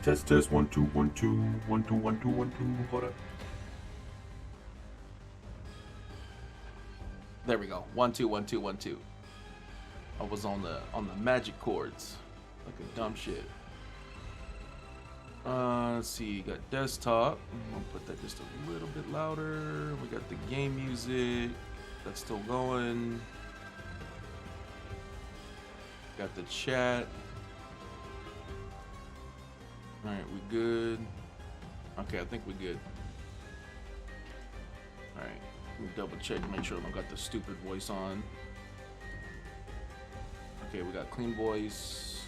Test, test, 1 2 1 2 1 2 1 2 1 2. Hold up. There we go. 1 2 1 2 1 2. I was on the magic chords, like a dumb shit. Let's see. You got desktop. I'm gonna put that just a little bit louder. We got the game music. That's still going. Got the chat. All right, we good. Okay, I think we good. All right, let me double check, make sure I don't got the stupid voice on. Okay, we got clean voice.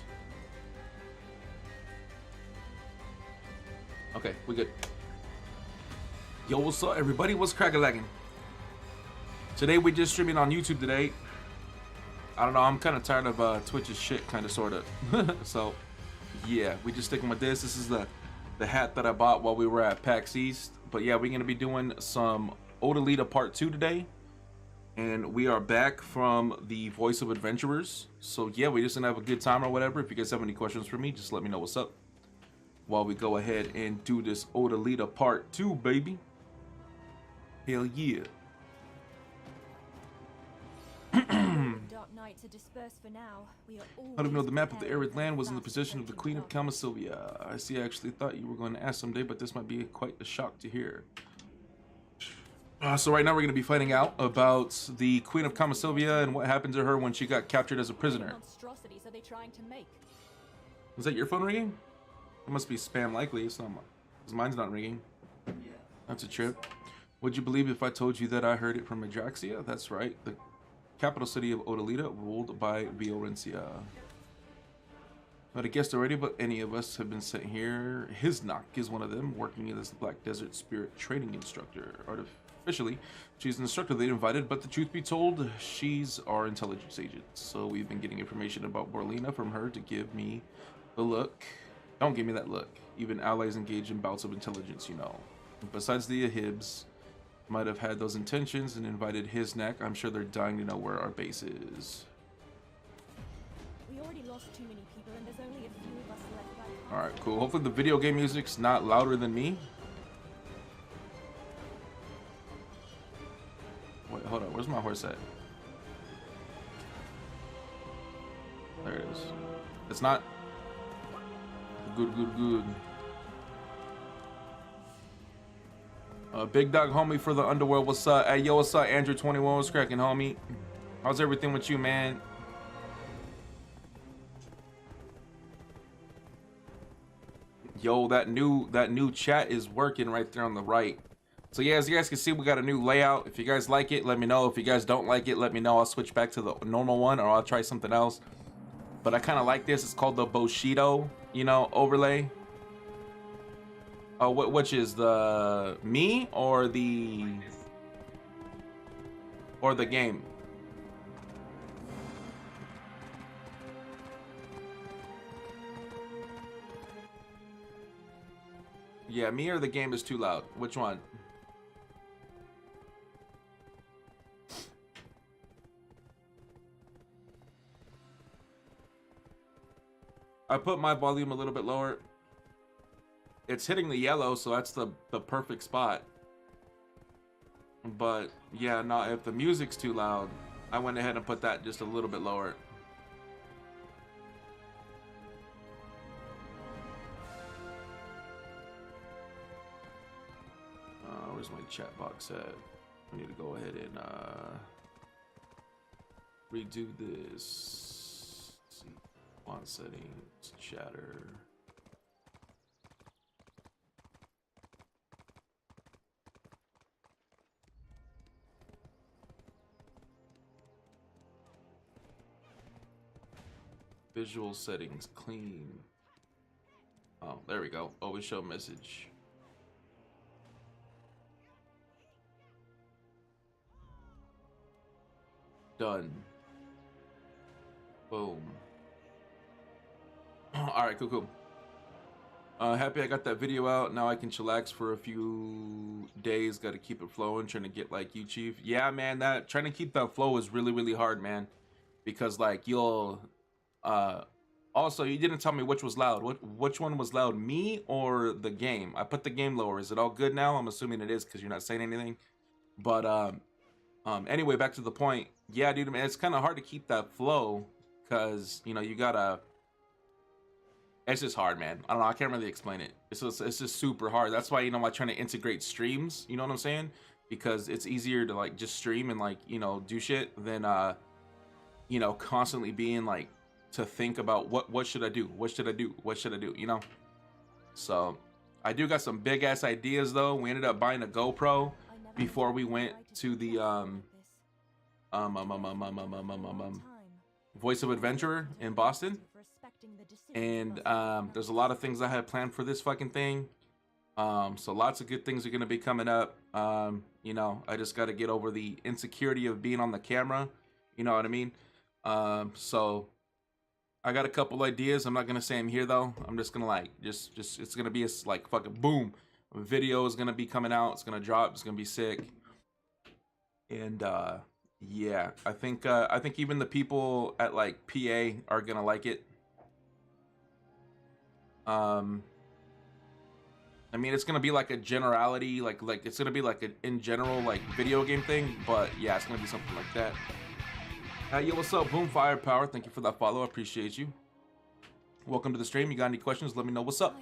Okay, we good. Yo, what's up, everybody? What's crack-a-lagging? Today we just streaming on YouTube today. I don't know, I'm kind of tired of Twitch's shit, kind of, sort of. So, yeah, we just sticking with this. This is the hat that I bought while we were at PAX East. But yeah, we're gonna be doing some Odalita Part 2 today. And we are back from the Voice of Adventurers. So yeah, we just gonna have a good time or whatever. If you guys have any questions for me, just let me know what's up while we go ahead and do this Odalita Part 2, baby. Hell yeah. How do we know the map of the arid land was in the possession of the Queen of Camasilvia? I see, I actually thought you were going to ask someday, but this might be quite a shock to hear. So right now we're going to be finding out about the Queen of Camasilvia and what happened to her when she got captured as a prisoner. Is that your phone ringing? It must be spam likely. It's not mine, because mine's not ringing. That's a trip. Would you believe if I told you that I heard it from Adraxia? That's right. The capital city of Odalita, ruled by Violencia. Not a guest already, but any of us have been sent here. Hisnock is one of them, working as the Black Desert Spirit training instructor. Artificially, she's an instructor they invited, but the truth be told, she's our intelligence agent. So we've been getting information about Borlina from her to give me the look. Don't give me that look. Even allies engage in bouts of intelligence, you know. Besides the Ahibs, might have had those intentions and invited Hisnock. I'm sure they're dying to know where our base is. We already lost too many people and there's only a few of us left. Alright, cool. Hopefully the video game music's not louder than me. Wait, hold on. Where's my horse at? There it is. It's not. Good, good, good. Big dog homie for the underworld. What's up? Hey, yo, what's up? Andrew 21 was cracking, homie. How's everything with you, man? Yo, that new chat is working right there on the right. So yeah, as you guys can see, we got a new layout. If you guys like it, let me know. If you guys don't like it, let me know. I'll switch back to the normal one, or I'll try something else. But I kind of like this. It's called the Bushido, you know, overlay. Oh, which is the me or the game? Yeah, me or the game is too loud. Which one? I put my volume a little bit lower. It's hitting the yellow, so that's the perfect spot. But yeah, no, if the music's too loud, I went ahead and put that just a little bit lower. Where's my chat box at? I need to go ahead and redo this. Let's see, font settings, chatter. Visual settings, clean. Oh, there we go. Always show message. Done. Boom. Alright, cool. Happy I got that video out. Now I can chillax for a few days. Got to keep it flowing. Trying to get like you, Chief. Yeah, man. Trying to keep that flow is really, really hard, man. Because like you'll Also, you didn't tell me which was loud. Which one was loud, me or the game? I put the game lower. Is it all good now? I'm assuming it is because you're not saying anything. But anyway, back to the point. Yeah, dude, man, it's kind of hard to keep that flow because you know you gotta. It's just hard, man. I don't know. I can't really explain it. It's just super hard. That's why, you know, I'm trying to integrate streams. You know what I'm saying? Because it's easier to like just stream and like, you know, do shit than you know, constantly being like to think about what should I do? What should I do? What should I do? You know? So I do got some big ass ideas though. We ended up buying a GoPro before we went to the Voice of Adventurer in Boston. And there's a lot of things I had planned for this fucking thing. So lots of good things are gonna be coming up. You know, I just got to get over the insecurity of being on the camera. You know what I mean? So I got a couple ideas. I'm not gonna say them here though. I'm just gonna like just it's gonna be a like fucking boom. A video is gonna be coming out. It's gonna drop. It's gonna be sick. And yeah, I think even the people at like PA are gonna like it. I mean, it's gonna be like a generality, like it's gonna be like an in general like video game thing, but yeah, it's gonna be something like that. Yo, what's up, Boom Firepower? Thank you for that follow. I appreciate you. Welcome to the stream. You got any questions? Let me know. What's up?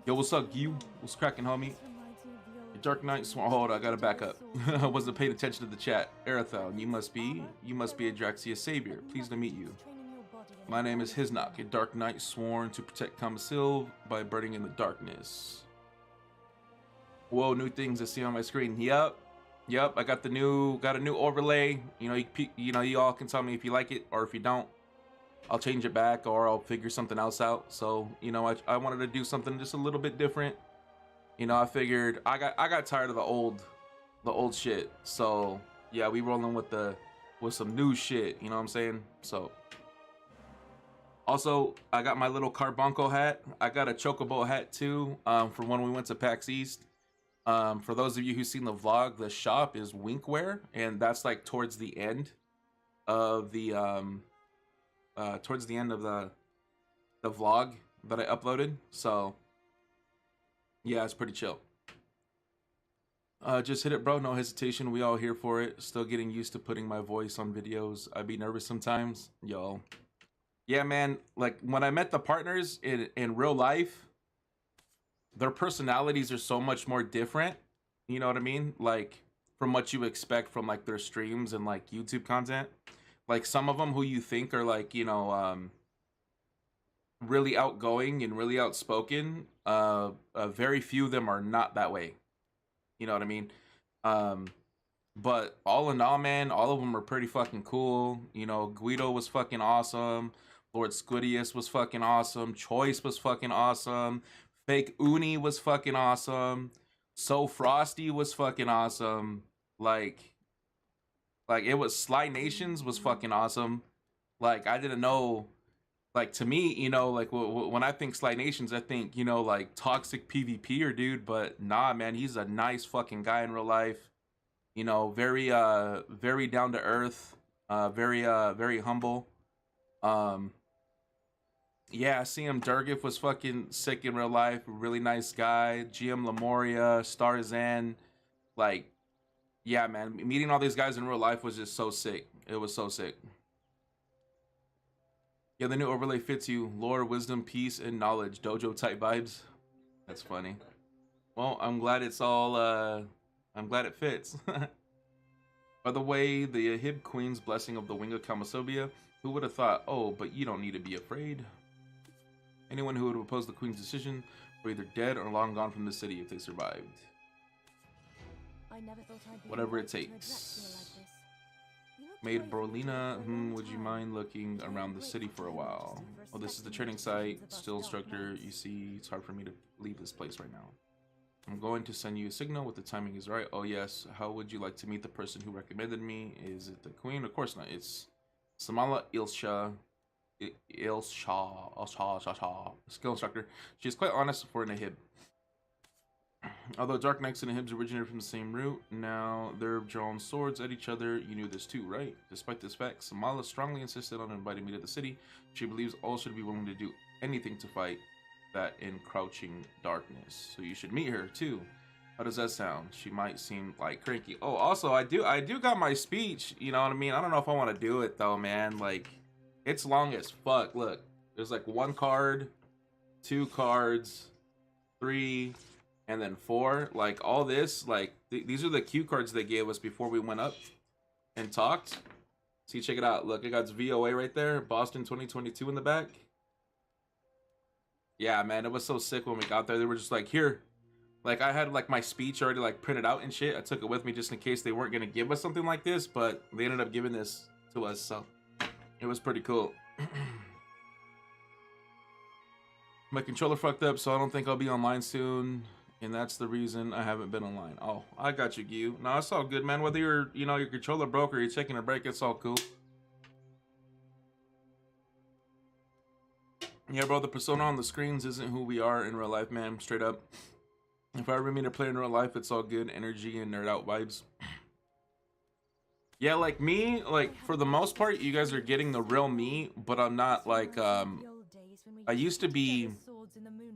Yo, what's up, you? What's cracking, homie? Dark Knight Swarm. Hold on, I gotta back up. I wasn't paying attention to the chat. Arathel, you must be a Draxia savior. Pleased to meet you. My name is Hisnock, a Dark Knight sworn to protect Kamasil by burning in the darkness. Whoa, new things I see on my screen. Yep, I got a new overlay. You know, you all can tell me if you like it or if you don't. I'll change it back or I'll figure something else out. So, you know, I wanted to do something just a little bit different. You know, I figured I got tired of the old shit. So yeah, we rolling with some new shit. You know what I'm saying? So. Also, I got my little Carbuncle hat. I got a Chocobo hat too, from when we went to PAX East. For those of you who've seen the vlog, the shop is Winkware, and that's like towards the end of the vlog that I uploaded. So yeah, it's pretty chill. Just hit it, bro. No hesitation. We all here for it. Still getting used to putting my voice on videos. I'd be nervous sometimes, yo. Yeah, man, like when I met the partners in real life, their personalities are so much more different. You know what I mean? Like from what you expect from like their streams and like YouTube content. Like some of them who you think are like, you know, really outgoing and really outspoken. Very few of them are not that way. You know what I mean? But all in all, man, all of them are pretty fucking cool. You know, Guido was fucking awesome. Lord Squidius was fucking awesome. Choice was fucking awesome. Fake Uni was fucking awesome. So Frosty was fucking awesome. Like it was Sly Nations was fucking awesome. Like I didn't know. Like to me, you know, like when I think Sly Nations, I think, you know, like toxic PvPer dude. But nah, man, he's a nice fucking guy in real life. You know, very down to earth. Very humble. Yeah, CM Durgif was fucking sick in real life. Really nice guy. GM Lemuria, Starzan. Like, yeah, man. Meeting all these guys in real life was just so sick. It was so sick. Yeah, the new overlay fits you. Lore, wisdom, peace, and knowledge. Dojo type vibes. That's funny. Well, I'm glad it's all, I'm glad it fits. By the way, the Hib Queen's blessing of the Wing of Kamasobia. Who would have thought? Oh, but you don't need to be afraid. Anyone who would oppose the Queen's decision were either dead or long gone from the city if they survived. I never thought I'd be Whatever it invited to a takes. Drexia like this. Maid Brolina, would you mind looking around the city for a while? Oh, this is the training site. Still instructor. You see, it's hard for me to leave this place right now. I'm going to send you a signal when the timing is right. Oh, yes. How would you like to meet the person who recommended me? Is it the Queen? Of course not. It's Samala Ilsha. Skill instructor. She's quite honest for an Ahib. Although Dark Knights and Hibs originated from the same root, now they're drawing swords at each other. You knew this too, right? Despite this fact, Samala strongly insisted on inviting me to the city. She believes all should be willing to do anything to fight that encroaching darkness. So you should meet her too. How does that sound? She might seem like cranky. Oh, also I do got my speech. You know what I mean? I don't know if I want to do it though, man. Like, it's long as fuck. Look, there's like 1 card, 2 cards, 3. And then 4, like all this, like these are the cue cards they gave us before we went up and talked. See, check it out. Look, it got VOA right there, Boston 2022 in the back. Yeah, man, it was so sick when we got there. They were just like, here, like I had like my speech already like printed out and shit. I took it with me just in case they weren't gonna give us something like this, but they ended up giving this to us, so it was pretty cool. My controller fucked up, so I don't think I'll be online soon. And that's the reason I haven't been online. Oh, I got you, Gyu. No, it's all good, man. Whether you're, you know, your controller broke or you're taking a break, it's all cool. Yeah, bro, the persona on the screens isn't who we are in real life, man. Straight up. If I ever meet a player in real life, it's all good energy and nerd out vibes. Yeah, like me, like for the most part, you guys are getting the real me, but I'm not like, I used to be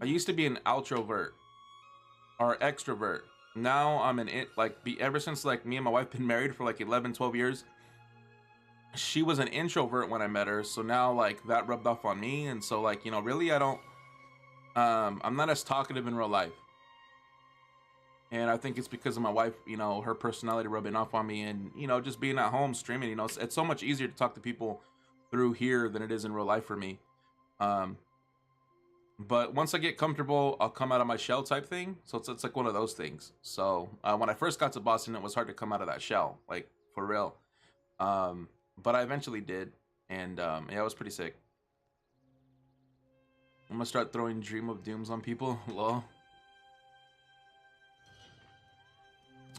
an outrovert. Or extrovert. Now I'm an ever since like me and my wife been married for like 11-12 years, she was an introvert when I met her, so now like that rubbed off on me, and so like, you know, really I don't I'm not as talkative in real life, and I think it's because of my wife, you know, her personality rubbing off on me, and you know, just being at home streaming, you know, it's so much easier to talk to people through here than it is in real life for me. But once I get comfortable, I'll come out of my shell type thing. So it's like one of those things. So when I first got to Boston, it was hard to come out of that shell, like for real. But I eventually did, and yeah, it was pretty sick. I'm gonna start throwing Dream of Dooms on people. Lol.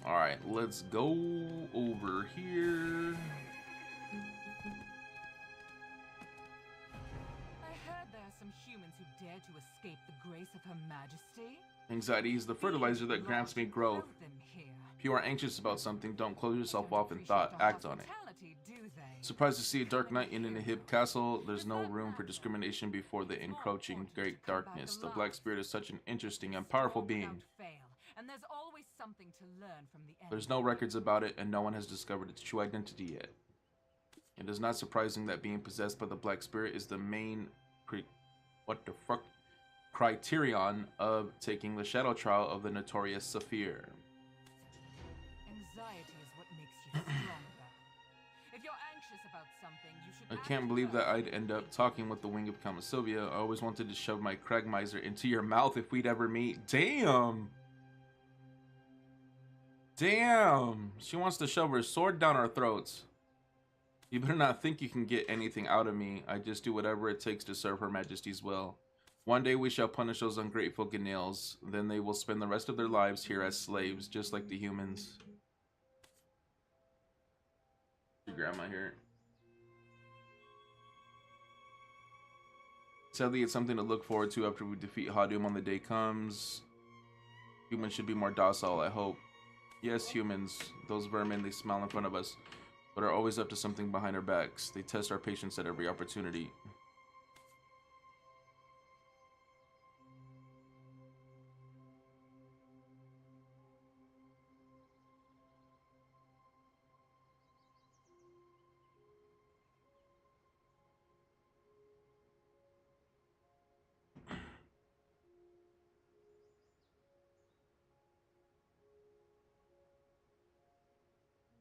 All right, let's go over here. Dare to escape the grace of Her Majesty? Anxiety is the fertilizer that grants me growth. If you are anxious about something, don't close yourself off in thought, act on it. Surprised to see a dark night in a hip castle. There's no room for discrimination before the encroaching great darkness. The Black Spirit is such an interesting and powerful being. There's no records about it, and no one has discovered its true identity yet. It is not surprising that being possessed by the Black Spirit is the main criterion of taking the shadow trial of the notorious Saphir. Anxiety is what makes you stronger. If you're anxious about something, you should. I can't believe that I'd end up talking with the Wing of Kama Sylvia. I always wanted to shove my Cragmiser into your mouth if we'd ever meet. Damn! Damn! She wants to shove her sword down our throats. You better not think you can get anything out of me. I just do whatever it takes to serve Her Majesty's will. One day we shall punish those ungrateful Ganils. Then they will spend the rest of their lives here as slaves, just like the humans. Your grandma here. Sadly, it's something to look forward to after we defeat Hadum when the day comes. Humans should be more docile, I hope. Yes, humans. Those vermin, they smile in front of us, but are always up to something behind our backs. They test our patience at every opportunity.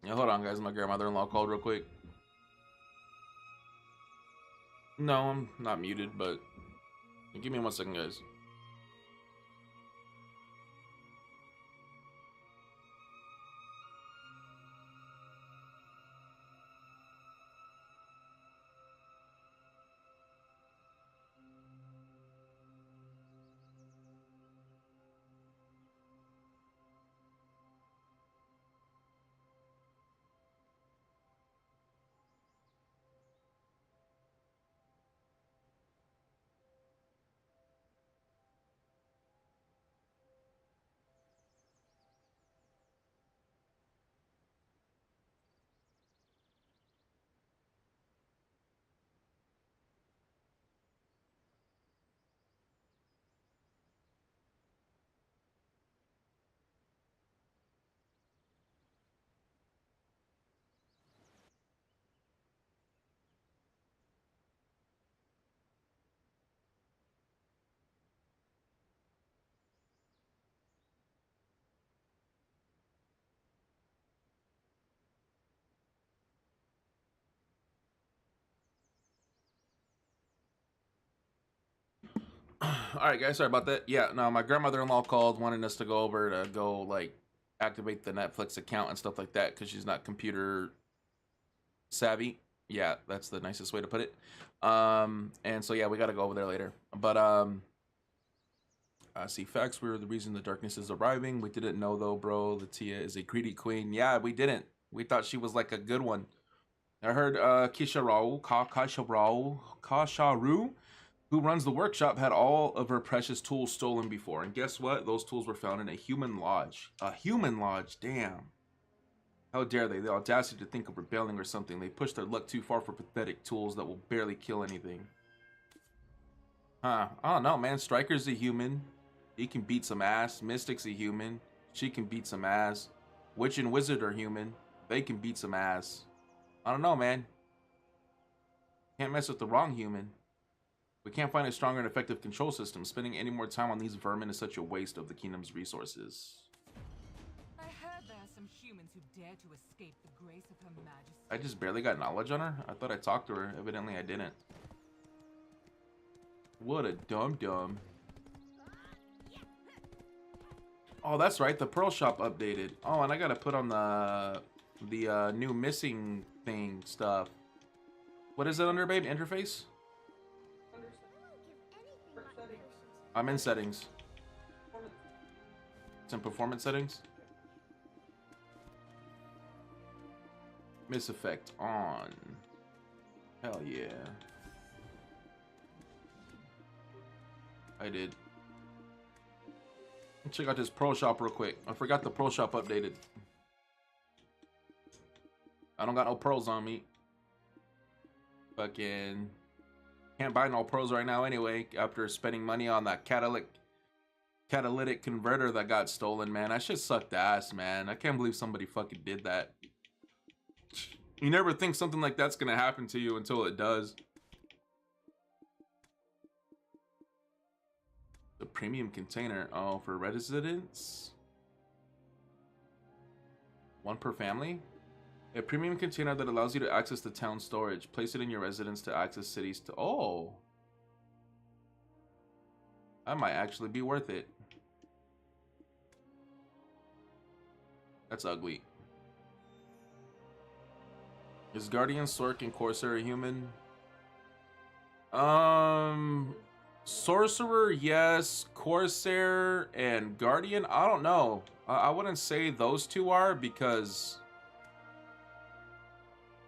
Yeah, hold on, guys. My grandmother-in-law called real quick. No, I'm not muted, but give me 1 second, guys. All right, guys. Sorry about that. Yeah, no, my grandmother-in-law called, wanting us to go over to go like activate the Netflix account and stuff like that because she's not computer savvy. Yeah, that's the nicest way to put it. And so yeah, we got to go over there later. But I see facts. We were the reason the darkness is arriving. We didn't know though, bro. Latia is a greedy queen. Yeah, we didn't. We thought she was like a good one. I heard Kasharu, who runs the workshop, had all of her precious tools stolen before. And guess what? Those tools were found in a human lodge. A human lodge? Damn. How dare they? The audacity to think of rebelling or something. They push their luck too far for pathetic tools that will barely kill anything. Huh. I don't know, man. Striker's a human. He can beat some ass. Mystic's a human. She can beat some ass. Witch and Wizard are human. They can beat some ass. I don't know, man. Can't mess with the wrong human. We can't find a stronger and effective control system. Spending any more time on these vermin is such a waste of the kingdom's resources. I heard there are some humans who dare to escape the grace of Her Majesty. I just barely got knowledge on her. I thought I talked to her. Evidently I didn't. What a dum-dum. Oh, that's right. The Pearl Shop updated. Oh, and I gotta put on the new missing thing stuff. What is it under, babe? Interface? I'm in settings. It's in performance settings. Miss effect on. Hell yeah. I did. Let's check out this Pro Shop real quick. I forgot the Pro Shop updated. I don't got no pearls on me. Fucking can't buy no pearls right now anyway after spending money on that catalytic converter that got stolen, man. That shit sucked ass, man. I can't believe somebody fucking did that. You never think something like that's gonna happen to you until it does. The premium container. Oh, for residents? One per family? A premium container that allows you to access the town storage. Place it in your residence to access cities to... Oh! That might actually be worth it. That's ugly. Is Guardian, Sork, and Corsair a human? Sorcerer, yes. Corsair and Guardian, I don't know. I wouldn't say those two are, because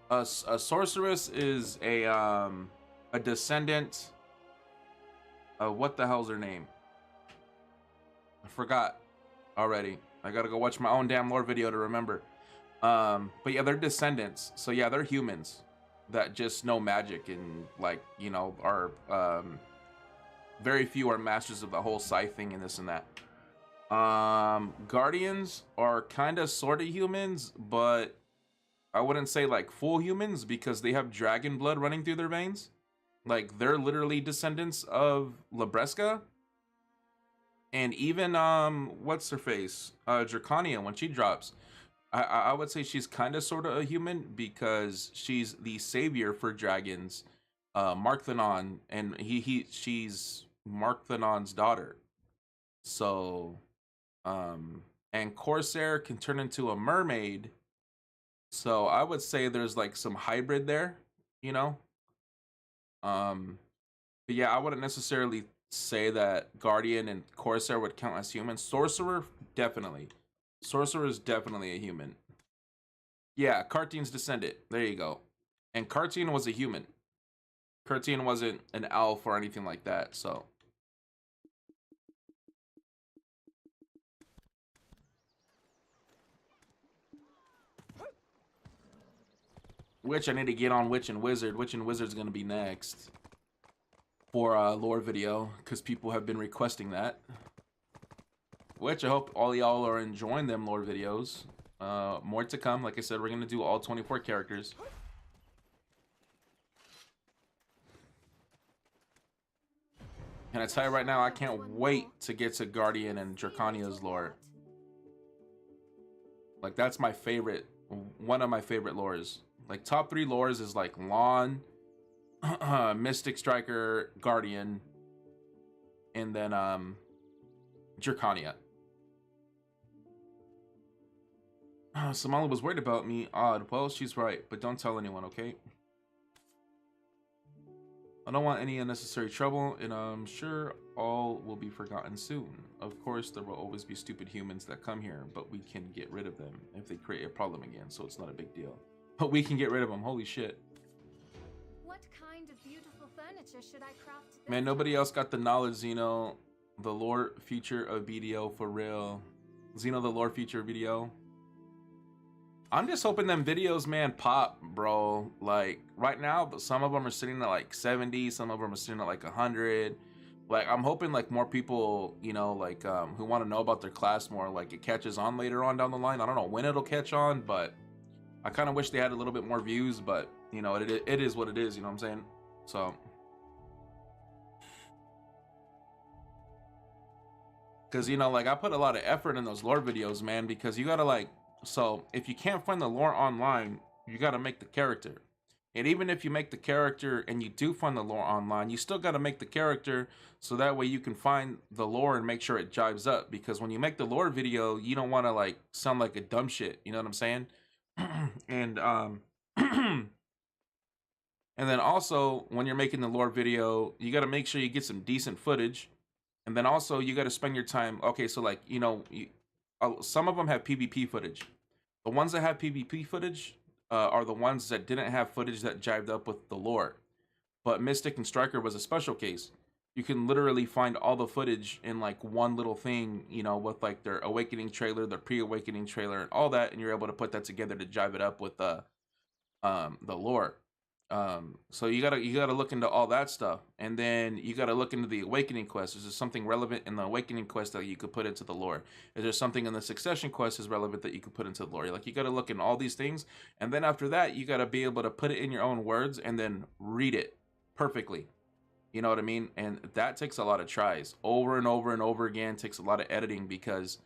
a sorceress is a descendant of what the hell's her name? I forgot already. I gotta go watch my own damn lore video to remember. But yeah, they're descendants. So yeah, they're humans that just know magic and, like, you know, are very few are masters of the whole scythe thing and this and that. Guardians are kind of sort of humans, but I wouldn't say like full humans because they have dragon blood running through their veins. Like, they're literally descendants of Labresca. And even what's her face? Dracania, when she drops, I would say she's kind of sort of a human because she's the savior for dragons. Markthanon, and she's Markthanon's daughter. So and Corsair can turn into a mermaid. So I would say there's like some hybrid there, you know? But yeah, I wouldn't necessarily say that Guardian and Corsair would count as humans. Sorcerer, definitely. Sorcerer is definitely a human. Yeah, Carteen's descendant. There you go. And Carteen was a human. Carteen wasn't an elf or anything like that, so. Which I need to get on Witch and Wizard. Witch and Wizard's gonna be next for a lore video because people have been requesting that. Which I hope all y'all are enjoying them lore videos. More to come. Like I said, we're gonna do all 24 characters. And I tell you right now, I can't wait to get to Guardian and Draconia's lore. Like, that's my favorite, one of my favorite lores. Like, top 3 lores is like Lawn, Mystic Striker, Guardian, and then Dracania. Somali was worried about me. Odd. Well, she's right, but don't tell anyone, okay? I don't want any unnecessary trouble, and I'm sure all will be forgotten soon. Of course, there will always be stupid humans that come here, but we can get rid of them if they create a problem again, so it's not a big deal. But we can get rid of them, holy shit. What kind of beautiful furniture should I craft this Man, nobody else got the knowledge, Xeno. The lore feature of BDO for real. Xeno, the lore feature of BDO. I'm just hoping them videos, man, pop, bro. Like, right now, some of them are sitting at like 70, some of them are sitting at like 100. Like, I'm hoping like more people, you know, like who want to know about their class more, like it catches on later on down the line. I don't know when it'll catch on, but I kind of wish they had a little bit more views, but you know, it is what it is, you know what I'm saying? So, because, you know, like I put a lot of effort in those lore videos, man, because you gotta like, so if you can't find the lore online, you gotta make the character. And even if you make the character and you do find the lore online, you still gotta make the character so that way you can find the lore and make sure it jives up. Because when you make the lore video, you don't want to like sound like a dumb shit. You know what I'm saying? And and then also when you're making the lore video, you gotta make sure you get some decent footage. And then also you gotta spend your time. Okay, so like, you know, some of them have PvP footage. The ones that have PvP footage are the ones that didn't have footage that jived up with the lore. But Mystic and Striker was a special case. You can literally find all the footage in like one little thing, you know, with like their Awakening trailer, their pre-Awakening trailer, and all that, and you're able to put that together to jive it up with the lore. So you gotta look into all that stuff, and then you gotta look into the Awakening quest. Is there something relevant in the Awakening quest that you could put into the lore? Is there something in the Succession quest is relevant that you could put into the lore? Like, you gotta look in all these things, and then after that, you gotta be able to put it in your own words and then read it perfectly. You know what I mean? And that takes a lot of tries, over and over and over again. Takes a lot of editing, because,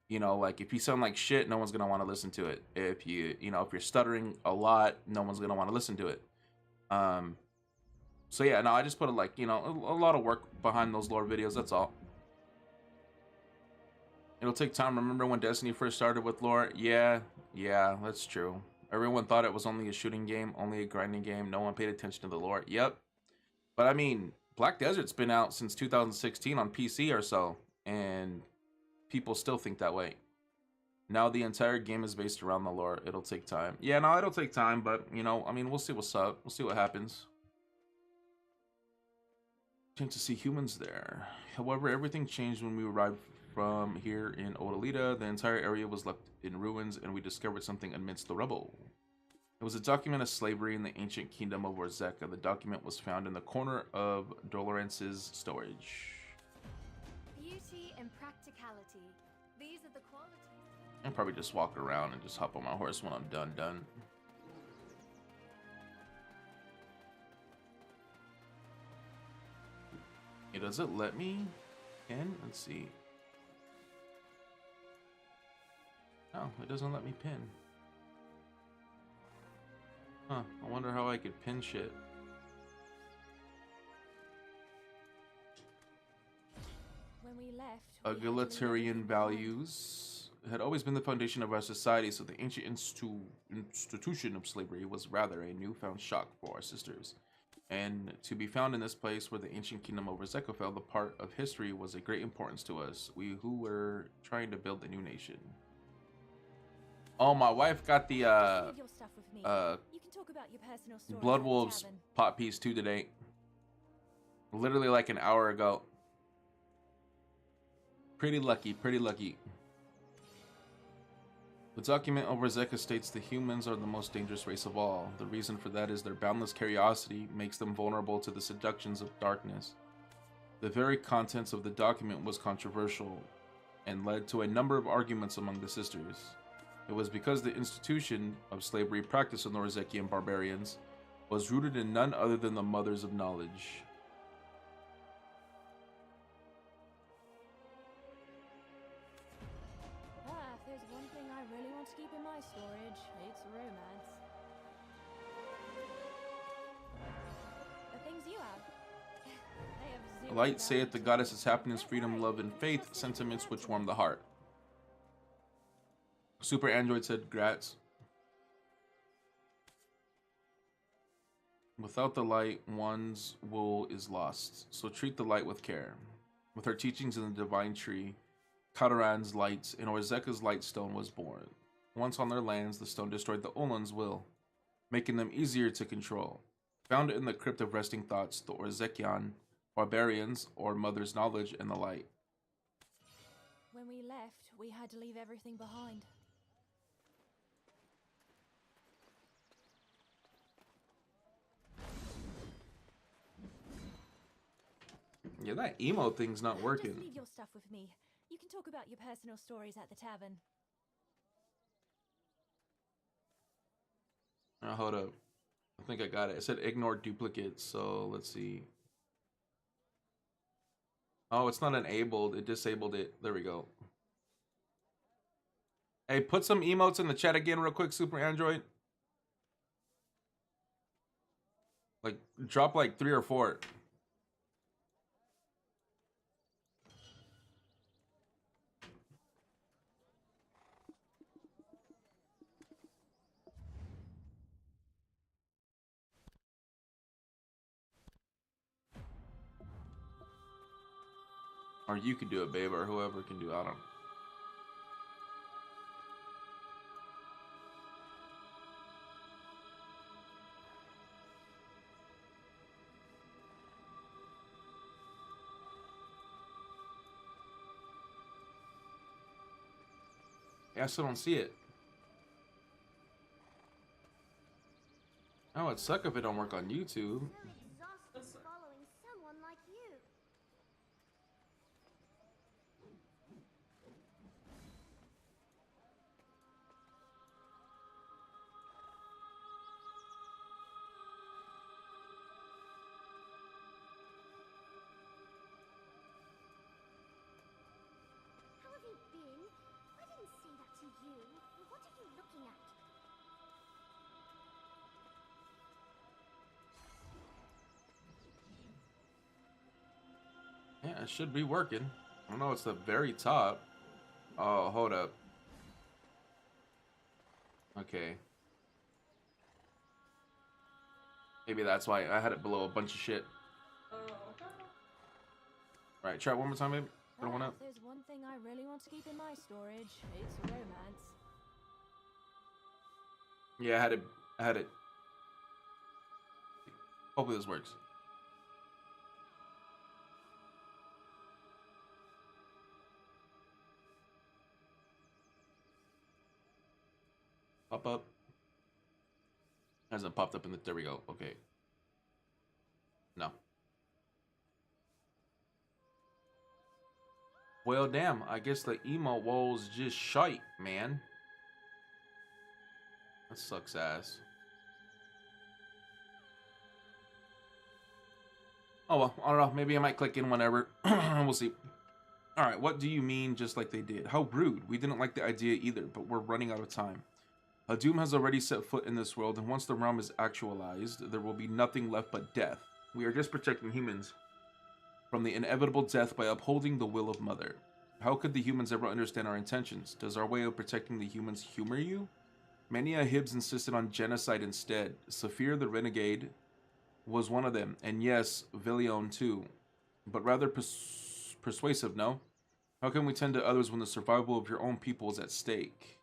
you know, like if you sound like shit, no one's gonna want to listen to it. If you know, if you're stuttering a lot, no one's gonna want to listen to it. So yeah, no, I just put like, you know, a lot of work behind those lore videos. That's all. It'll take time. Remember when Destiny first started with lore? Yeah, that's true. Everyone thought it was only a shooting game, only a grinding game. No one paid attention to the lore. Yep. But I mean, Black Desert's been out since 2016 on PC or so, and people still think that way. Now the entire game is based around the lore. It'll take time. Yeah, no, it'll take time, but, you know, I mean, we'll see what's up. We'll see what happens. Chance to see humans there. However, everything changed when we arrived from here in Odalita. The entire area was left in ruins, and we discovered something amidst the rubble. It was a document of slavery in the ancient kingdom of Warzeka. The document was found in the corner of Dolorence's storage. beauty and practicality? These are the qualities. I'll probably just walk around and just hop on my horse when I'm done. Does it let me pin? Let's see. No, it doesn't let me pin. Huh, I wonder how I could pin shit. When we left, we had to leave Egalitarian everything behind. values had always been the foundation of our society, so the ancient institution of slavery was rather a newfound shock for our sisters. And to be found in this place where the ancient kingdom of Warzeka fell, the part of history was a great importance to us, we who were trying to build a new nation. Oh, my wife got the Leave your stuff with me. You can talk about your personal stories Blood at the Wolves tavern. pot piece 2 today. Literally like an hour ago. Pretty lucky, pretty lucky. The document over Zeka states the humans are the most dangerous race of all. The reason for that is their boundless curiosity makes them vulnerable to the seductions of darkness. The very contents of the document was controversial and led to a number of arguments among the sisters. It was because the institution of slavery practiced on the Orzekian barbarians was rooted in none other than the mothers of knowledge. If there's one thing I really want to keep in my storage, it's romance. The things you have. They have zero Light saith the goddess is happiness, freedom, love, and faith, sentiments which warm the heart. Super Android said, Grats. Without the light, one's wool is lost, so treat the light with care. With her teachings in the divine tree, Kataran's light and Orzeka's light stone was born. Once on their lands, the stone destroyed the Olan's will, making them easier to control. Found in the crypt of resting thoughts, the Orzekian, barbarians, or mother's knowledge and the light. When we left, we had to leave everything behind. Yeah, that emo thing's not working. Just leave your stuff with me. You can talk about your personal stories at the tavern. Hold up. I think I got it. It said ignore duplicates, so let's see. Oh, it's not enabled. It disabled it. There we go. Hey, put some emotes in the chat again real quick, Super Android. Like, drop like 3 or 4. Or you could do it, babe, or whoever can do it. I don't know. Yeah, I still don't see it. Oh, it'd suck if it don't work on YouTube. Exhausted following someone like you. How have you been? I didn't say that to you. What are you looking at? Yeah, it should be working. I don't know, it's the very top. Oh, hold up. Okay. Maybe that's why I had it below a bunch of shit. Right, try it one more time, babe. Put one up. If there's one thing I really want to keep in my storage, it's romance. Yeah, I had it. Hopefully this works. Pop up. Hasn't popped up in the, there we go. Okay. No. Well, damn, I guess the emo wall's just shite, man. That sucks ass. Oh, well, I don't know. Maybe I might click in whenever. We'll see. Alright, what do you mean just like they did? How rude. We didn't like the idea either, but we're running out of time. A doom has already set foot in this world, and once the realm is actualized, there will be nothing left but death. We are just protecting humans from the inevitable death by upholding the will of Mother. How could the humans ever understand our intentions? Does our way of protecting the humans humor you? Many a Hibbs insisted on genocide instead. Saphir the Renegade was one of them, and yes, Villion too. But rather persuasive, no? How can we tend to others when the survival of your own people is at stake?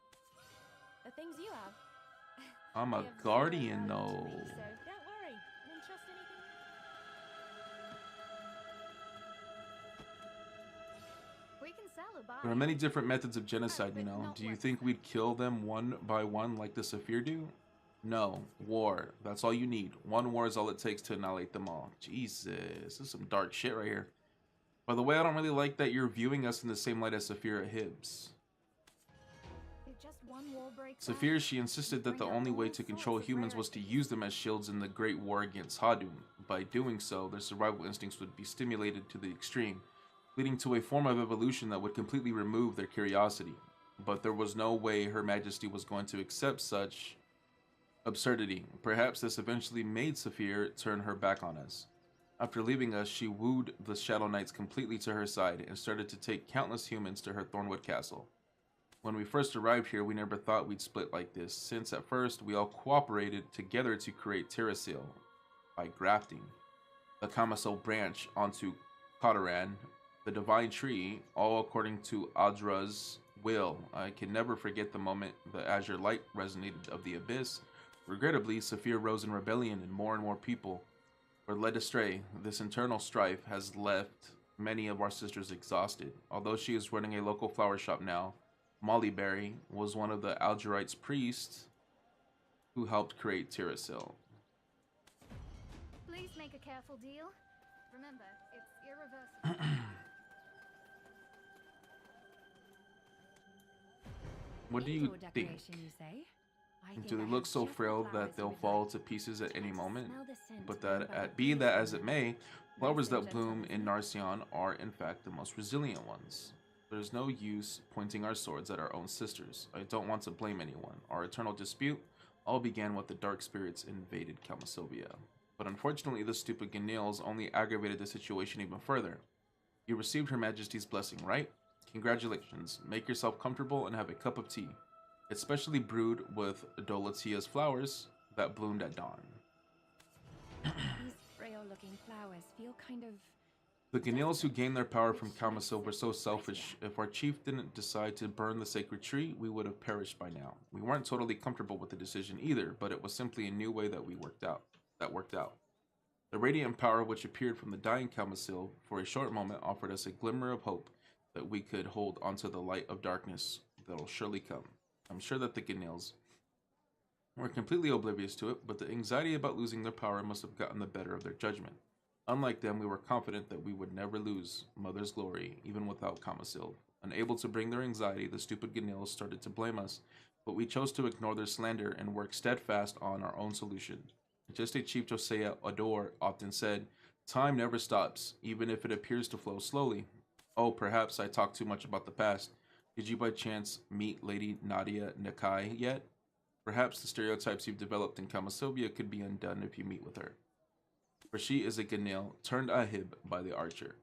The things you have. I'm a They have guardian, zero value though. to me, so don't worry. Won't trust anything. We can sell or buy. There are many different methods of genocide, you know. Do you think we'd kill them one by one like the Saphir do? No. War. That's all you need. One war is all it takes to annihilate them all. Jesus. This is some dark shit right here. By the way, I don't really like that you're viewing us in the same light as Saphira Hibbs. If just one war breaks Saphir, out, she insisted that the only way to control humans was to use them as shields in the Great War against Hadum. By doing so, their survival instincts would be stimulated to the extreme, leading to a form of evolution that would completely remove their curiosity. But there was no way Her Majesty was going to accept such absurdity. Perhaps this eventually made Saphir turn her back on us. After leaving us, she wooed the Shadow Knights completely to her side and started to take countless humans to her Thornwood castle. When we first arrived here, we never thought we'd split like this, since at first we all cooperated together to create Terrasil by grafting the Kamaso branch onto Kotaran, the divine tree, all according to Adra's will. I can never forget the moment the azure light resonated of the abyss. Regrettably, Saphir rose in rebellion and more people were led astray. This internal strife has left many of our sisters exhausted. Although she is running a local flower shop now, Molly Berry was one of the Algerites priests who helped create Terrasil. Please make a careful deal. Remember, it's irreversible. What do you think? Do they look so frail that they'll fall to pieces at any moment? But be that as it may, flowers that bloom in Narcion are in fact the most resilient ones. There's no use pointing our swords at our own sisters. I don't want to blame anyone. Our eternal dispute all began when the dark spirits invaded Kalmasovia. But unfortunately, the stupid Ganils only aggravated the situation even further. You received Her Majesty's blessing, right? Congratulations. Make yourself comfortable and have a cup of tea. It's specially brewed with Dolatia's flowers that bloomed at dawn. These frail-looking flowers feel kind of... The Ganils who gained their power from Kamasil were so selfish. If our chief didn't decide to burn the sacred tree, we would have perished by now. We weren't totally comfortable with the decision either, but it was simply a new way that worked out. The radiant power which appeared from the dying Kamasil for a short moment offered us a glimmer of hope that we could hold onto the light of darkness that'll surely come. I'm sure that the Ganils were completely oblivious to it, but the anxiety about losing their power must have gotten the better of their judgment. Unlike them, we were confident that we would never lose Mother's glory, even without Kamasil. Unable to bring their anxiety, the stupid Ganils started to blame us, but we chose to ignore their slander and work steadfast on our own solution. Just as Chief Josiah Ador often said, time never stops, even if it appears to flow slowly. Oh, perhaps I talked too much about the past. Did you by chance meet Lady Nadia Nakai yet? Perhaps the stereotypes you've developed in Kamasovia could be undone if you meet with her. For she is a Ganil turned Ahib by the archer.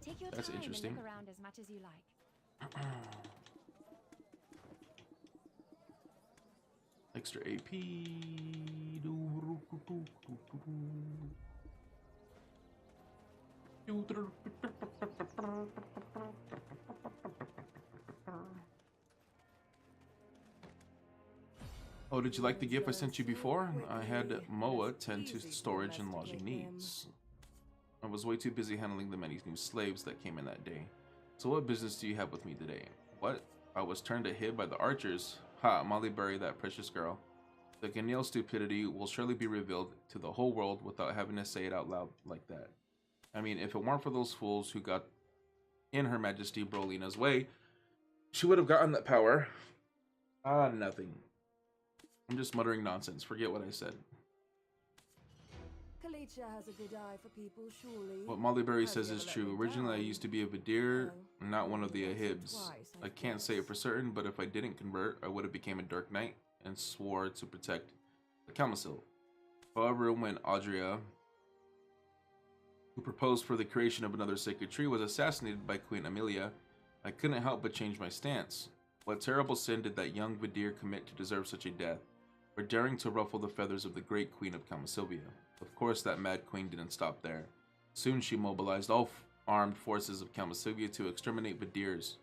Take your That's time interesting. And look around as much as you like. Extra AP. Oh, did you like the gift I sent you before? I had Moa tend to storage and lodging needs. I was way too busy handling the many new slaves that came in that day. So what business do you have with me today? What? I was turned ahead by the archers? Ha, Molly Berry, that precious girl. The Ganil stupidity will surely be revealed to the whole world without having to say it out loud like that. I mean, if it weren't for those fools who got in Her Majesty Brolina's way, she would have gotten that power. Nothing. I'm just muttering nonsense. Forget what I said. Kalicha has a good eye for people, surely. What Molly Berry Have says you is ever let true. me Originally, I down? used to be a Vidir, No. not one of the Once or Ahibs. twice, I can't say it for certain, but if I didn't convert, I would have became a Dark Knight and swore to protect the Kamasil. However, when Audria, who proposed for the creation of another sacred tree, was assassinated by Queen Amelia, I couldn't help but change my stance. What terrible sin did that young Vidir commit to deserve such a death? For daring to ruffle the feathers of the great queen of Kamasilvia. Of course, that mad queen didn't stop there. Soon she mobilized all armed forces of Kamasilvia to exterminate Vidirs.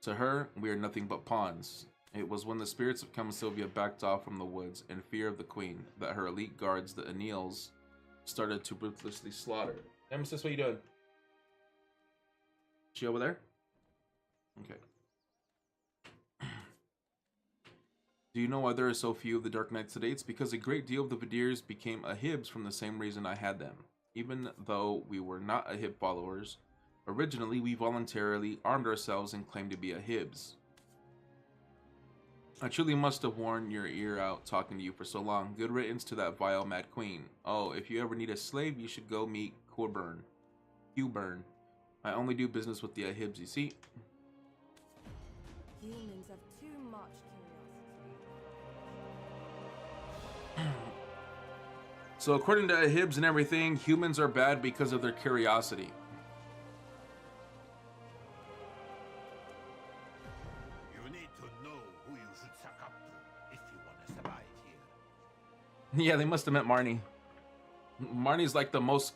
To her, we are nothing but pawns. It was when the spirits of Kamasilvia backed off from the woods in fear of the queen that her elite guards, the Anils, started to ruthlessly slaughter. Nemesis, what are you doing? She over there? Okay. Do you know why there are so few of the Dark Knights today? It's because a great deal of the Vidirs became Ahibs from the same reason I had them. Even though we were not Ahib followers, originally we voluntarily armed ourselves and claimed to be Ahibs. I truly must have worn your ear out talking to you for so long. Good riddance to that vile mad queen. Oh, if you ever need a slave, you should go meet Corburn. Hewburn. I only do business with the Ahibs, you see. Humans have too much curiosity. So according to Hibbs and everything, humans are bad because of their curiosity. You need to know who you should suck up to if you want to survive here. Yeah, they must have met Marnie. Marnie's like the most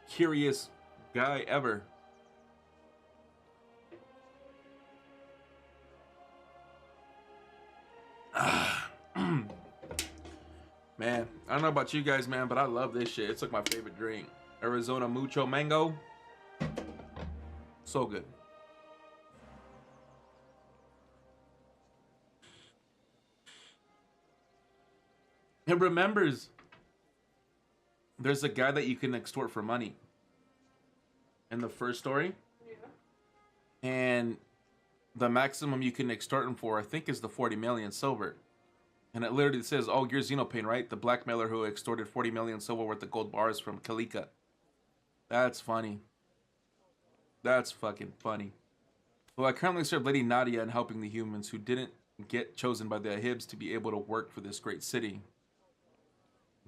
curious guy ever. Man, I don't know about you guys, man, but I love this shit. It's like my favorite drink. Arizona Mucho Mango. So good. It remembers there's a guy that you can extort for money in the first story. Yeah. And the maximum you can extort him for, I think, is the 40 million silver. And it literally says, oh, you're Xenopain, right? The blackmailer who extorted 40 million silver worth of gold bars from Kalika. That's funny. That's fucking funny. Well, I currently serve Lady Nadia in helping the humans who didn't get chosen by the Ahibs to be able to work for this great city.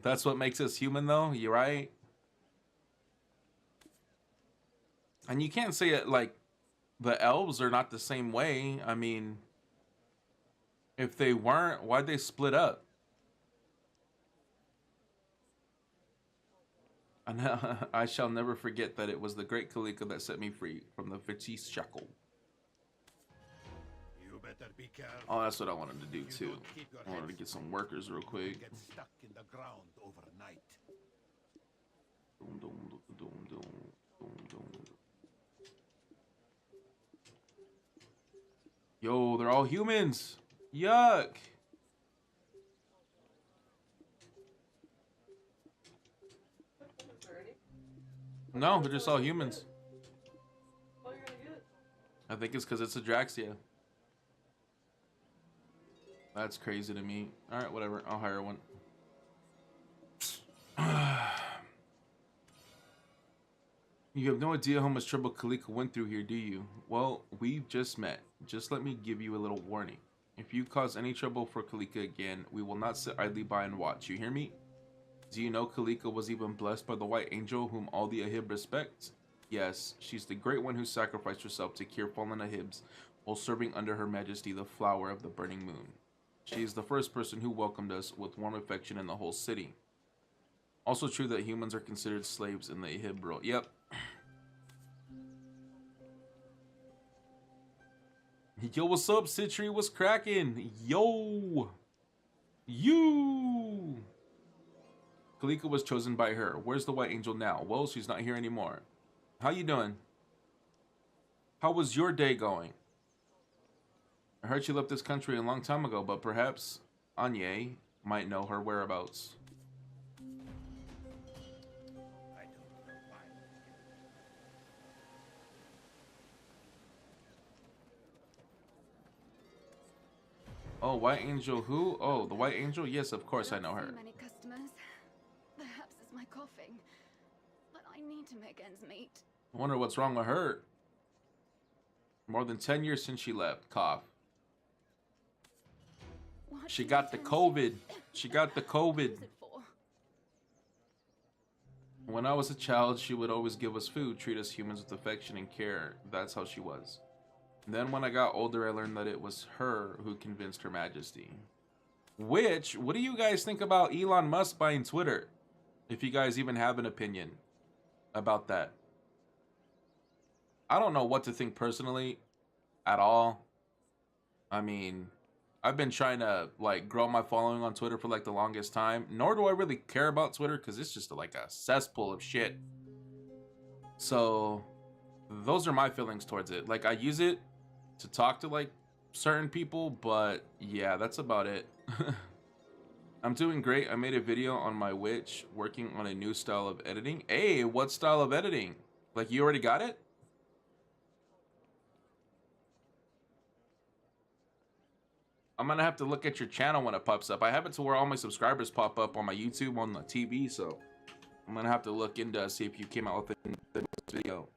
That's what makes us human, though. You're right. And you can't say it like the elves are not the same way. I mean, if they weren't, why'd they split up? And I shall never forget that it was the great Kalika that set me free from the Vichis shackle. You better be careful. Oh, that's what I wanted to do too. I wanted to get some workers real quick. Get stuck in the ground overnight. Yo, they're all humans. Yuck. No, they're just all humans. I think it's because it's a Draxia. That's crazy to me. Alright, whatever. I'll hire one. You have no idea how much trouble Kalika went through here, do you? Well, we've just met. Just let me give you a little warning. If you cause any trouble for Kalika again, we will not sit idly by and watch. You hear me? Do you know Kalika was even blessed by the White Angel, whom all the Ahib respect? Yes, she's the great one who sacrificed herself to cure fallen Ahibs while serving under Her Majesty the Flower of the Burning Moon. She is the first person who welcomed us with warm affection in the whole city. Also true that humans are considered slaves in the Ahib world. Yep. Yo, what's up, Citri? What's cracking? Yo! You! Kalika was chosen by her. Where's the White Angel now? Well, she's not here anymore. How you doing? How was your day going? I heard she left this country a long time ago, but perhaps Anye might know her whereabouts. I don't know why. Oh, White Angel who? Oh, the White Angel? Yes, of course I know her. Too many customers. Perhaps it's my coughing, but I need to make ends meet. I wonder what's wrong with her. More than 10 years since she left. Cough. What She do got I the tell COVID. She got the COVID. What's it for? When I was a child, she would always give us food, treat us humans with affection and care. That's how she was. And then when I got older, I learned that it was her who convinced Her Majesty. Which, what do you guys think about Elon Musk buying Twitter? If you guys even have an opinion about that. I don't know what to think personally at all. I mean, I've been trying to like grow my following on Twitter for like the longest time. Nor do I really care about Twitter because it's just like a cesspool of shit. So those are my feelings towards it. Like, I use it to talk to like certain people, but yeah, that's about it. I'm doing great. I made a video on my Witch working on a new style of editing. Hey, what style of editing? Like, you already got it? I'm gonna have to look at your channel when it pops up. I have it to where all my subscribers pop up on my YouTube on the TV, so I'm gonna have to look into see if you came out with the video.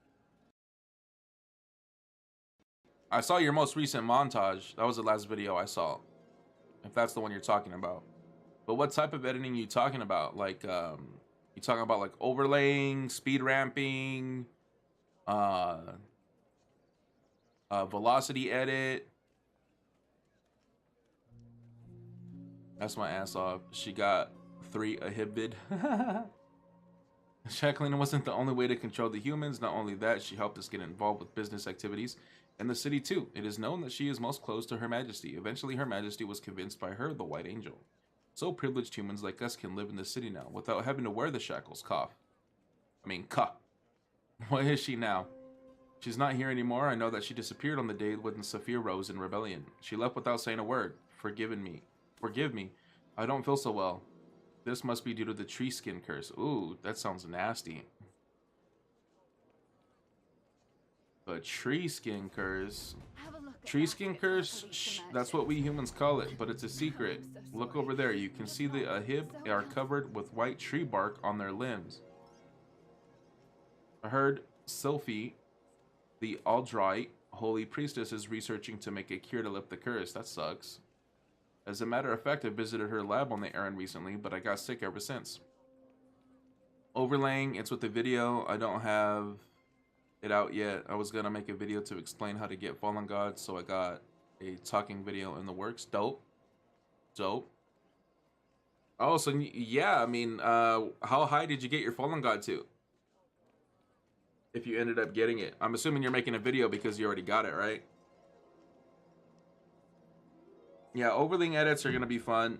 I saw your most recent montage. That was the last video I saw. If that's the one you're talking about. But what type of editing you talking about? Like, you talking about like overlaying, speed ramping, velocity edit? That's my ass off. She got 3 a hibid. Jacqueline wasn't the only way to control the humans. Not only that, she helped us get involved with business activities in the city too. It is known that she is most close to Her Majesty. Eventually, Her Majesty was convinced by her, the White Angel. So privileged humans like us can live in the city now without having to wear the shackles. Cough. I mean, cough. Where is she now? She's not here anymore. I know that she disappeared on the day when Saphir rose in rebellion. She left without saying a word. Forgive me. I don't feel so well. This must be due to the tree skin curse. Ooh, that sounds nasty. The tree skin curse. Tree skin curse? Shh, that's what we humans call it, but it's a secret. Look over there. You can see the ahib are covered with white tree bark on their limbs. I heard Sophie, the Aldrite holy priestess, is researching to make a cure to lift the curse. That sucks. As a matter of fact, I visited her lab on the errand recently, but I got sick ever since. Overlaying, it's with the video. I don't have it out yet. I was gonna make a video to explain how to get Fallen God, so I got a talking video in the works. Dope. Oh, so yeah, I mean, how high did you get your Fallen God to? If you ended up getting it. I'm assuming you're making a video because you already got it, right? Yeah, overlaying edits are gonna be fun.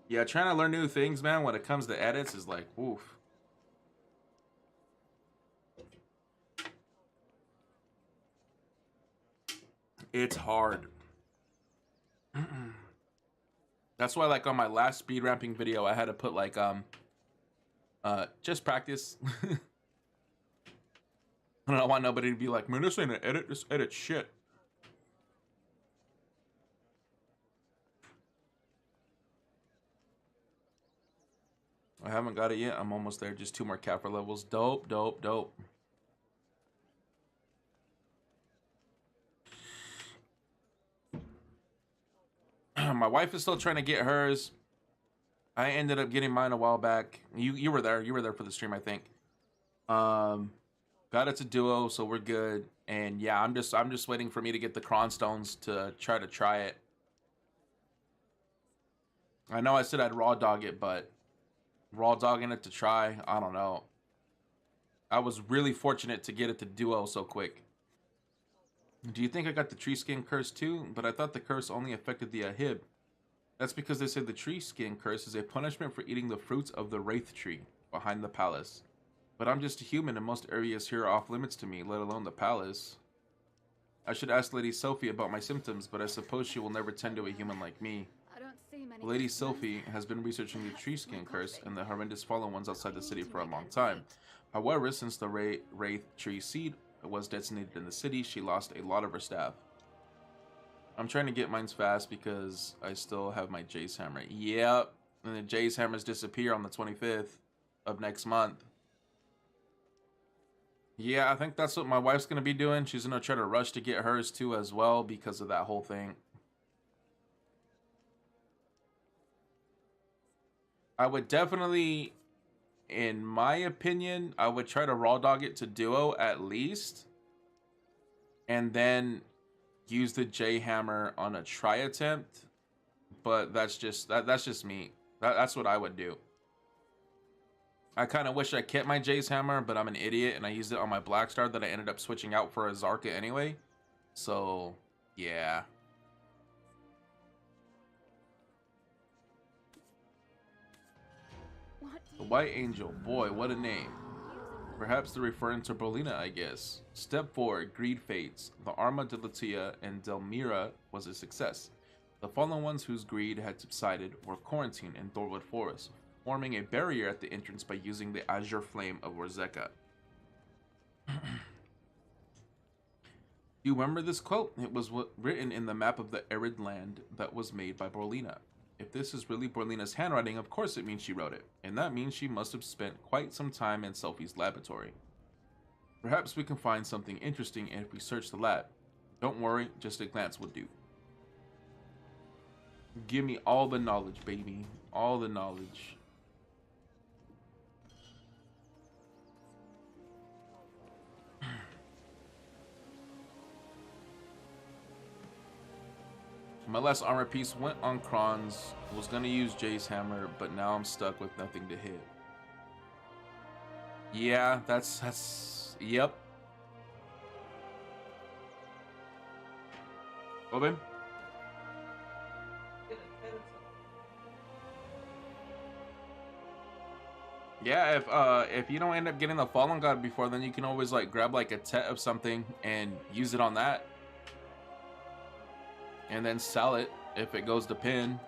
Yeah, trying to learn new things, man, when it comes to edits is like, oof. It's hard. That's why, like, on my last speed ramping video, I had to put like just practice. I don't want nobody to be like, man, this ain't an edit, this edit shit. I haven't got it yet. I'm almost there. Just 2 more Kaffir levels. Dope. My wife is still trying to get hers. I ended up getting mine a while back. You were there. You were there for the stream, I think. Got it to duo, so we're good. And yeah, I'm just waiting for me to get the cron stones to try it. I know I said I'd raw dog it, but raw dogging it to try, I don't know. I was really fortunate to get it to duo so quick. Do you think I got the tree skin curse too? But I thought the curse only affected the ahib. That's because they said the tree skin curse is a punishment for eating the fruits of the wraith tree behind the palace. But I'm just a human and most areas here are off limits to me, let alone the palace. I should ask Lady Sophie about my symptoms, but I suppose she will never tend to a human like me. Lady Sophie has been researching the tree skin curse and the horrendous fallen ones outside the city for a long time. However, since the wraith tree seed was detonated in the city, she lost a lot of her staff. I'm trying to get mine fast because I still have my Jace Hammer. Yep, and the Jace Hammers disappear on the 25th of next month. Yeah, I think that's what my wife's going to be doing. She's going to try to rush to get hers too as well because of that whole thing. I would definitely, in my opinion, I would try to raw dog it to duo at least. And then use the J Hammer on a try attempt. But that's just me. That's what I would do. I kind of wish I kept my J's Hammer, but I'm an idiot and I used it on my Black Star that I ended up switching out for a Zarka anyway. So, yeah. The White Angel. Boy, what a name. Perhaps they're referring to Berlina, I guess. Step 4, Greed fades. The Arma de Lucia and Delmira was a success. The fallen ones whose greed had subsided were quarantined in Thorwood Forest, forming a barrier at the entrance by using the azure flame of Warzeka. You remember this quote? It was written in the map of the arid land that was made by Berlina. If this is really Berlina's handwriting, of course it means she wrote it, and that means she must have spent quite some time in Sophie's laboratory. Perhaps we can find something interesting if we search the lab. Don't worry, just a glance will do. Give me all the knowledge, baby. All the knowledge. My last armor piece went on Kron's. Was gonna use Jay's hammer, but now I'm stuck with nothing to hit. Yeah, that's yep. Open. Yeah, if you don't end up getting the Fallen God before, then you can always like grab like a tet of something and use it on that. And then sell it if it goes to pin.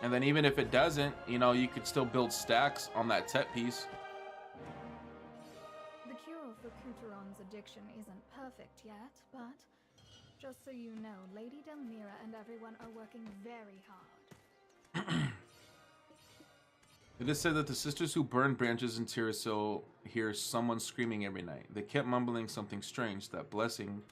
And then even if it doesn't, you know, you could still build stacks on that tet piece. The cure for Kuteron's addiction isn't perfect yet, but just so you know, Lady Delmira and everyone are working very hard. It is said that the sisters who burn branches in Tyrasil hear someone screaming every night. They kept mumbling something strange, that blessing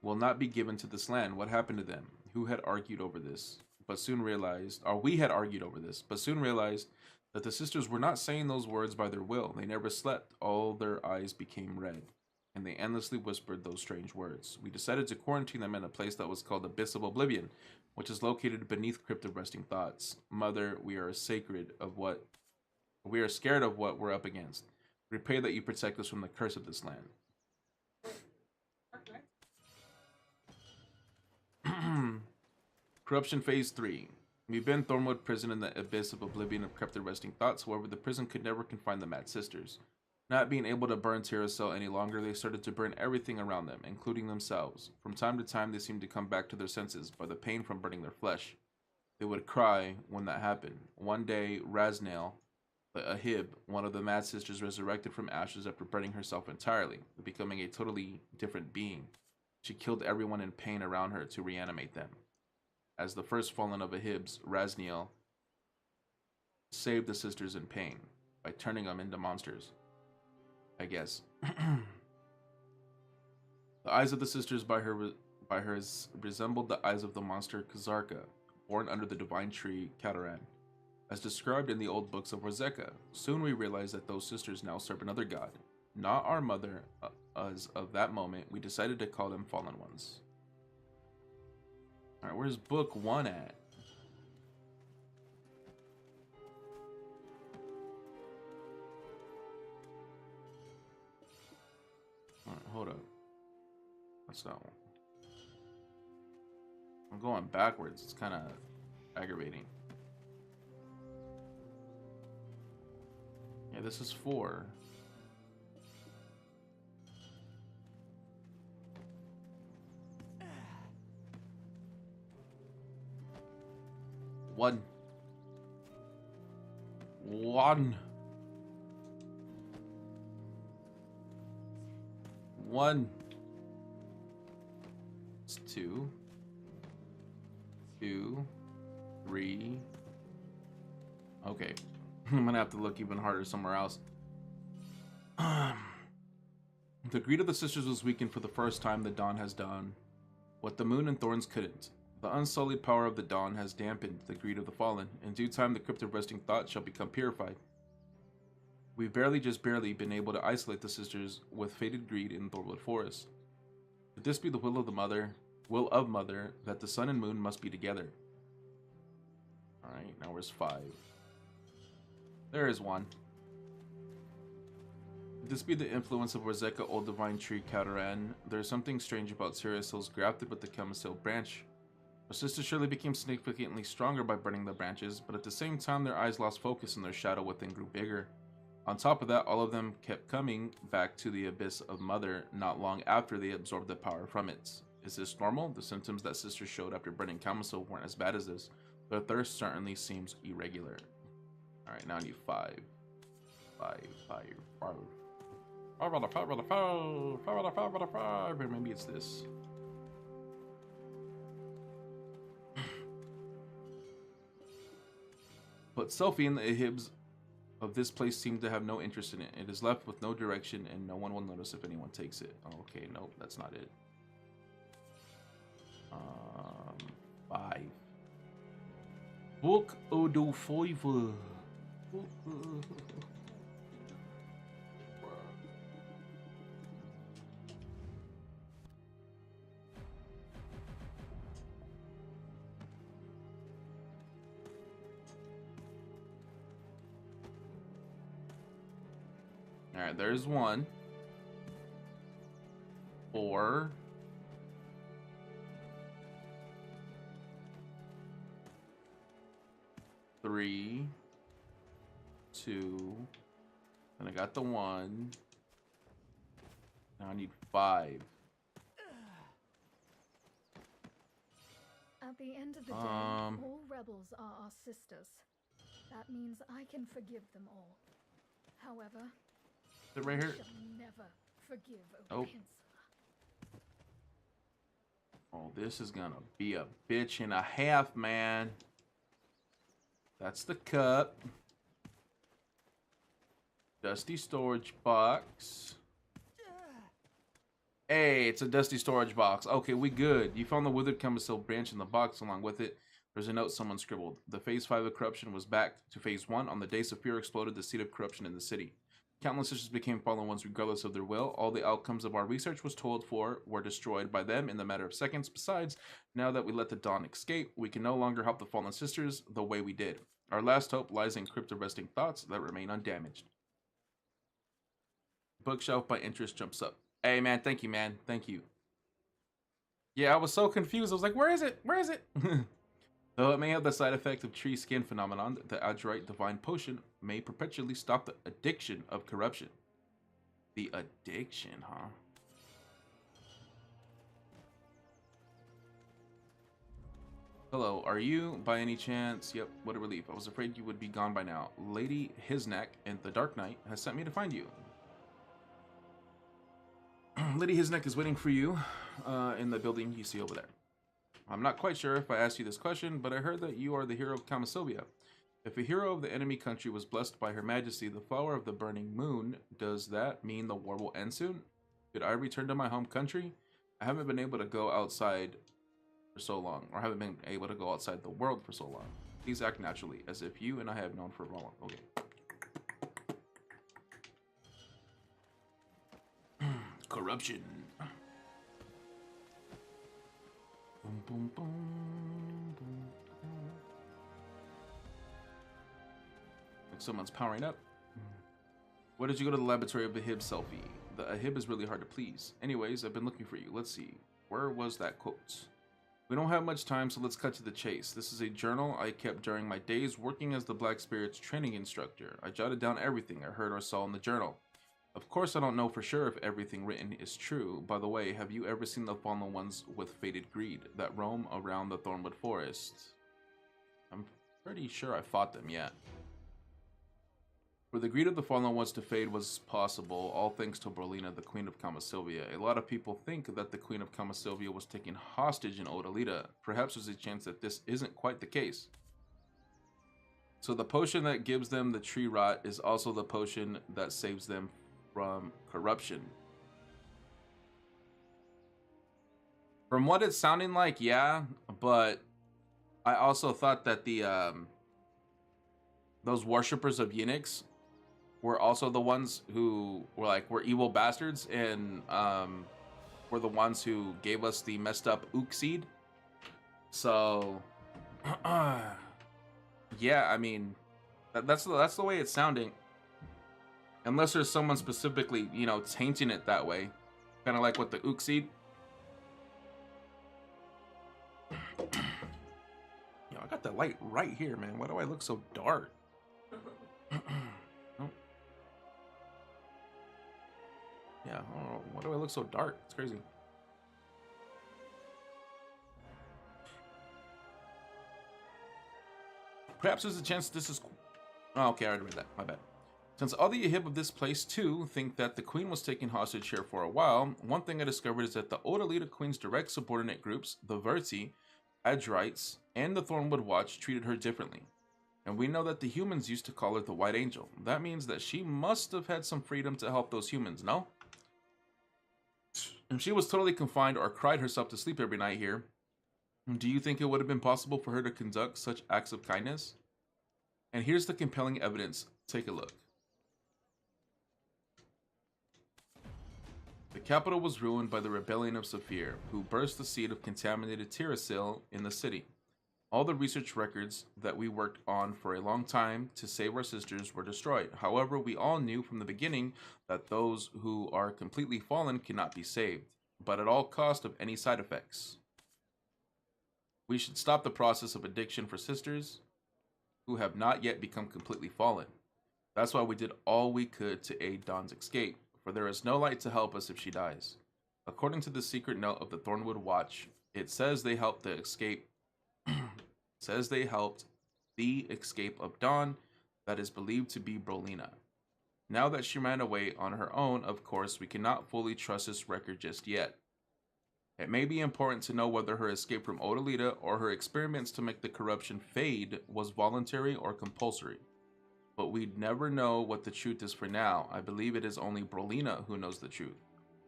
will not be given to this land. What happened to them? Who had argued over this? But soon realized, or we had argued over this, but soon realized that the sisters were not saying those words by their will. They never slept. All their eyes became red, and they endlessly whispered those strange words. We decided to quarantine them in a place that was called Abyss of Oblivion, which is located beneath Crypt of Resting Thoughts. Mother, we are scared of what we're up against. We pray that you protect us from the curse of this land. Corruption Phase 3. We've been Thornwood Prison in the Abyss of Oblivion of Crypt of Resting Thoughts. However, the prison could never confine the Mad Sisters. Not being able to burn Tyrasil any longer, they started to burn everything around them, including themselves. From time to time, they seemed to come back to their senses by the pain from burning their flesh. They would cry when that happened. One day, Raznail, a Hib, one of the Mad Sisters, resurrected from ashes after burning herself entirely, becoming a totally different being. She killed everyone in pain around her to reanimate them. As the first fallen of a Hibs, Raznail saved the sisters in pain by turning them into monsters, I guess. The eyes of the sisters by hers resembled the eyes of the monster Kazarka, born under the divine tree Kataran, as described in the old books of Rozeka. Soon we realized that those sisters now serve another god, not our mother. As of that moment, we decided to call them Fallen Ones. Alright, where's book 1 at? Alright, hold up. That's that one. I'm going backwards. It's kind of aggravating. Yeah, this is 4. One. It's 2. 2. 3. Okay. I'm gonna have to look even harder somewhere else. The greed of the sisters was weakened for the first time the dawn has done what the moon and thorns couldn't. The unsullied power of the dawn has dampened the greed of the fallen. In due time, the crypt of resting thought shall become purified. We've just barely been able to isolate the sisters with fated greed in Thorwood Forest. Could this be the will of Mother, that the sun and moon must be together? Alright, now where's 5? There is 1. Could this be the influence of Rozeka Old Divine Tree Kataran? There's something strange about Tyrasil's grafted with the Chemisil branch. Our sisters surely became significantly stronger by burning the branches, but at the same time their eyes lost focus and their shadow within grew bigger. On top of that, all of them kept coming back to the Abyss of Mother not long after they absorbed the power from it. Is this normal? The symptoms that sisters showed after burning Chemisil weren't as bad as this. Their thirst certainly seems irregular. Alright, now I need 5. 5. Maybe it's this. But Sophie and the Ahibs of this place seem to have no interest in it. It is left with no direction, and no one will notice if anyone takes it. Oh, okay, nope, that's not it. Book Odo Foiver. Alright, there's 1. 4. 3. 2. And I got the 1. Now I need 5. At the end of the day, all rebels are our sisters. That means I can forgive them all. However, Is it right here? I shall never forgive Oh. Opinsala. Oh, this is gonna be a bitch and a half, man. That's the cup. Dusty storage box. Hey, it's a dusty storage box. Okay, we good. You found the withered Camasil branch in the box. Along with it, there's a note someone scribbled. The Phase 5 of corruption was back to Phase 1 on the day Saphira exploded the seed of corruption in the city. Countless sisters became fallen ones regardless of their will. All the outcomes of our research was told for were destroyed by them in the matter of seconds. Besides, now that we let the dawn escape, we can no longer help the fallen sisters the way we did. Our last hope lies in crypto-resting thoughts that remain undamaged. Bookshelf by interest jumps up. Hey, man, thank you, man. Thank you. Yeah, I was so confused. I was like, where is it? Where is it? Though it may have the side effect of tree skin phenomenon, the Adurite Divine Potion may perpetually stop the addiction of corruption. The addiction, huh? Hello, are you, by any chance? Yep, what a relief. I was afraid you would be gone by now. Lady Hisnak and the Dark Knight has sent me to find you. Lady Hisnak is waiting for you in the building you see over there. I'm not quite sure if I asked you this question, but I heard that you are the hero of Camasilvia. If a hero of the enemy country was blessed by Her Majesty, the flower of the burning moon, does that mean the war will end soon? Could I return to my home country? I haven't been able to go outside for so long, or haven't been able to go outside the world for so long. Please act naturally, as if you and I have known for a long. Okay. Corruption. Boom, boom, boom, boom, boom. Like someone's powering up. Why did you go to the laboratory of Ahib selfie? The Ahib is really hard to please. Anyways, I've been looking for you. Let's see. Where was that quote? We don't have much time, so let's cut to the chase. This is a journal I kept during my days working as the Black Spirits training instructor. I jotted down everything I heard or saw in the journal. Of course, I don't know for sure if everything written is true. By the way, have you ever seen the fallen ones with fated greed that roam around the Thornwood Forest? I'm pretty sure I fought them yet. For the greed of the fallen ones to fade was possible, all thanks to Berlina, the Queen of Camasilvia. A lot of people think that the Queen of Camasilvia was taken hostage in Odalita. Perhaps there's a chance that this isn't quite the case. So the potion that gives them the tree rot is also the potion that saves them from corruption. From what it's sounding like, yeah, but I also thought that the those worshippers of eunuchs were also the ones who were evil bastards and were the ones who gave us the messed up ook seed. So yeah, I mean that's the way it's sounding. Unless there's someone specifically, you know, tainting it that way. Kind of like with the ook seed. Yo, I got the light right here, man. Why do I look so dark? Oh. Yeah, I don't know. Why do I look so dark? It's crazy. Perhaps there's a chance this is... Oh, okay, I already read that. My bad. Since all the Ahib of this place, too, think that the Queen was taken hostage here for a while, one thing I discovered is that the Odalita Queen's direct subordinate groups, the Verti, Adrites, and the Thornwood Watch, treated her differently. And we know that the humans used to call her the White Angel. That means that she must have had some freedom to help those humans, no? If she was totally confined or cried herself to sleep every night here, Do you think it would have been possible for her to conduct such acts of kindness? And here's the compelling evidence. Take a look. The capital was ruined by the rebellion of Saphir, who burst the seed of contaminated Tirasil in the city. All the research records that we worked on for a long time to save our sisters were destroyed. However, we all knew from the beginning that those who are completely fallen cannot be saved, but at all cost of any side effects. We should stop the process of addiction for sisters who have not yet become completely fallen. That's why we did all we could to aid Dawn's escape, for there is no light to help us if she dies. According to the secret note of the Thornwood Watch, it says they helped the escape of Dawn that is believed to be Brolina. Now that she ran away on her own, of course, we cannot fully trust this record just yet. It may be important to know whether her escape from Odalita or her experiments to make the corruption fade was voluntary or compulsory. But we'd never know what the truth is for now. I believe it is only Brolina who knows the truth.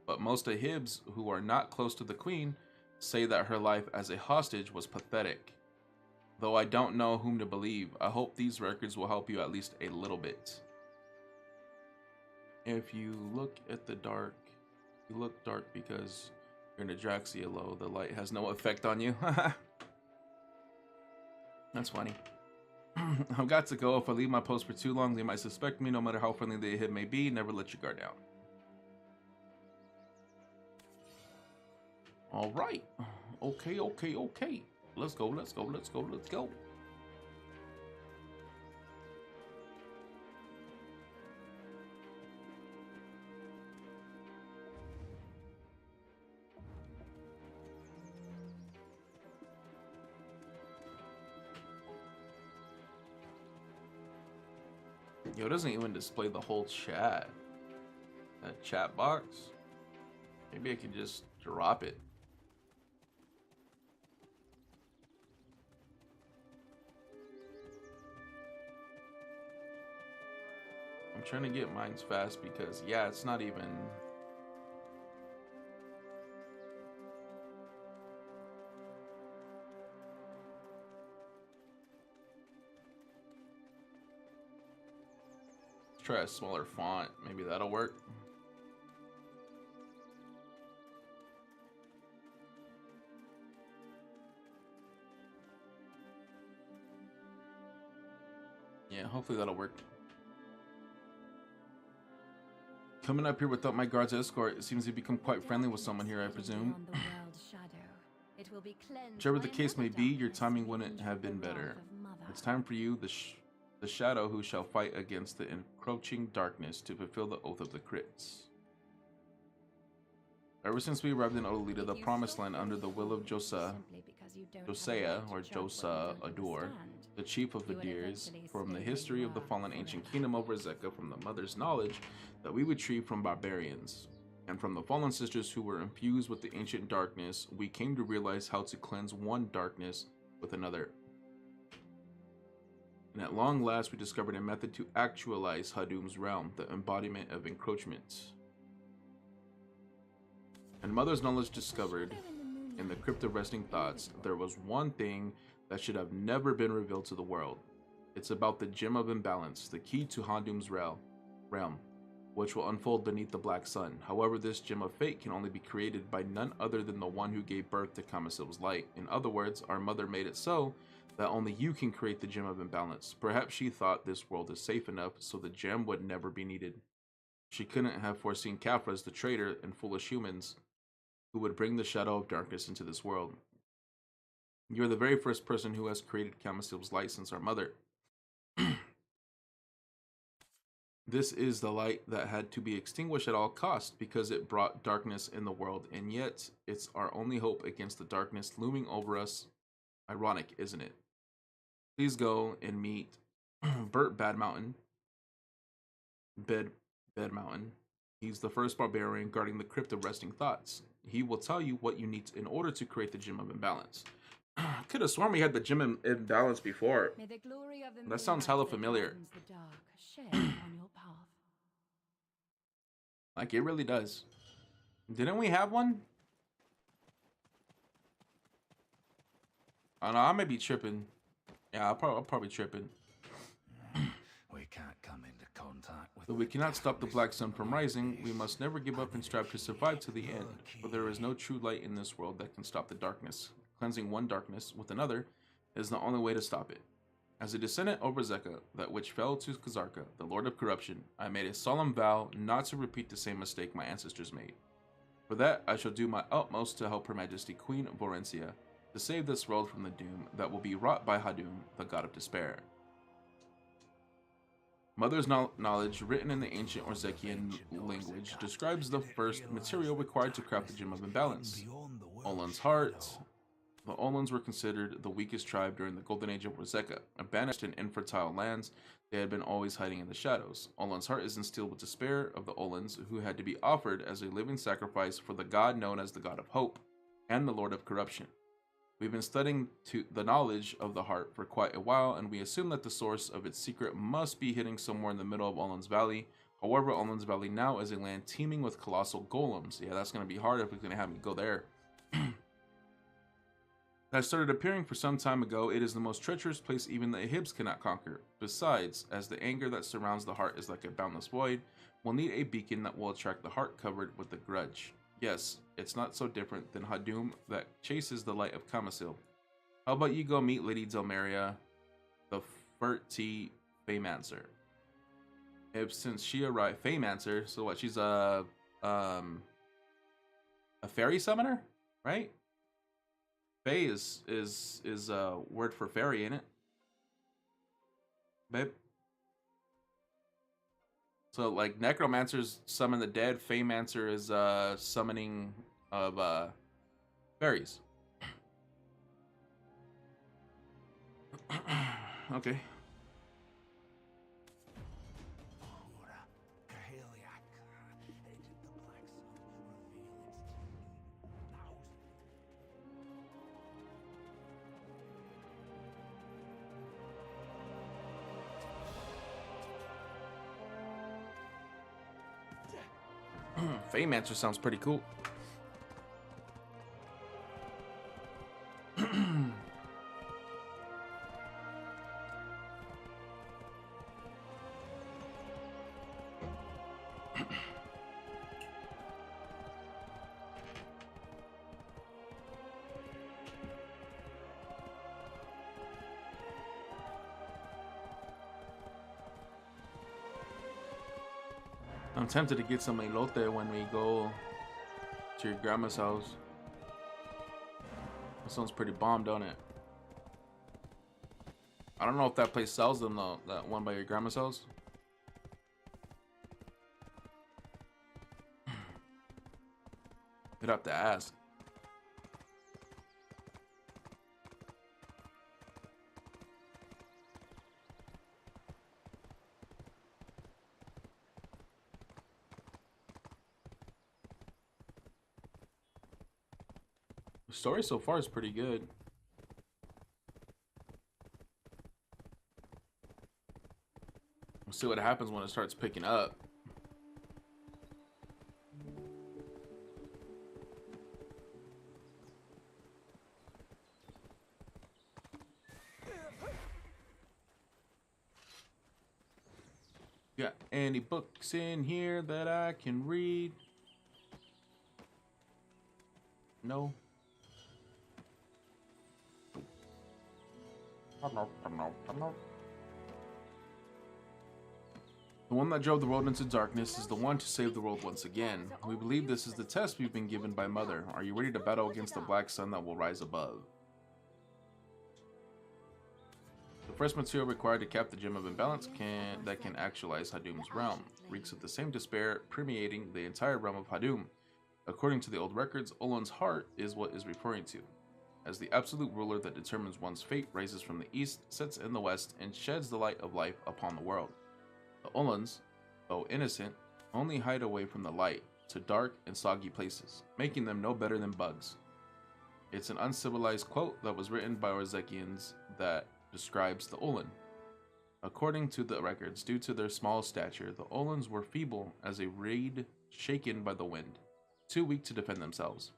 But most of Hibbs, who are not close to the Queen, say that her life as a hostage was pathetic. Though I don't know whom to believe, I hope these records will help you at least a little bit. If you look at the dark, you look dark because you're in Adraxia low, the light has no effect on you. That's funny. I've got to go. If I leave my post for too long, they might suspect me no matter how friendly the hit may be. Never let your guard down. All right. Okay. Let's go. Yo, it doesn't even display the whole chat. That chat box. Maybe I can just drop it. I'm trying to get mine fast because, yeah, it's not even... Let's try a smaller font. Maybe that'll work. Yeah, hopefully that'll work. Coming up here without my guard's escort, it seems to become quite friendly with someone here, I presume. Whichever the case may be, your timing wouldn't have been better. It's time for you, the shadow who shall fight against the encroaching darkness to fulfill the oath of the crypts. Ever since we arrived in Odalita, the promised land under the will of Josa Ador, the chief of Vadirs, from the history of the fallen ancient kingdom of Rizeka, from the mother's knowledge that we retrieved from barbarians, and from the fallen sisters who were infused with the ancient darkness, we came to realize how to cleanse one darkness with another. And at long last, we discovered a method to actualize Hadum's realm, the embodiment of encroachment. And Mother's knowledge discovered, in the crypt of resting thoughts, there was one thing that should have never been revealed to the world. It's about the Gem of Imbalance, the key to Hadum's realm, which will unfold beneath the Black Sun. However, this Gem of Fate can only be created by none other than the one who gave birth to Kamasil's light. In other words, our mother made it so that only you can create the Gem of Imbalance. Perhaps she thought this world is safe enough so the gem would never be needed. She couldn't have foreseen Kafras, the traitor and foolish humans, who would bring the shadow of darkness into this world. You're the very first person who has created Kamasil's light since our mother. This is the light that had to be extinguished at all costs because it brought darkness in the world, and yet it's our only hope against the darkness looming over us. Ironic, isn't it? Please go and meet Bert Badmountain. Bedmountain. He's the first barbarian guarding the Crypt of Resting Thoughts. He will tell you what you need in order to create the Gem of Imbalance. Could have sworn we had the Gem of Imbalance before. That sounds hella familiar. Like, it really does. Didn't we have one? I know I may be tripping. Yeah, I'll probably tripping. We can't come into contact with. Though we cannot stop the black sun from rising, we must never give up and strive to survive to the end. For there is no true light in this world that can stop the darkness. Cleansing one darkness with another is the only way to stop it. As a descendant of Rizeka, that which fell to Kazarka, the lord of corruption, I made a solemn vow not to repeat the same mistake my ancestors made. For that, I shall do my utmost to help Her Majesty Queen Vorencia to save this world from the doom that will be wrought by Hadum, the god of despair. Mother's knowledge, written in the ancient Orzekian language, describes the first material required to craft the Gem of Imbalance. Olan's heart. The Olans were considered the weakest tribe during the Golden Age of Orzeka. Banished in infertile lands, they had been always hiding in the shadows. Olan's heart is instilled with despair of the Olans, who had to be offered as a living sacrifice for the god known as the God of Hope, and the Lord of Corruption. We've been studying the knowledge of the heart for quite a while, and we assume that the source of its secret must be hidden somewhere in the middle of Olan's Valley. However, Olan's Valley now is a land teeming with colossal golems. Yeah, that's going to be hard if we're going to have me go there. That started appearing for some time ago. It is the most treacherous place even the Ahibs cannot conquer. Besides, as the anger that surrounds the heart is like a boundless void, we'll need a beacon that will attract the heart covered with a grudge. Yes, it's not so different than Hadum that chases the light of Kamasil. How about you go meet Lady Delmeria, the Ferti Feymancer? If since she arrived, Feymancer, so what? She's a fairy summoner, right? Fey is a word for fairy, ain't it? Babe. So like necromancers summon the dead, Feymancer is summoning of fairies. Okay. Feymancer sounds pretty cool. I'm tempted to get some elote when we go to your grandma's house. That sounds pretty bomb, don't it? I don't know if that place sells them though, that one by your grandma's house. You'd have to ask. The story so far is pretty good. We'll see what happens when it starts picking up. Got any books in here that I can read? No. The one that drove the world into darkness is the one to save the world once again. We believe this is the test we've been given by Mother. Are you ready to battle against the black sun that will rise above? The first material required to cap the Gem of Imbalance that can actualize Hadum's realm reeks of the same despair permeating the entire realm of Hadum. According to the old records, Olan's heart is what is referring to, as the absolute ruler that determines one's fate rises from the east, sets in the west, and sheds the light of life upon the world. The Olans, though innocent, only hide away from the light to dark and soggy places, making them no better than bugs. It's an uncivilized quote that was written by Orzekians that describes the Olan. According to the records, due to their small stature, the Olans were feeble as a reed shaken by the wind, too weak to defend themselves.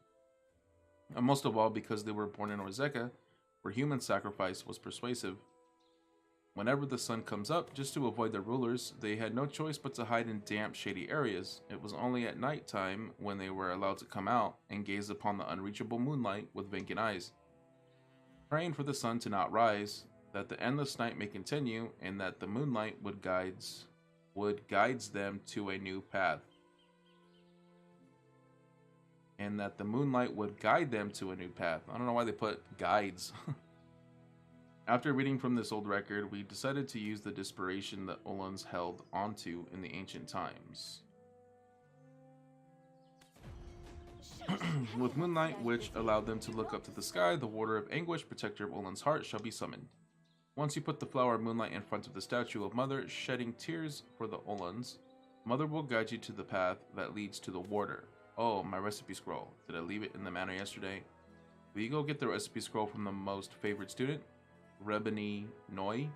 And most of all, because they were born in Orzeka, for human sacrifice was persuasive. Whenever the sun comes up, just to avoid the rulers, they had no choice but to hide in damp, shady areas. It was only at night time when they were allowed to come out and gaze upon the unreachable moonlight with vacant eyes, praying for the sun to not rise, that the endless night may continue, and that the moonlight would guides them to a new path. And that the moonlight would guide them to a new path. I don't know why they put guides. After reading from this old record, we decided to use the desperation that Olans held onto in the ancient times. With moonlight, which allowed them to look up to the sky, the water of anguish, protector of Olin's heart, shall be summoned. Once you put the flower of moonlight in front of the statue of Mother, shedding tears for the Olans, Mother will guide you to the path that leads to the water. Oh, my recipe scroll. Did I leave it in the manor yesterday? Will you go get the recipe scroll from the most favored student, Rebani Noi,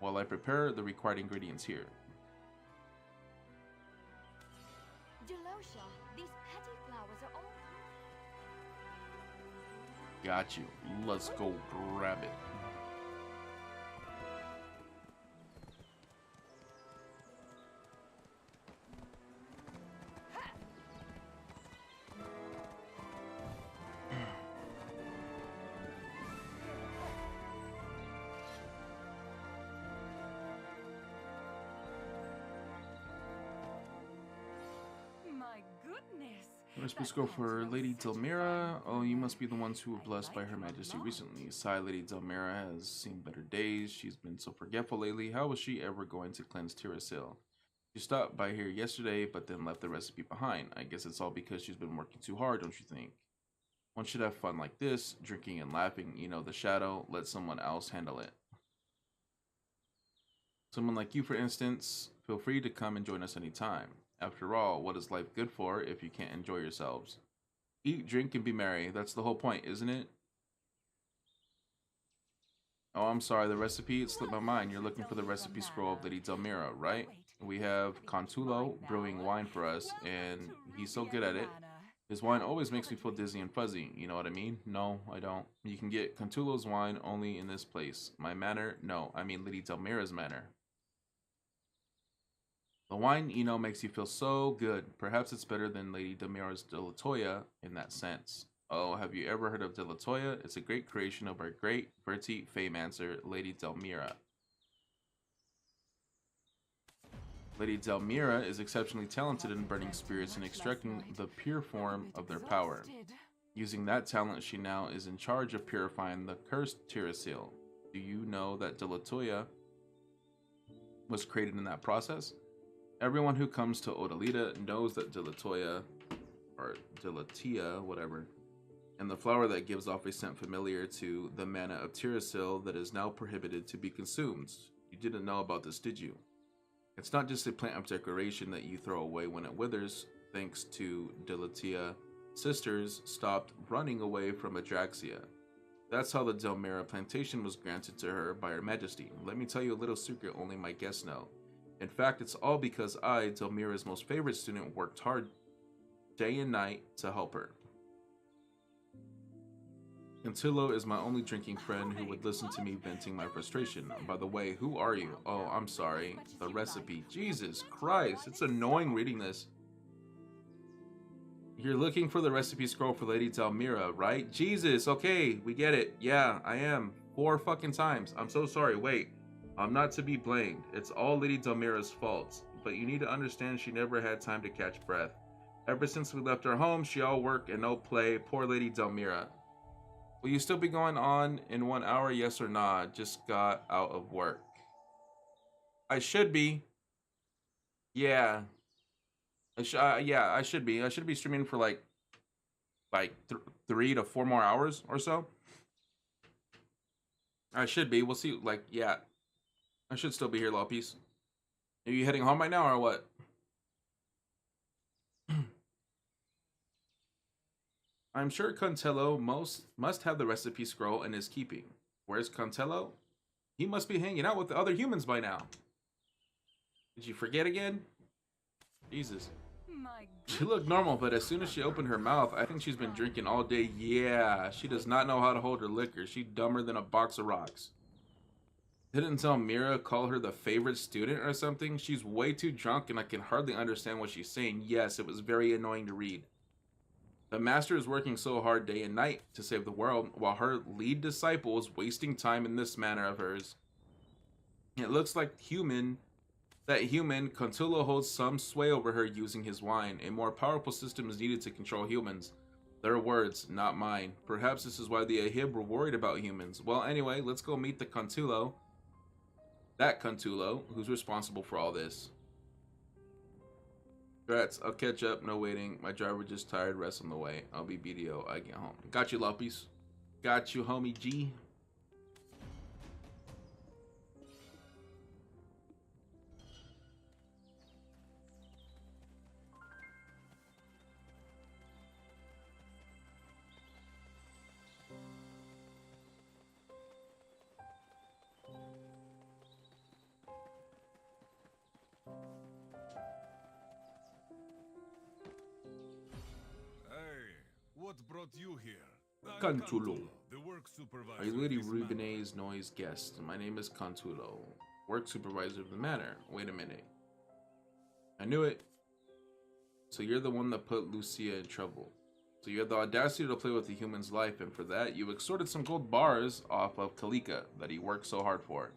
while I prepare the required ingredients here? Delosha, these petty flowers are all... Got you. Let's go grab it. My goodness. Recipe scroll for Lady Delmira. Oh, you must be the ones who were blessed by Her Majesty recently. Sigh, Lady Delmira has seen better days. She's been so forgetful lately. How was she ever going to cleanse Tirasil? She stopped by here yesterday, but then left the recipe behind. I guess it's all because she's been working too hard, don't you think? One should have fun like this, drinking and laughing. You know, the shadow. Let someone else handle it. Someone like you, for instance. Feel free to come and join us anytime. After all, what is life good for if you can't enjoy yourselves? Eat, drink, and be merry. That's the whole point, isn't it? Oh, I'm sorry. The recipe, it slipped my mind. You're looking for the recipe scroll of Lady Delmira, right? We have Contulo brewing wine for us, and he's so good at it. His wine always makes me feel dizzy and fuzzy. You know what I mean? No, I don't. You can get Contulo's wine only in this place. My manor? No, I mean Lady Delmira's manor. The wine, you know, makes you feel so good. Perhaps it's better than Lady Delmira's de la Toya in that sense. Oh, have you ever heard of de la Toya? It's a great creation of our great Bertie Faymancer, Lady Delmira. Lady Delmira is exceptionally talented in burning spirits and extracting the pure form of their power. Using that talent, she now is in charge of purifying the cursed Tirasil. Do you know that de la Toya was created in that process? Everyone who comes to Odalita knows that de la Toya, or de la Tia, whatever, and the flower that gives off a scent familiar to the mana of Tirasil that is now prohibited to be consumed. You didn't know about this, did you? It's not just a plant of decoration that you throw away when it withers. Thanks to de la Tia, sisters stopped running away from Adraxia. That's how the Delmira plantation was granted to her by Her Majesty. Let me tell you a little secret only my guests know. In fact, it's all because I, Delmira's most favorite student, worked hard day and night to help her. Antillo is my only drinking friend who would listen to me venting my frustration. By the way, who are you? Oh, I'm sorry. The recipe. Jesus Christ, it's annoying reading this. You're looking for the recipe scroll for Lady Delmira, right? Jesus, okay, we get it. Yeah, I am. 4 fucking times. I'm so sorry. Wait. I'm not to be blamed. It's all Lady Delmira's fault. But you need to understand she never had time to catch breath. Ever since we left her home, she all work and no play. Poor Lady Delmira. Will you still be going on in 1 hour? Yes or nah? Just got out of work. I should be. Yeah. Yeah, I should be. I should be streaming for like 3 to 4 more hours or so. I should be. We'll see. Like, yeah. I should still be here, Lopez. Are you heading home right now or what? I'm sure Contello must have the recipe scroll in his keeping. Where's Contello? He must be hanging out with the other humans by now. Did you forget again? Jesus. My my She looked normal, but as soon as she opened her mouth, I think she's been drinking all day. Yeah, she does not know how to hold her liquor. She's dumber than a box of rocks. Didn't tell Mira call her the favorite student or something? She's way too drunk and I can hardly understand what she's saying. Yes, it was very annoying to read. The master is working so hard day and night to save the world, while her lead disciple is wasting time in this manner of hers. It looks like that human, Contulo holds some sway over her using his wine. A more powerful system is needed to control humans. Their words, not mine. Perhaps this is why the Ahib were worried about humans. Well, anyway, let's go meet the Contulo. That Contulo, who's responsible for all this. Congrats, I'll catch up, no waiting. My driver just tired, rest on the way. I'll be BDO, I get home. Got you, Luppies. Got you, homie G. What brought you here? Contulo. The work supervisor. Are you Lady of this manor. Rubine's noise guest? My name is Contulo, work supervisor of the manor. Wait a minute. I knew it. So you're the one that put Lucia in trouble. So you had the audacity to play with the human's life, and for that, you extorted some gold bars off of Kalika that he worked so hard for.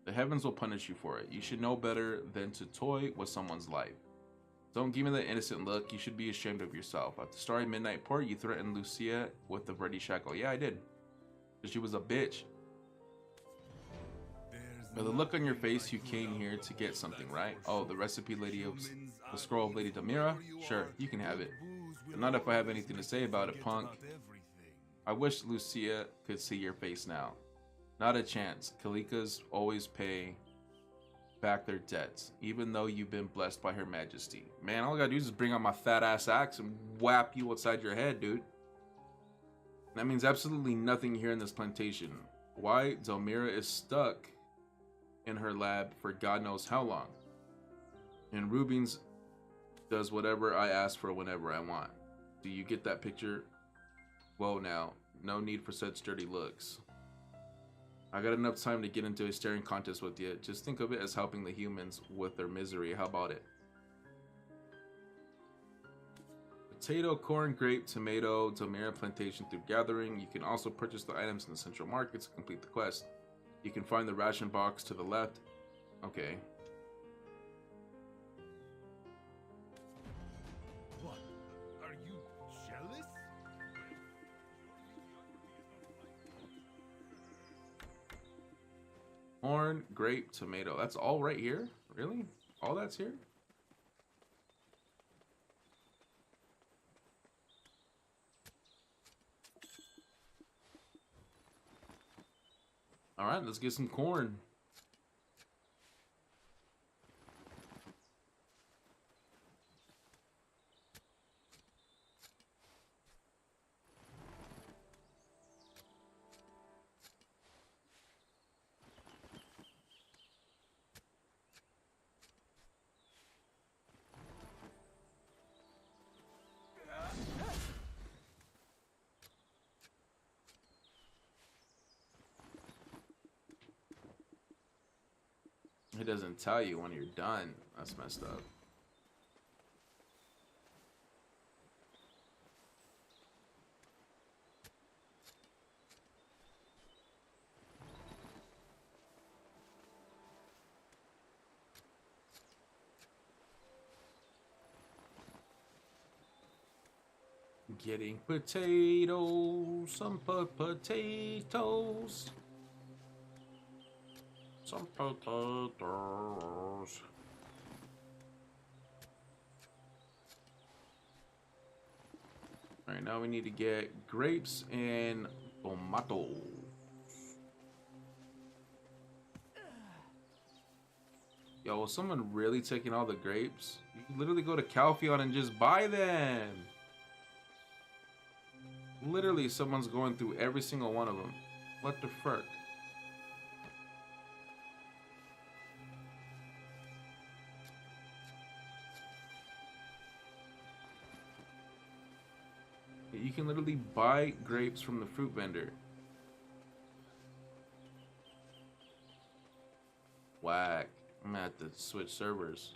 The heavens will punish you for it. You should know better than to toy with someone's life. Don't give me that innocent look. You should be ashamed of yourself. At the Starry Midnight Port, you threatened Lucia with the Ready Shackle. Yeah, I did. Because she was a bitch. By the look on your face, you came here to get something, right? Oh, the recipe lady of the scroll of Lady Demira? Sure, you can have it. But not if I have anything to say about it, punk. I wish Lucia could see your face now. Not a chance. Kalikas always pay back their debts, even though you've been blessed by Her Majesty. Man, all I gotta do is just bring out my fat ass axe and whap you outside your head, dude. That means absolutely nothing here in this plantation. Why Delmira is stuck in her lab for God knows how long. And Rubens does whatever I ask for whenever I want. Do you get that picture? Whoa now, no need for such dirty looks. I got enough time to get into a staring contest with you. Just think of it as helping the humans with their misery. How about it? Potato, corn, grape, tomato, Delmira plantation through gathering. You can also purchase the items in the central market to complete the quest. You can find the ration box to the left. Okay. What? Are you jealous? Corn, grape, tomato. That's all right here? Really? All that's here? Alright, let's get some corn. It doesn't tell you when you're done. That's messed up. Getting potatoes, some potatoes. Some potatoes. Alright, now we need to get grapes and tomatoes. Yo, was someone really taking all the grapes? You can literally go to Calpheon and just buy them. Literally, someone's going through every single one of them. What the frick? You can literally buy grapes from the fruit vendor. Whack. I'm gonna have to switch servers.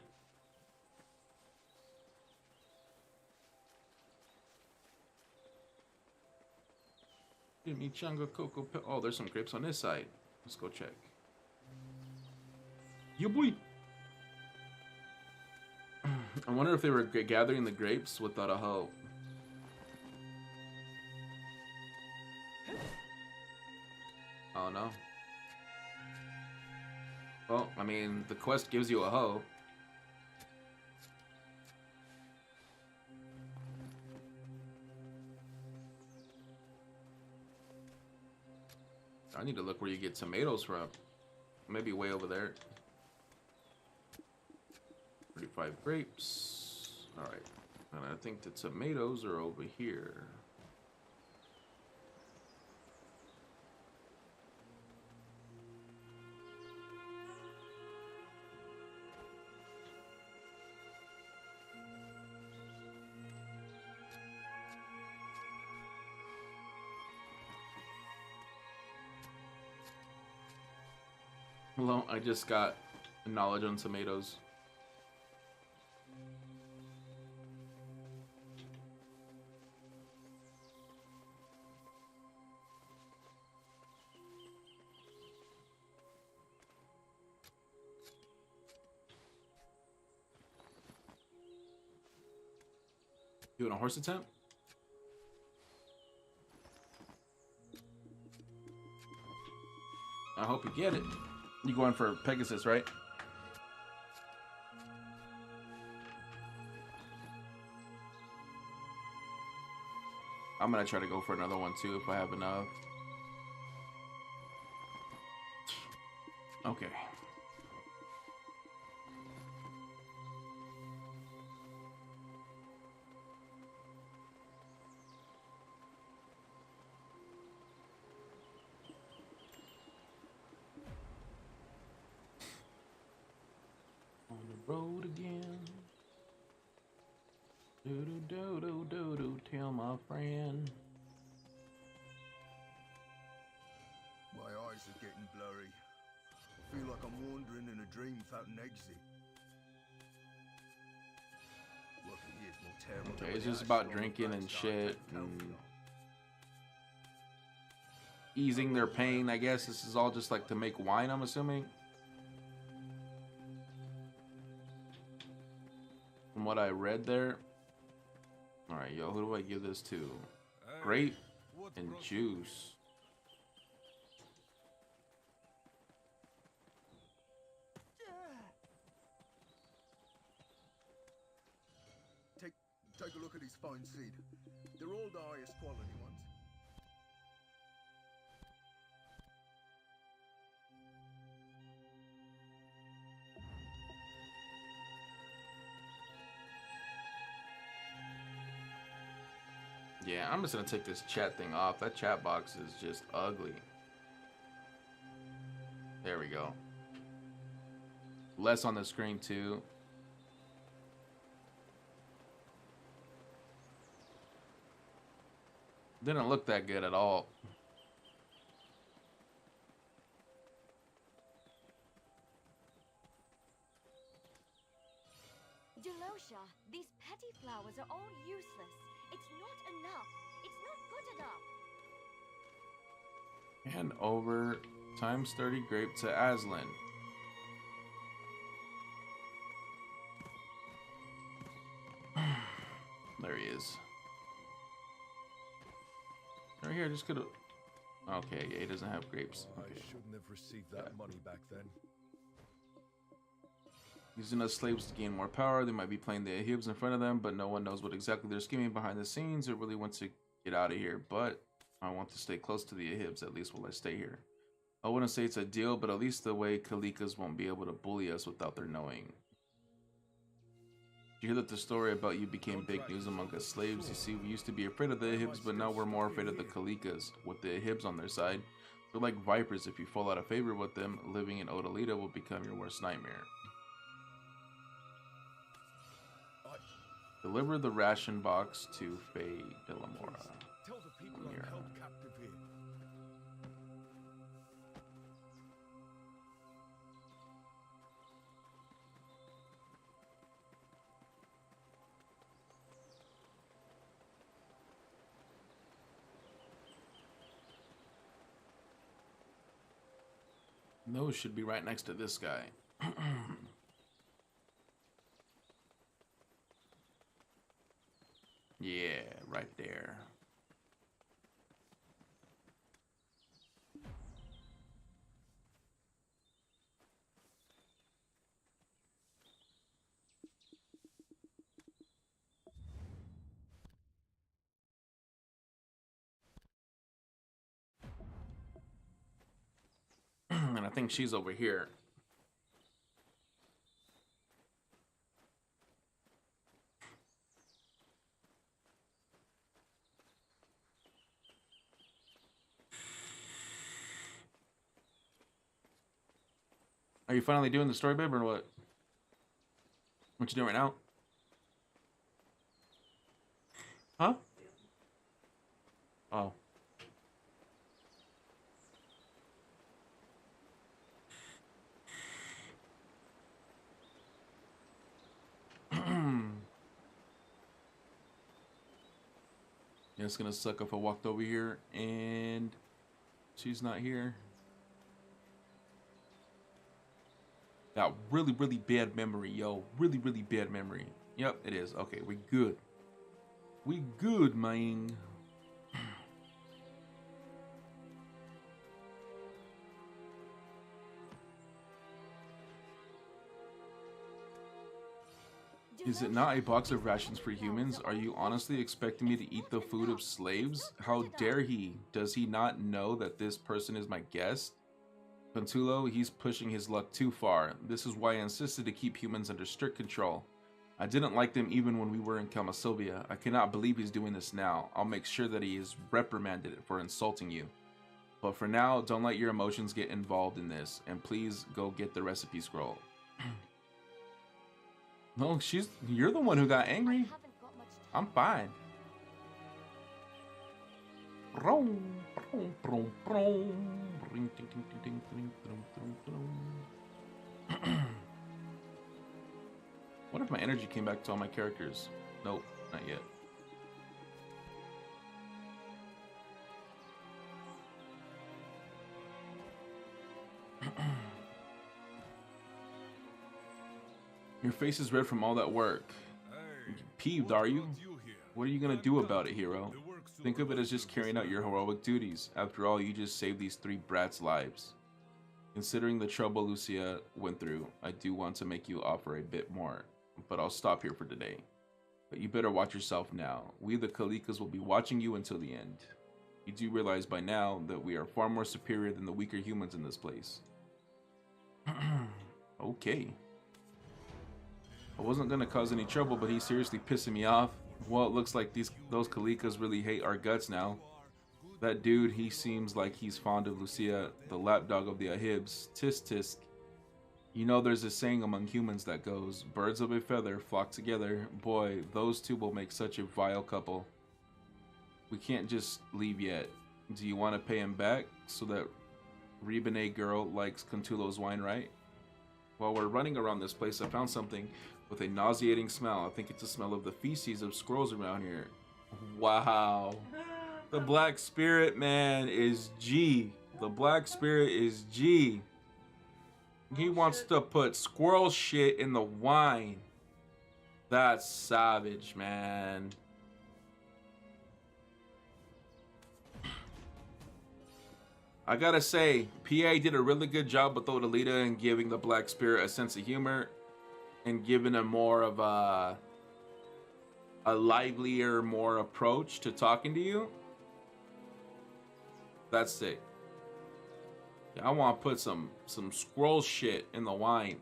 Give me Chunga Cocoa. Oh, there's some grapes on this side. Let's go check. Yo, boy. I wonder if they were gathering the grapes without a hoe. Oh no. Well, I mean, the quest gives you a hoe. I need to look where you get tomatoes from. Maybe way over there. 35 grapes. Alright. And I think the tomatoes are over here. Well, I just got knowledge on tomatoes. Doing a horse attempt? I hope you get it. You going for Pegasus, right? I'm gonna try to go for another one too if I have enough. Okay. On the road again. Do do do do do do. Tell my friend. My eyes are getting blurry. I feel like I'm wandering in a dream without an exit. Working here is more terrible. Okay, it's just about drinking and shit and easing their pain. I guess this is all just like to make wine, I'm assuming. From what I read there. Alright, yo, who do I give this to? Grape and juice. Take a look at these fine seed. They're all the highest quality ones. Yeah, I'm just gonna take this chat thing off. That chat box is just ugly. There we go. Less on the screen too. Didn't look that good at all. Delosha, these petty flowers are all useless. It's not enough. It's not good enough. And over times 30 grape to Aslan. There he is. Right here, I just could've. Okay, yeah, he doesn't have grapes. Okay. I shouldn't have received that money back then. Using us slaves to gain more power. They might be playing the Ahibs in front of them, but no one knows what exactly they're scheming behind the scenes or really want to get out of here. But I want to stay close to the Ahibs, at least while I stay here. I wouldn't say it's a deal, but at least the way Kalikas won't be able to bully us without their knowing. You hear that the story about you became big news among us slaves. You see, we used to be afraid of the Ahibs, but now we're more afraid of the Kalikas. With the Ahibs on their side, they're like vipers. If you fall out of favor with them, living in Odalita will become your worst nightmare. Deliver the ration box to Faye Delamora. Tell the people I'm Here. held captive here. Those should be right next to this guy. Yeah, right there. And I think she's over here. Are you finally doing the story, babe, or what? What you doing right now? Huh? Oh. Yeah, it's gonna suck if I walked over here and she's not here. Got really, really bad memory, yo. Really, really bad memory. Yep, it is. Okay, we good. We good, man. Is it not a box of rations for humans? Are you honestly expecting me to eat the food of slaves? How dare he? Does he not know that this person is my guest? Contulo, he's pushing his luck too far. This is why I insisted to keep humans under strict control. I didn't like them even when we were in Kamasovia. I cannot believe he's doing this now. I'll make sure that he is reprimanded for insulting you. But for now, don't let your emotions get involved in this, and please go get the recipe scroll. No, you're the one who got angry. I'm fine. What if my energy came back to all my characters? Nope, not yet. Your face is red from all that work. Peeved, are you? What are you gonna do about it, hero? Think of it as just carrying out your heroic duties. After all, you just saved these 3 brats' lives. Considering the trouble Lucia went through, I do want to make you offer a bit more. But I'll stop here for today. But you better watch yourself now. We the Kalikas will be watching you until the end. You do realize by now that we are far more superior than the weaker humans in this place. Okay. I wasn't gonna cause any trouble, but he's seriously pissing me off. Well, it looks like those Kalikas really hate our guts now. That dude, he seems like he's fond of Lucia, the lapdog of the Ahibs. Tisk tisk. You know there's a saying among humans that goes, birds of a feather flock together. Boy, those two will make such a vile couple. We can't just leave yet. Do you want to pay him back so that Ribene girl likes Contulo's wine, right? While we're running around this place, I found something with a nauseating smell. I think it's the smell of the feces of squirrels around here. Wow. The Black Spirit, man, is G. The Black Spirit is G. He wants to put squirrel shit in the wine. That's savage, man. I gotta say, PA did a really good job with Odalita in giving the Black Spirit a sense of humor and giving him more of a livelier, more approach to talking to you. That's sick. Yeah, I want to put some squirrel shit in the wine.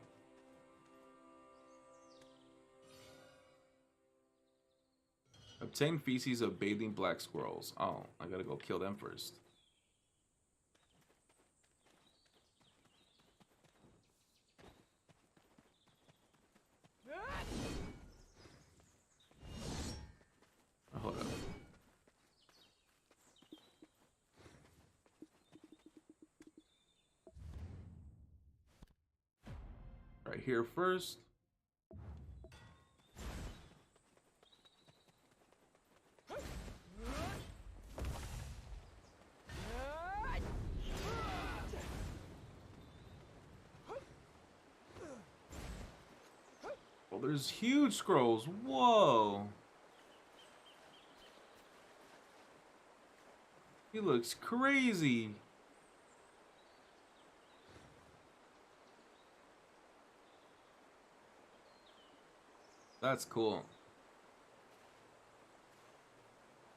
Obtain feces of bathing black squirrels. Oh, I gotta go kill them first. Right here first. Well, there's huge scrolls. Whoa. He looks crazy. That's cool.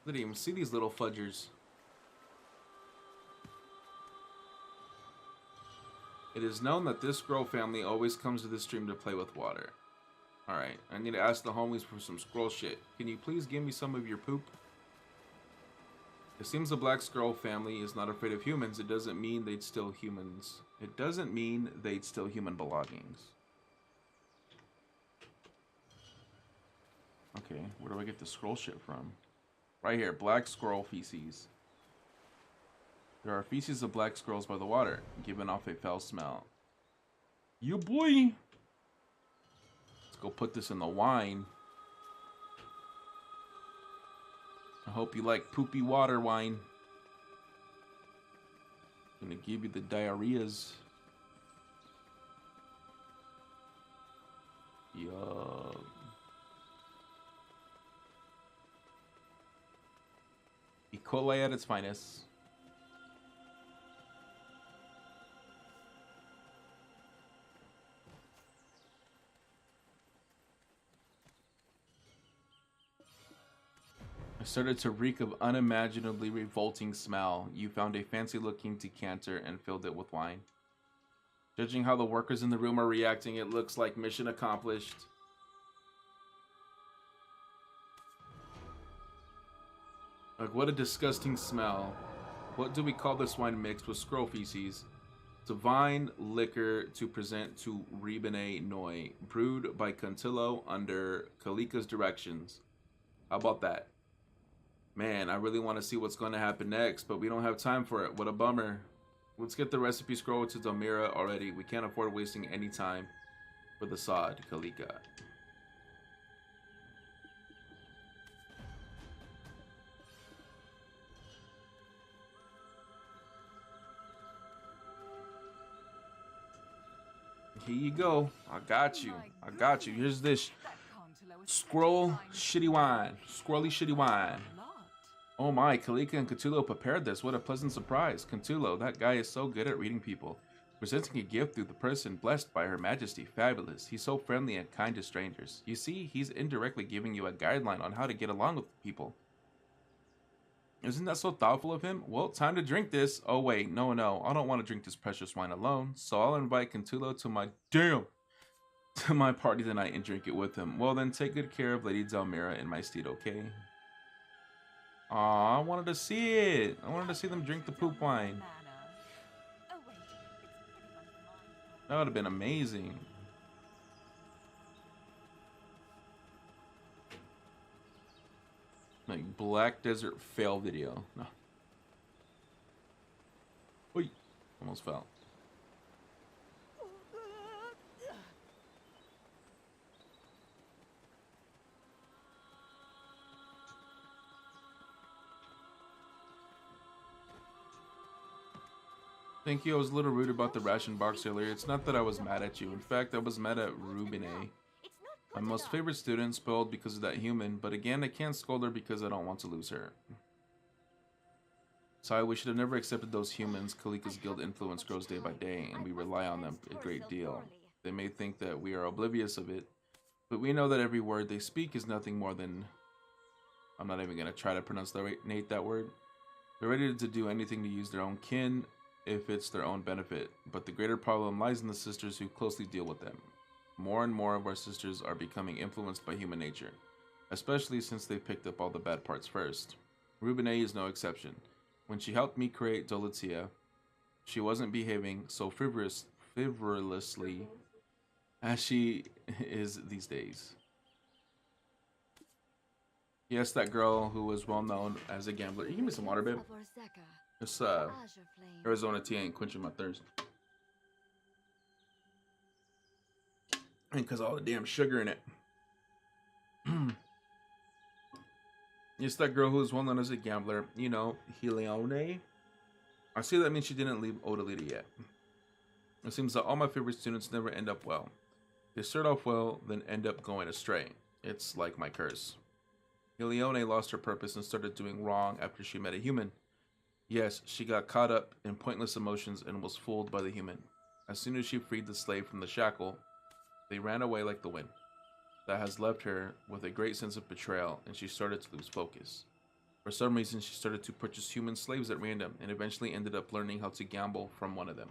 Didn't even see these little fudgers. It is known that this scroll family always comes to this stream to play with water. Alright, I need to ask the homies for some scroll shit. Can you please give me some of your poop? It seems the Black Scroll family is not afraid of humans. It doesn't mean they'd steal humans. It doesn't mean they'd steal human belongings. Okay, where do I get the scroll shit from? Right here, Black Scroll feces. There are feces of black scrolls by the water, giving off a foul smell. You boy! Let's go put this in the wine. I hope you like poopy water wine. Gonna give you the diarrheas. Yup. E. coli at its finest. I started to reek of unimaginably revolting smell. You found a fancy-looking decanter and filled it with wine. Judging how the workers in the room are reacting, it looks like mission accomplished. Like, what a disgusting smell. What do we call this wine mixed with scroll feces? Divine liquor to present to Ribene Noi, brewed by Contillo under Kalika's directions. How about that? Man, I really want to see what's going to happen next, but we don't have time for it. What a bummer. Let's get the recipe scroll to Delmira already. We can't afford wasting any time for the sod, Kalika. Here you go. I got you. I got you. Here's this scroll shitty wine. Scrolly shitty wine. Oh my, Kalika and Cthulhu prepared this. What a pleasant surprise. Cthulhu, that guy is so good at reading people. Presenting a gift through the person blessed by Her Majesty. Fabulous. He's so friendly and kind to strangers. You see, he's indirectly giving you a guideline on how to get along with people. Isn't that so thoughtful of him? Well, time to drink this. Oh wait, no, I don't want to drink this precious wine alone. So I'll invite Cthulhu to my party tonight and drink it with him. Well then, take good care of Lady Delmira in my stead, okay? Aw, I wanted to see it. I wanted to see them drink the poop wine. That would have been amazing. Like Black Desert fail video. No. Oi, almost fell. Thank you. I was a little rude about the ration box earlier. It's not that I was mad at you. In fact, I was mad at Rubine. My most favorite student, spoiled because of that human, but again, I can't scold her because I don't want to lose her. Sorry, we should have never accepted those humans. Kalika's guild influence grows day by day, and we rely on them a great deal. They may think that we are oblivious of it, but we know that every word they speak is nothing more than... I'm not even going to try to pronunciate that word. They're ready to do anything to use their own kin, if it's their own benefit, but the greater problem lies in the sisters who closely deal with them. More and more of our sisters are becoming influenced by human nature, especially since they picked up all the bad parts first. Rubine is no exception. When she helped me create Dolitia, she wasn't behaving so frivolously as she is these days. Yes, that girl who was well known as a gambler. You give me some water, babe? This Arizona tea ain't quenching my thirst. And because all the damn sugar in it. It's that girl who is well known as a gambler, you know, Helione. I see that means she didn't leave Odalita yet. It seems that all my favorite students never end up well. They start off well, then end up going astray. It's like my curse. Helione lost her purpose and started doing wrong after she met a human. Yes, she got caught up in pointless emotions and was fooled by the human. As soon as she freed the slave from the shackle, they ran away like the wind. That has left her with a great sense of betrayal, and she started to lose focus. For some reason, she started to purchase human slaves at random, and eventually ended up learning how to gamble from one of them.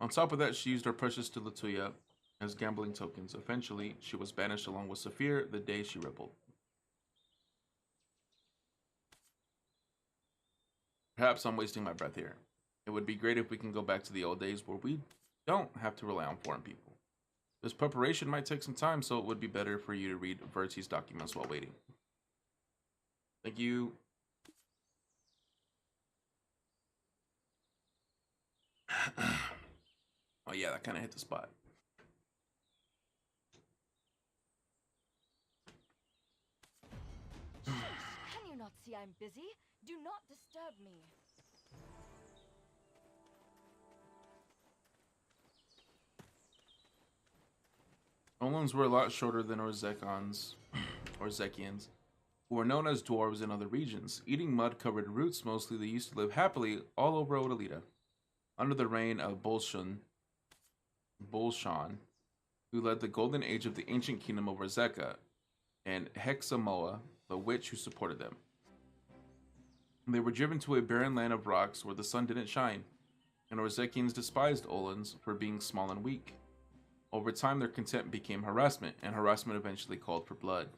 On top of that, she used her precious to Latuya as gambling tokens. Eventually, she was banished along with Saphir the day she rebelled. Perhaps I'm wasting my breath here. It would be great if we can go back to the old days where we don't have to rely on foreign people. This preparation might take some time, so it would be better for you to read Verti's documents while waiting. Thank you. Oh yeah, that kind of hit the spot. Can you not see I'm busy? Do not disturb me. Olans were a lot shorter than Orzekans, or Zekians, who were known as dwarves in other regions. Eating mud-covered roots mostly, they used to live happily all over Odalita. Under the reign of Bolshan, who led the golden age of the ancient kingdom of Orzeka, and Hexamoa, the witch who supported them. They were driven to a barren land of rocks where the sun didn't shine, and Orzekians despised Olans for being small and weak. Over time, their contempt became harassment, and harassment eventually called for blood.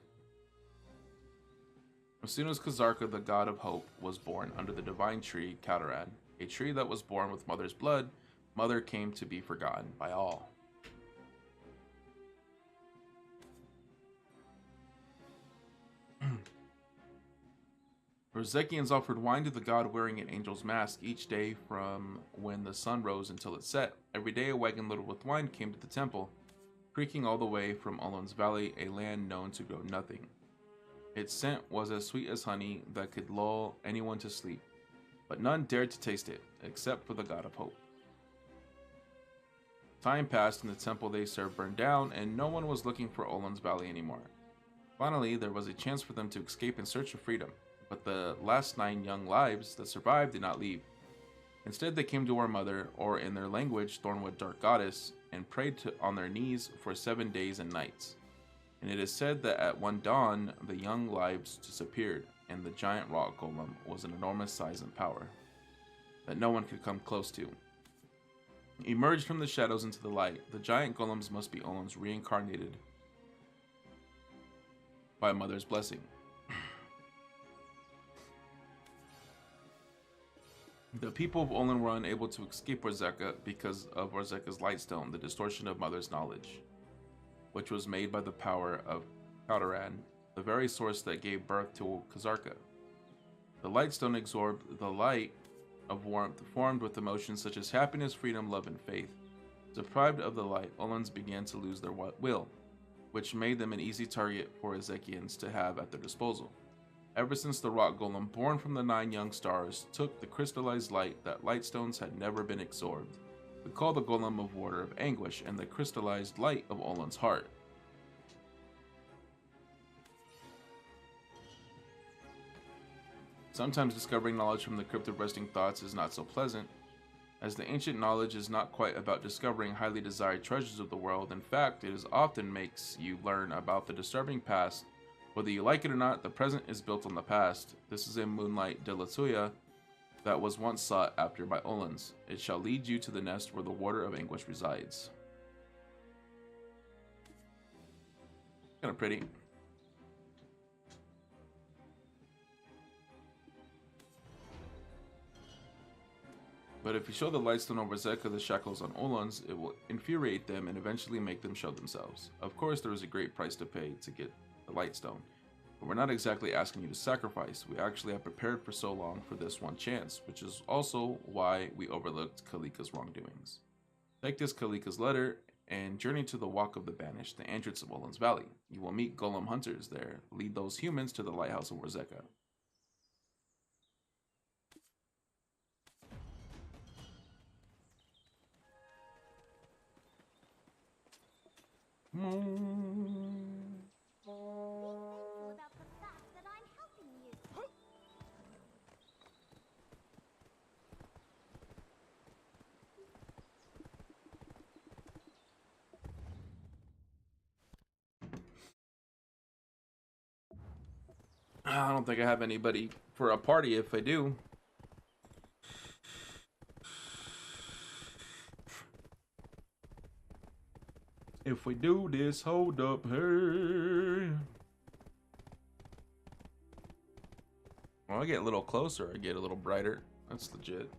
As soon as Kazarka, the god of hope, was born under the divine tree Katarad, a tree that was born with mother's blood, mother came to be forgotten by all. Orzekians offered wine to the god wearing an angel's mask each day from when the sun rose until it set. Every day a wagon loaded with wine came to the temple, creaking all the way from Olon's Valley, a land known to grow nothing. Its scent was as sweet as honey that could lull anyone to sleep, but none dared to taste it, except for the god of hope. Time passed and the temple they served burned down, and no one was looking for Olon's Valley anymore. Finally, there was a chance for them to escape in search of freedom, but the last 9 young lives that survived did not leave. Instead, they came to our mother, or in their language, Thornwood Dark Goddess, and prayed on their knees for 7 days and nights. And it is said that at one dawn, the young lives disappeared, and the giant rock golem was an enormous size and power that no one could come close to. Emerged from the shadows into the light, the giant golems must be Olon's reincarnated by Mother's blessing. The people of Olin were unable to escape Orzeka because of Orzeka's Lightstone, the distortion of Mother's knowledge, which was made by the power of Kaudaran, the very source that gave birth to Kazarka. The Lightstone absorbed the light of warmth formed with emotions such as happiness, freedom, love, and faith. Deprived of the light, Olans began to lose their will, which made them an easy target for Ezekians to have at their disposal. Ever since the rock golem, born from the 9 young stars, took the crystallized light that lightstones had never been absorbed, we call the golem of water of anguish and the crystallized light of Olan's heart. Sometimes discovering knowledge from the crypt of resting thoughts is not so pleasant, as the ancient knowledge is not quite about discovering highly desired treasures of the world. In fact, it is often makes you learn about the disturbing past. Whether you like it or not, the present is built on the past. This is a moonlight de Latuya that was once sought after by Olans. It shall lead you to the nest where the water of anguish resides. Kind of pretty. But if you show the Lightstone over Zeka the shackles on Olans, it will infuriate them and eventually make them show themselves. Of course, there is a great price to pay to get the Lightstone. But we're not exactly asking you to sacrifice. We actually have prepared for so long for this one chance, which is also why we overlooked Kalika's wrongdoings. Take this Kalika's letter and journey to the Walk of the Banished, the entrance of Olin's Valley. You will meet golem hunters there. Lead those humans to the lighthouse of Warzeka. About the fact that I'm helping you. I don't think I have anybody for a party if I do. If we do this, hold up, hey. When I get a little closer, I get a little brighter. That's legit.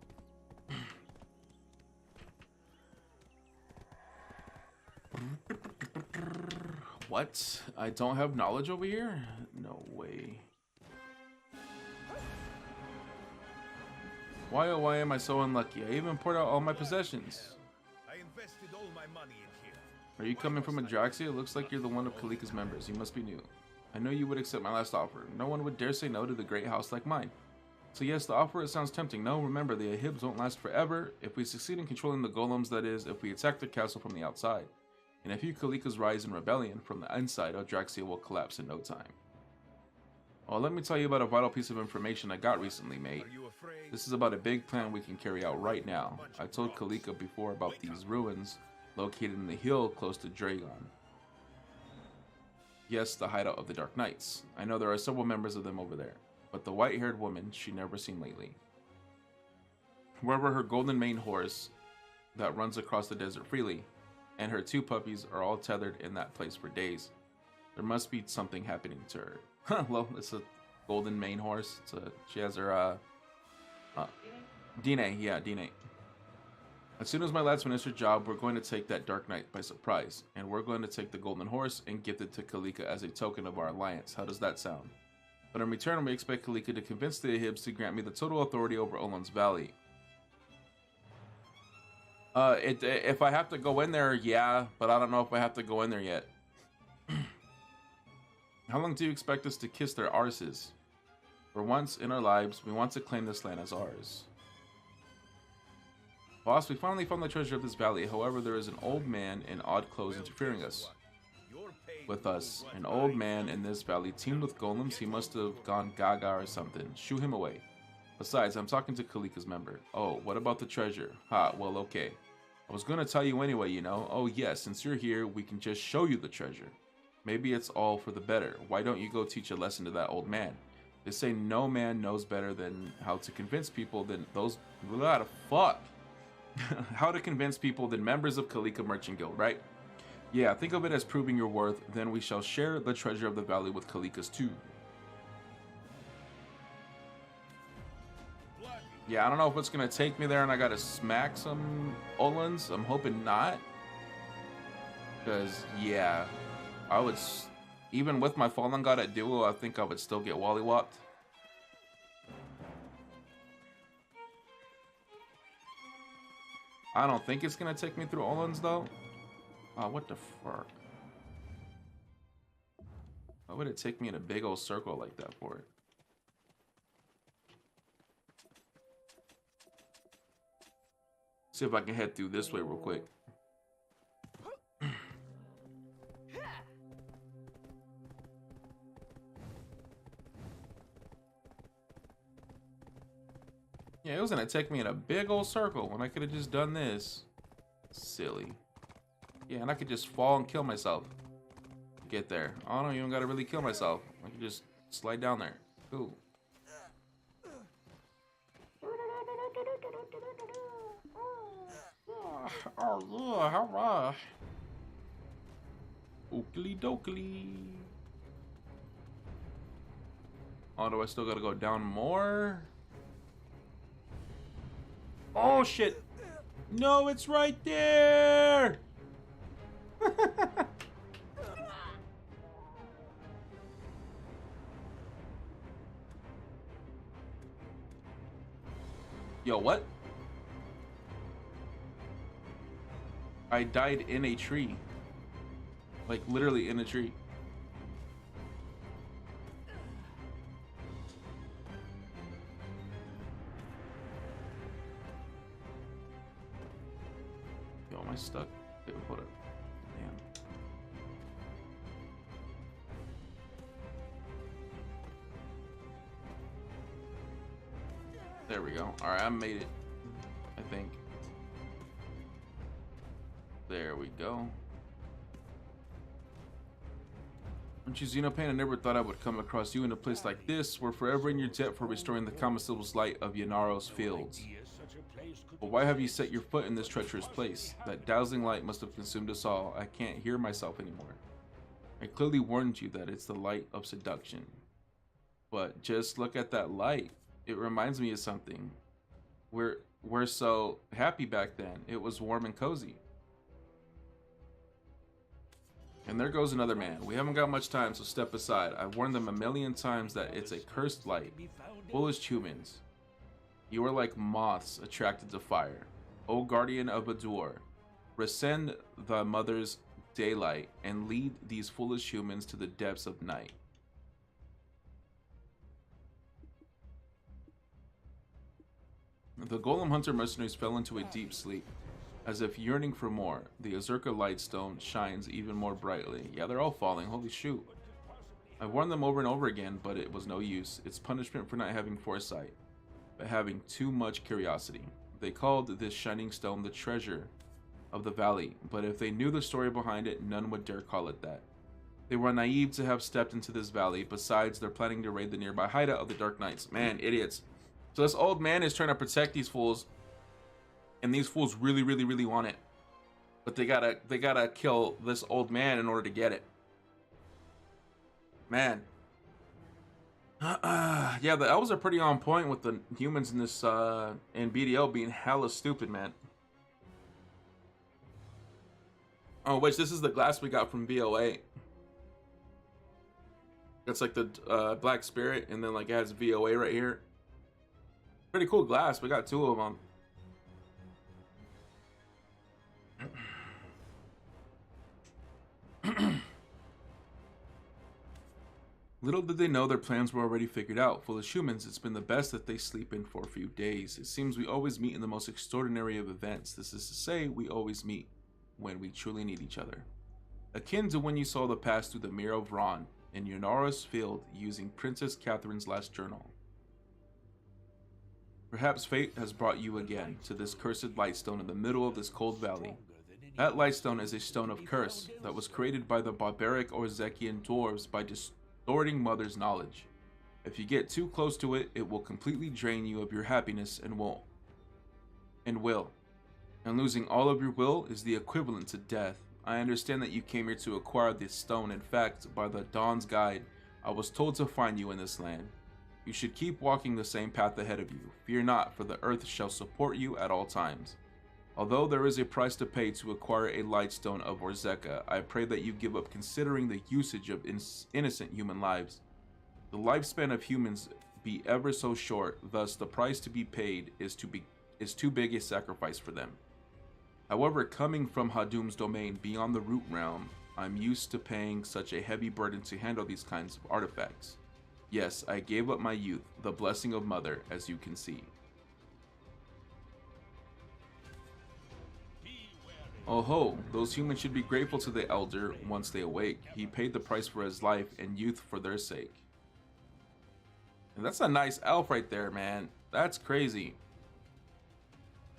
What? I don't have knowledge over here? No way. Why oh why am I so unlucky? I even poured out all my possessions. I invested all my money in here. Are you coming from Adraxia? It looks like you're the one of Kalika's members. You must be new. I know you would accept my last offer. No one would dare say no to the great house like mine. So yes, the offer, it sounds tempting. No, remember, the Ahibs won't last forever. If we succeed in controlling the golems, that is, if we attack the castle from the outside. And if you Kalikas rise in rebellion from the inside, Adraxia will collapse in no time. Well, let me tell you about a vital piece of information I got recently, mate. This is about a big plan we can carry out right now. I told Kalika before about these ruins located in the hill close to Dragon. Yes, the hideout of the Dark Knights. I know there are several members of them over there, but the white-haired woman she never seen lately. However, her golden mane horse that runs across the desert freely, and her 2 puppies are all tethered in that place for days. There must be something happening to her. Well, it's a golden mane horse. She has her, Dine, yeah, Dine. As soon as my lads finish their job, we're going to take that Dark Knight by surprise, and we're going to take the golden horse and gift it to Kalika as a token of our alliance. How does that sound? But in return, we expect Kalika to convince the Ahibs to grant me the total authority over Olin's Valley. If I have to go in there, yeah, but I don't know if I have to go in there yet. How long do you expect us to kiss their arses? For once in our lives, we want to claim this land as ours. Boss, we finally found the treasure of this valley. However, there is an old man in odd clothes interfering with us. An old man in this valley teamed with golems. He must have gone gaga or something. Shoo him away. Besides, I'm talking to Kalika's member. Oh, what about the treasure? Ha, well, okay. I was gonna tell you anyway, you know. Oh yes, since you're here, we can just show you the treasure. Maybe it's all for the better. Why don't you go teach a lesson to that old man? They say no man knows better than how to convince people than those... What the fuck? How to convince people than members of Kalika Merchant Guild, right? Yeah, think of it as proving your worth. Then we shall share the treasure of the valley with Kalikas too. Yeah, I don't know if it's gonna take me there and I gotta smack some Olins. I'm hoping not. Because, yeah, I would... Even with my Fallen God at duo, I think I would still get wallywopped. I don't think it's gonna take me through Olins though. What the fuck? Why would it take me in a big old circle like that for it? See if I can head through this way real quick. Yeah, it was gonna take me in a big old circle when I could have just done this. Silly. Yeah, and I could just fall and kill myself. Get there. I don't even gotta really kill myself. I can just slide down there. Cool. Oh yeah, alright. Oakley dokley. Oh, do I still gotta go down more? Oh shit! No, it's right there! Yo, what? I died in a tree. Like, literally in a tree. Yo, am I stuck? Wait, hold up. Damn. There we go. Alright, I made it. I think. There we go. Aren't you Xenopain? I never thought I would come across you in a place like this. We're forever in your debt for restoring the comestibles light of Yanaro's fields. But why have you set your foot in this treacherous place? That dazzling light must have consumed us all. I can't hear myself anymore. I clearly warned you that it's the light of seduction. But just look at that light. It reminds me of something. We're so happy back then. It was warm and cozy. And there goes another man. We haven't got much time, so step aside. I've warned them a million times that it's a cursed light. Foolish humans. You are like moths attracted to fire. O guardian of Adur, rescind the mother's daylight and lead these foolish humans to the depths of night. The Golem Hunter mercenaries fell into a deep sleep. As if yearning for more, the Azurka Lightstone shines even more brightly. Yeah, they're all falling. Holy shoot. I warned them over and over again, but it was no use. It's punishment for not having foresight, but having too much curiosity. They called this shining stone the treasure of the valley, but if they knew the story behind it, none would dare call it that. They were naive to have stepped into this valley. Besides, they're planning to raid the nearby hideout of the Dark Knights. Man, idiots. So this old man is trying to protect these fools. And these fools really, really, really want it. But they gotta kill this old man in order to get it. Man. Yeah, the elves are pretty on point with the humans in this in BDO being hella stupid, man. Oh, which this is the glass we got from VOA. That's like the Black Spirit, and then like it has VOA right here. Pretty cool glass. We got two of them. Little did they know their plans were already figured out. Foolish humans, it's been the best that they sleep in for a few days. It seems we always meet in the most extraordinary of events. This is to say, we always meet when we truly need each other. Akin to when you saw the pass through the Mirror of Ron in Yanaro's field using Princess Catherine's last journal. Perhaps fate has brought you again to this cursed lightstone in the middle of this cold valley. That lightstone is a stone of curse that was created by the barbaric Orzekian dwarves by distorting Mother's knowledge. If you get too close to it, it will completely drain you of your happiness and will. And losing all of your will is the equivalent to death. I understand that you came here to acquire this stone. In fact, by the Dawn's guide, I was told to find you in this land. You should keep walking the same path ahead of you. Fear not, for the earth shall support you at all times. Although there is a price to pay to acquire a lightstone of Orzeka, I pray that you give up considering the usage of innocent human lives. The lifespan of humans be ever so short, thus the price to be paid is too big a sacrifice for them. However, coming from Hadum's domain beyond the root realm, I'm used to paying such a heavy burden to handle these kinds of artifacts. Yes, I gave up my youth, the blessing of Mother, as you can see. Oh ho, those humans should be grateful to the Elder once they awake. He paid the price for his life and youth for their sake. And that's a nice elf right there, man. That's crazy.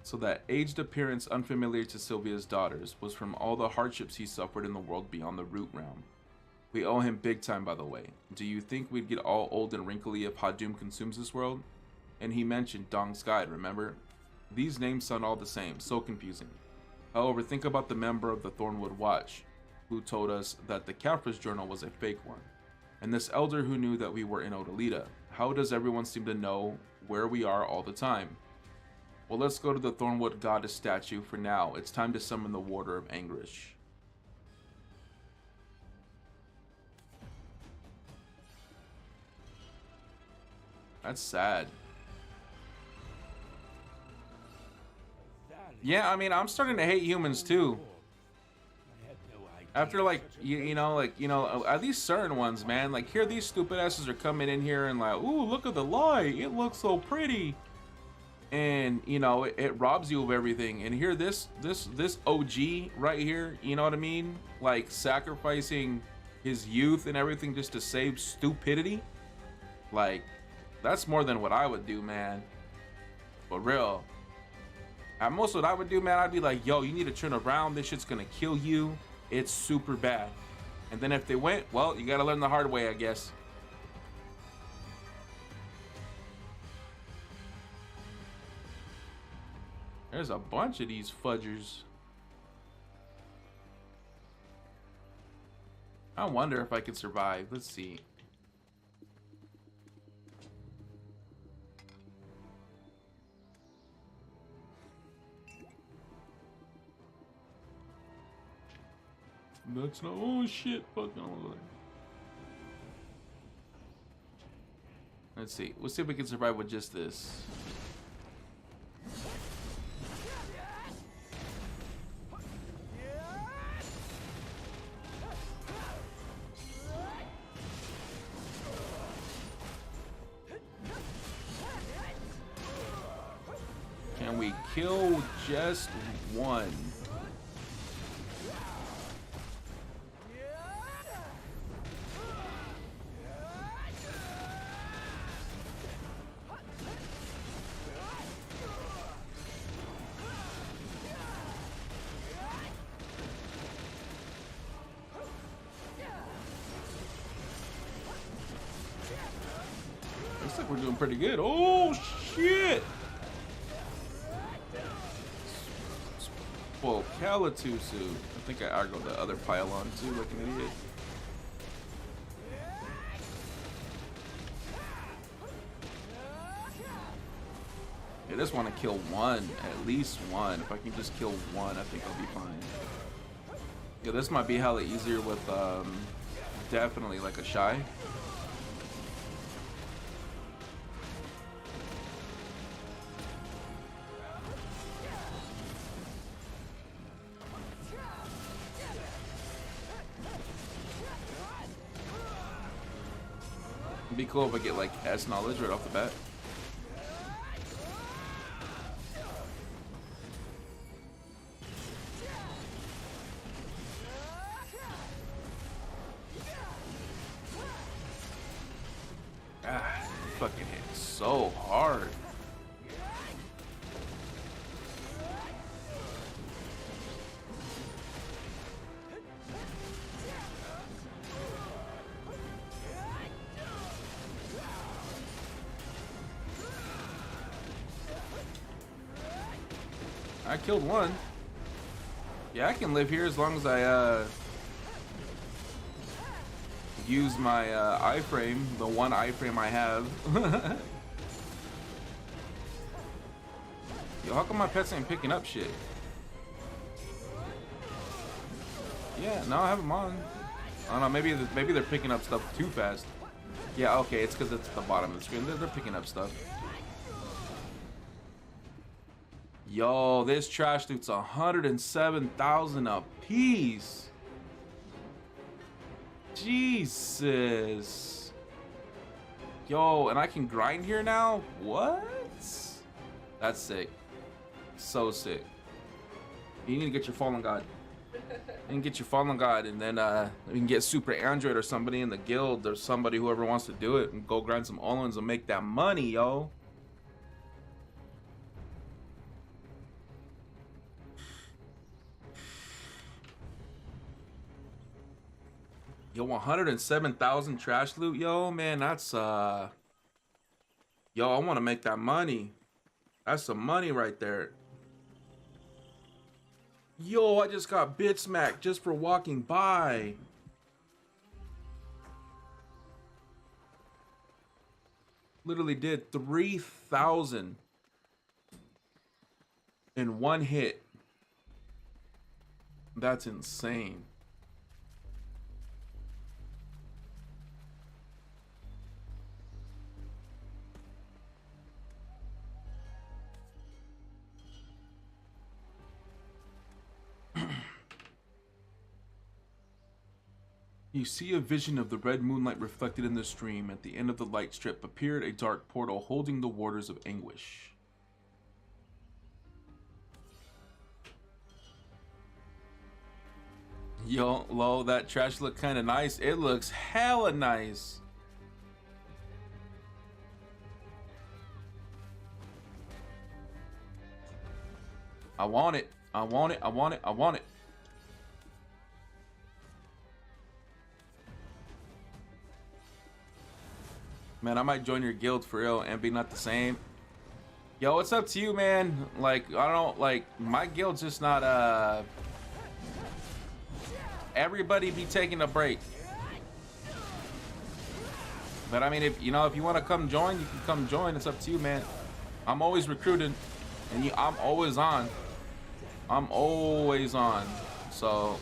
So that aged appearance unfamiliar to Sylvia's daughters was from all the hardships he suffered in the world beyond the root realm. We owe him big time, by the way. Do you think we'd get all old and wrinkly if Hadum consumes this world? And he mentioned Dong's guide, remember? These names sound all the same, so confusing. However, think about the member of the Thornwood Watch, who told us that the Caphra's journal was a fake one. And this elder who knew that we were in Odalita. How does everyone seem to know where we are all the time? Well, let's go to the Thornwood Goddess statue for now. It's time to summon the Warder of Anguish. That's sad. Yeah, I mean, I'm starting to hate humans too. After like you know, at least certain ones, man. Like here, these stupid asses are coming in here and like, ooh, look at the light. It looks so pretty, and you know, it robs you of everything. And here, this OG right here, you know what I mean? Like sacrificing his youth and everything just to save stupidity. Like, that's more than what I would do, man. For real. At most, what I would do, man, I'd be like, yo, you need to turn around. This shit's gonna kill you. It's super bad. And then if they went, well, you gotta learn the hard way, I guess. There's a bunch of these fudgers. I wonder if I can survive. Let's see. That's not. Oh shit! Fuck no. Let's see. We'll see if we can survive with just this. Can we kill just one? Looks like we're doing pretty good. Oh shit! Well, Kalatusu. I think I aggroed the other pylon too, like an idiot. I just want to kill one, at least one. If I can just kill one, I think I'll be fine. Yeah, this might be hella easier with definitely like a shy. It'd be cool if I get like S knowledge right off the bat. Ah, fucking hit so hard. I killed one. Yeah, I can live here as long as I use my iframe, the one iframe I have. Yo, how come my pets ain't picking up shit? Yeah, no, I have them on. I don't know, maybe they're picking up stuff too fast. Yeah, okay, it's because it's at the bottom of the screen. They're picking up stuff. Yo, this trash loot's 107,000 a piece. Jesus. Yo, and I can grind here now? What? That's sick. So sick. You need to get your fallen god. And get your fallen god, and then we can get Super Android or somebody in the guild or somebody, whoever wants to do it, and go grind some Olins and make that money, yo. Yo, 107,000 trash loot, yo, man, that's yo, I want to make that money. That's some money right there. Yo, I just got bit smacked just for walking by. Literally did 3,000 in one hit. That's insane. You see a vision of the red moonlight reflected in the stream. At the end of the light strip appeared a dark portal holding the waters of anguish. Yo, lol, that trash look kind of nice. It looks hella nice. I want it. I want it. I want it. I want it. Man, I might join your guild for real and be not the same. Yo, it's up to you, man. Like, I don't know, like, my guild's just not, everybody be taking a break. But I mean, if you know, if you want to come join, you can come join. It's up to you, man. I'm always recruiting, and I'm always on. I'm always on. So.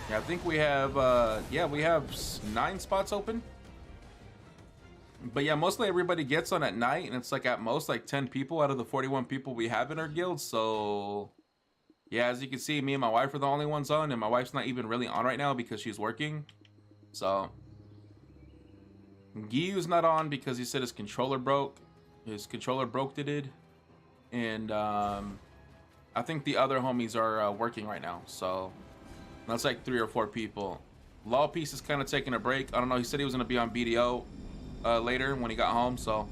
Yeah, I think we have, yeah, we have 9 spots open. But yeah, mostly everybody gets on at night, and it's like at most like 10 people out of the 41 people we have in our guild. So yeah, as you can see, me and my wife are the only ones on, and my wife's not even really on right now because she's working. So Giyu's not on because he said his controller broke. His controller broke it. And I think the other homies are working right now. So that's like 3 or 4 people. Lawpiece is kind of taking a break. I don't know. He said he was going to be on BDO later when he got home. So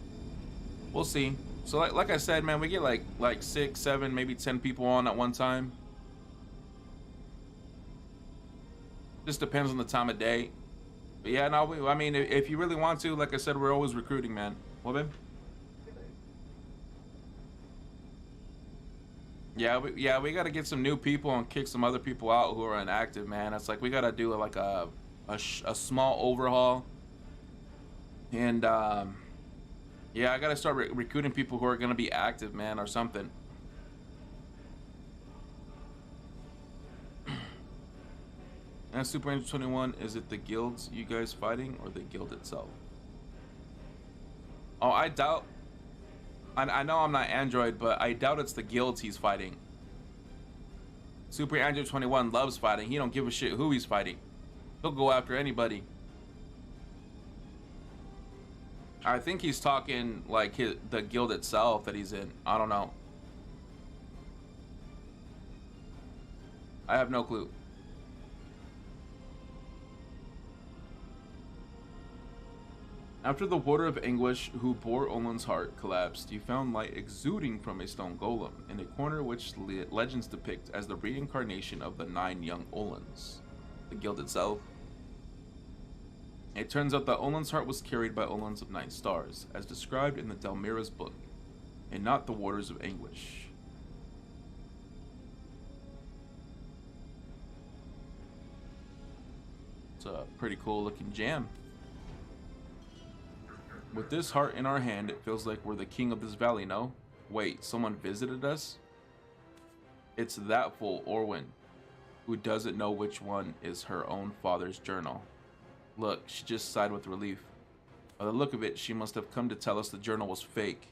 we'll see. So like I said, man, we get like 6, 7, maybe 10 people on at one time. Just depends on the time of day. But yeah, no, I mean, if you really want to, like I said, we're always recruiting, man. What, babe? Yeah, we got to get some new people and kick some other people out who are inactive, man. It's like we got to do like a small overhaul. And yeah, I got to start recruiting people who are going to be active, man, or something. And Super Angel 21, is it the guilds you guys fighting or the guild itself? Oh, I doubt. I know I'm not Android, but I doubt it's the guilds he's fighting. Super Android 21 loves fighting. He don't give a shit who he's fighting. He'll go after anybody. I think he's talking like the guild itself that he's in. I don't know. I have no clue. After the water of anguish who bore Olin's heart collapsed, you found light exuding from a stone golem in a corner which legends depict as the reincarnation of the 9 young Olins. The guild itself. It turns out that Olin's heart was carried by Olins of 9 stars, as described in the Delmira's book, and not the waters of anguish. It's a pretty cool looking gem. With this heart in our hand, it feels like we're the king of this valley, no? Wait, someone visited us? It's that fool, Orwin, who doesn't know which one is her own father's journal. Look, she just sighed with relief. By the look of it, she must have come to tell us the journal was fake.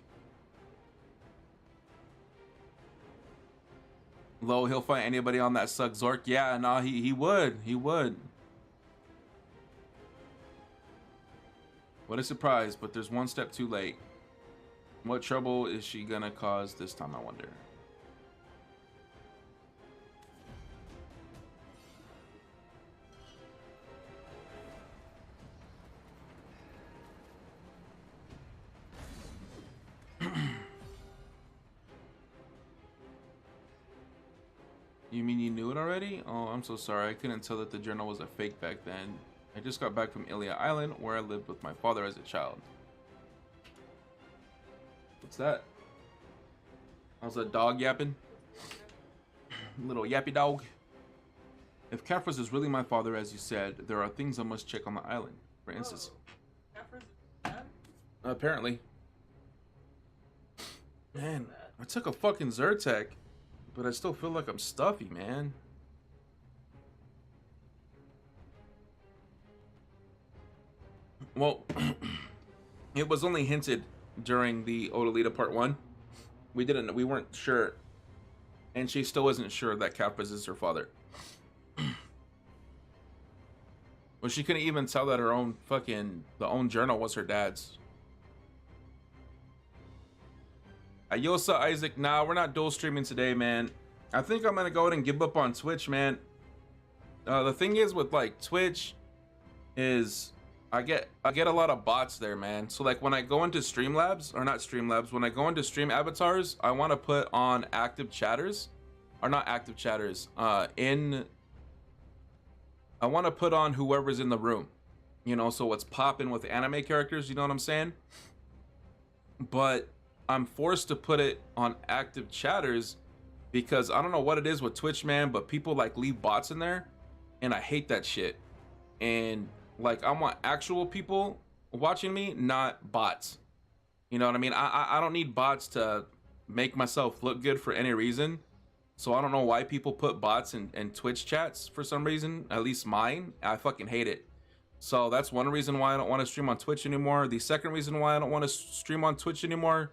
Lo, he'll find anybody on that suck Zork. Yeah, nah, he would. He would. What a surprise, but there's one step too late. What trouble is she gonna cause this time, I wonder? You mean you knew it already? Oh, I'm so sorry. I couldn't tell that the journal was a fake back then. I just got back from Ilia Island, where I lived with my father as a child. What's that? How's that dog yapping? Little yappy dog. If Caphras is really my father, as you said, there are things I must check on the island. For instance. Apparently. Man, I took a fucking Zyrtec, but I still feel like I'm stuffy, man. Well, It was only hinted during the Odalita Part 1. We weren't sure. And she still wasn't sure that Kappa's is her father. Well, she couldn't even tell that her own the own journal was her dad's. Ayosa Isaac, nah, we're not dual streaming today, man. I think I'm gonna go ahead and give up on Twitch, man. The thing is with like Twitch is I get a lot of bots there, man. So like when I go into Streamlabs, or not Streamlabs, when I go into stream avatars, I want to put on active chatters, or not active chatters. I want to put on whoever's in the room, you know, so what's popping with anime characters, you know what I'm saying? But I'm forced to put it on active chatters because I don't know what it is with Twitch, man, but people like leave bots in there, and I hate that shit. And like I want actual people watching me, not bots. You know what I mean? I don't need bots to make myself look good for any reason. So I don't know why people put bots in Twitch chats for some reason, at least mine. I fucking hate it. So that's one reason why I don't want to stream on Twitch anymore. The second reason why I don't want to stream on Twitch anymore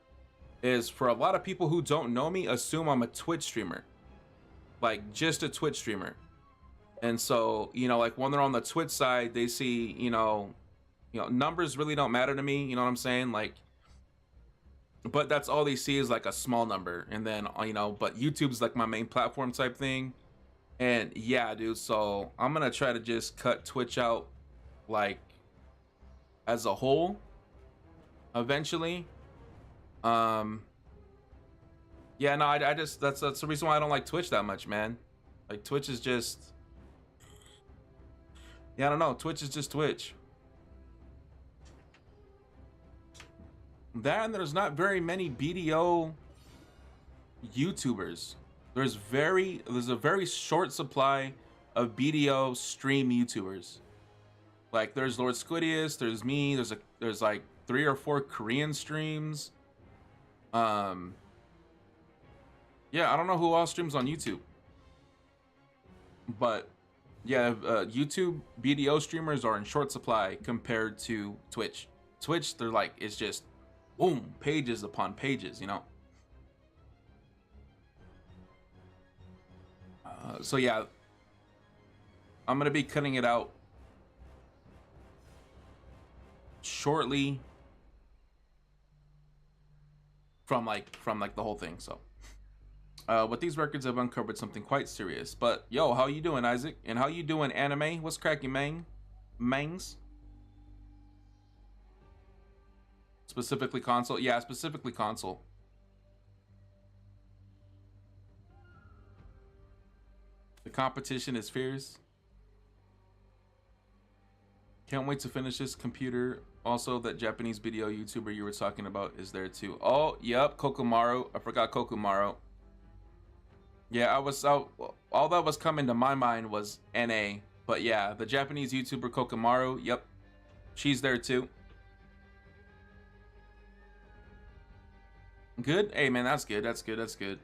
is for a lot of people who don't know me assume I'm a Twitch streamer. Like just a Twitch streamer. And so, you know, like when they're on the Twitch side, they see, you know, numbers really don't matter to me, you know what I'm saying? Like, but that's all they see is like a small number. And then, you know, but YouTube's like my main platform type thing. And yeah, dude, so I'm gonna try to just cut Twitch out like as a whole eventually. Yeah, no, I just that's the reason why I don't like Twitch that much, man. Like Twitch is just, yeah, I don't know, Twitch is just Twitch. That, and there's not very many BDO YouTubers. There's a very short supply of BDO stream YouTubers. Like there's Lord Squidius, there's me, there's like 3 or 4 Korean streams. Yeah, I don't know who else streams on YouTube. But yeah, YouTube BDO streamers are in short supply compared to Twitch. Twitch, they're like, it's just boom, pages upon pages, you know. So yeah, I'm gonna be cutting it out shortly from like the whole thing. So with these records, I've uncovered something quite serious. But yo, how you doing, Isaac? And how you doing, anime? What's cracking, mangs? Specifically console? Yeah, specifically console. The competition is fierce. Can't wait to finish this computer. Also, that Japanese video YouTuber you were talking about is there too. Oh, yep, Kokomaru. I forgot Kokomaru. Yeah, all that was coming to my mind was NA. But yeah, the Japanese YouTuber Kokomaru, yep, she's there too. Good? Hey, man, that's good. That's good. That's good.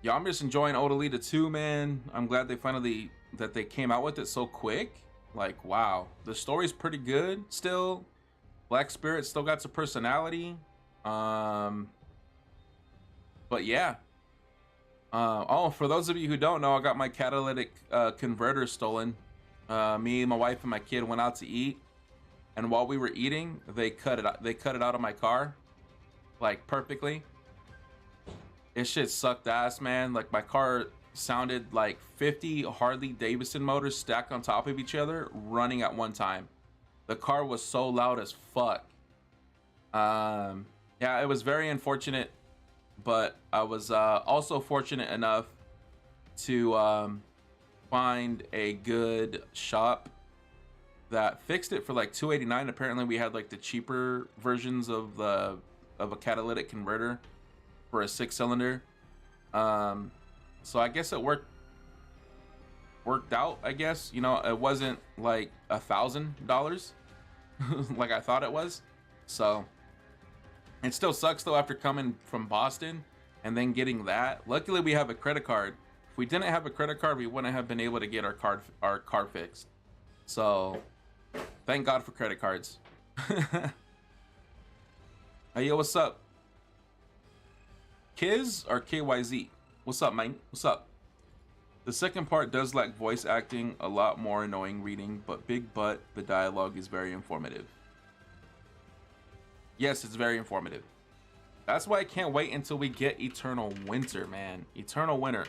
Yeah, I'm just enjoying Odalita 2, man. I'm glad that they came out with it so quick. Like, wow. The story's pretty good still. Black Spirit still got some personality. But yeah. Oh, for those of you who don't know, I got my catalytic converter stolen. Me, my wife, and my kid went out to eat. And while we were eating, they cut it out of my car. Like, perfectly. It shit sucked ass, man. Like, my car sounded like 50 Harley Davidson motors stacked on top of each other running at one time. The car was so loud as fuck. Yeah, it was very unfortunate, but I was also fortunate enough to find a good shop that fixed it for like $289. Apparently we had like the cheaper versions of a catalytic converter for a 6-cylinder. So I guess it worked out, I guess. You know, it wasn't like $1,000 like I thought it was. So it still sucks though after coming from Boston and then getting that. Luckily we have a credit card. If we didn't have a credit card, we wouldn't have been able to get our car fixed. So thank God for credit cards. Hey, yo, what's up? Kiz or KYZ? What's up, man? What's up? The second part does lack voice acting, a lot more annoying reading, but big but the dialogue is very informative. Yes, it's very informative. That's why I can't wait until we get Eternal Winter, man. Eternal Winter.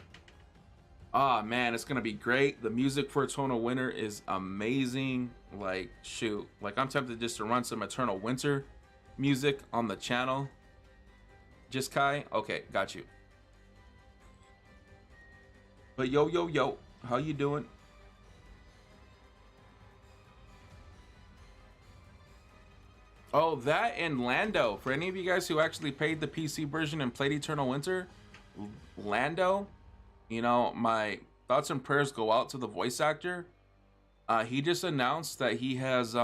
Ah, man, it's gonna be great. The music for Eternal Winter is amazing. Like, shoot. Like, I'm tempted just to run some Eternal Winter music on the channel. Just Kai? Okay, got you. But yo, how you doing? Oh, that and Lando. For any of you guys who actually paid the PC version and played Eternal Winter, Lando, you know, my thoughts and prayers go out to the voice actor. He just announced that he has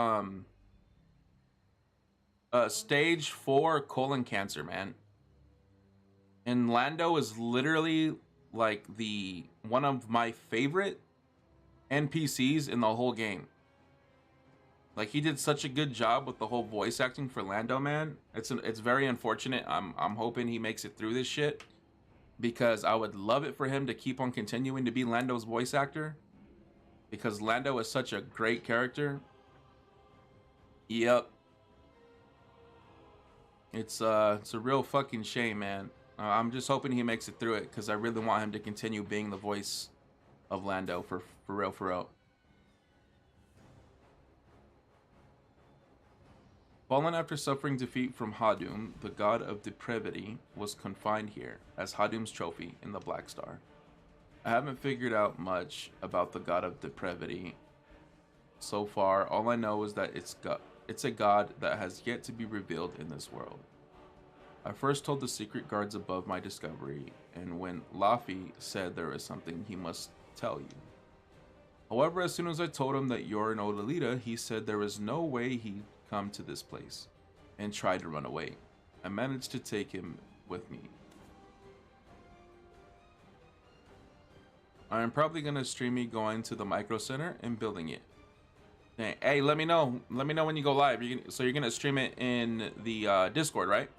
stage 4 colon cancer, man. And Lando is literally like one of my favorite NPCs in the whole game. Like, he did such a good job with the whole voice acting for Lando, man. It's very unfortunate. I'm hoping he makes it through this shit, because I would love it for him to keep on continuing to be Lando's voice actor, because Lando is such a great character. Yep. It's a real fucking shame, man. I'm just hoping he makes it through it, because I really want him to continue being the voice of Lando for real, for real. Fallen after suffering defeat from Hadum, the god of depravity was confined here as Hadum's trophy in the Black Star. I haven't figured out much about the god of depravity so far. All I know is that it's a god that has yet to be revealed in this world. I first told the secret guards above my discovery, and when Laffy said there is something he must tell you. However, as soon as I told him that you're an Odalita, he said there is no way he'd come to this place, and tried to run away. I managed to take him with me. I'm probably gonna stream me going to the Micro Center and building it. Hey, let me know when you go live. So you're gonna stream it in the Discord, right?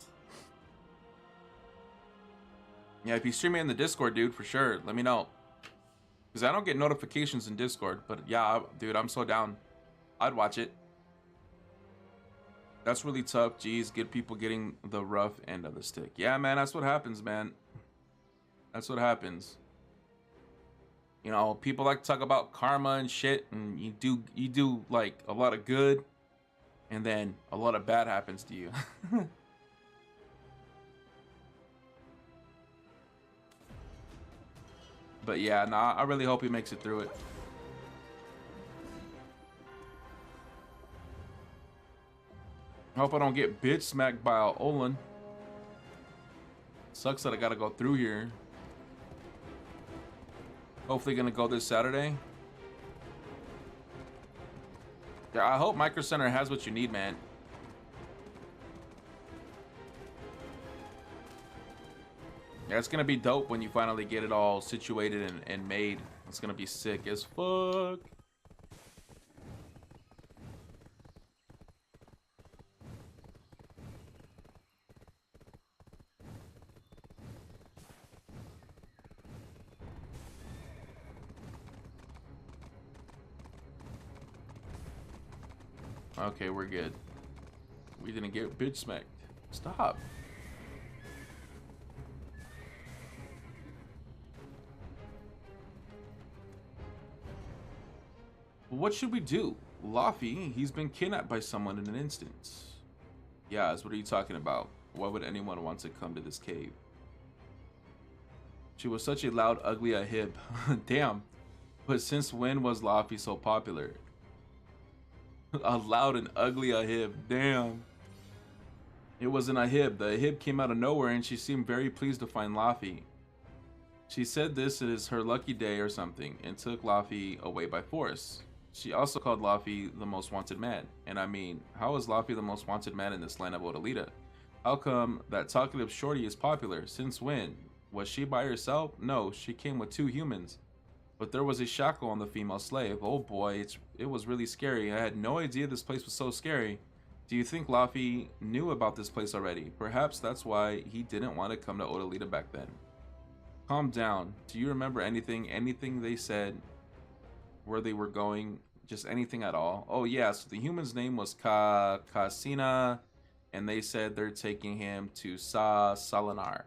Yeah, if you stream it in the Discord, dude, for sure, let me know. Because I don't get notifications in Discord, but yeah, dude, I'm so down. I'd watch it. That's really tough. Geez, good people getting the rough end of the stick. Yeah, man, that's what happens, man. That's what happens. You know, people like to talk about karma and shit, and you do like a lot of good, and then a lot of bad happens to you. But yeah, nah, I really hope he makes it through it. I hope I don't get bitch smacked by a Olin. Sucks that I gotta go through here. Hopefully gonna go this Saturday. Yeah, I hope Micro Center has what you need, man. Yeah, it's gonna be dope when you finally get it all situated and made. It's gonna be sick as fuck. Okay, we're good. We didn't get bitch smacked. Stop. What should we do? Laffy, he's been kidnapped by someone in an instant. Yaz, what are you talking about? Why would anyone want to come to this cave? She was such a loud, ugly ahib. Damn. But since when was Laffy so popular? A loud and ugly ahib. Damn. It wasn't a ahib. The ahib came out of nowhere and she seemed very pleased to find Laffy. She said this is her lucky day or something and took Laffy away by force. She also called Laffy the most wanted man. And I mean, how is Laffy the most wanted man in this land of Odalita? How come that talkative shorty is popular? Since when? Was she by herself? No, she came with 2 humans. But there was a shackle on the female slave. Oh boy, it was really scary. I had no idea this place was so scary. Do you think Laffy knew about this place already? Perhaps that's why he didn't want to come to Odalita back then. Calm down. Do you remember anything? Anything they said? Where they were going? Just anything at all? Oh yeah, so the human's name was Kasina, and they said they're taking him to Salinar.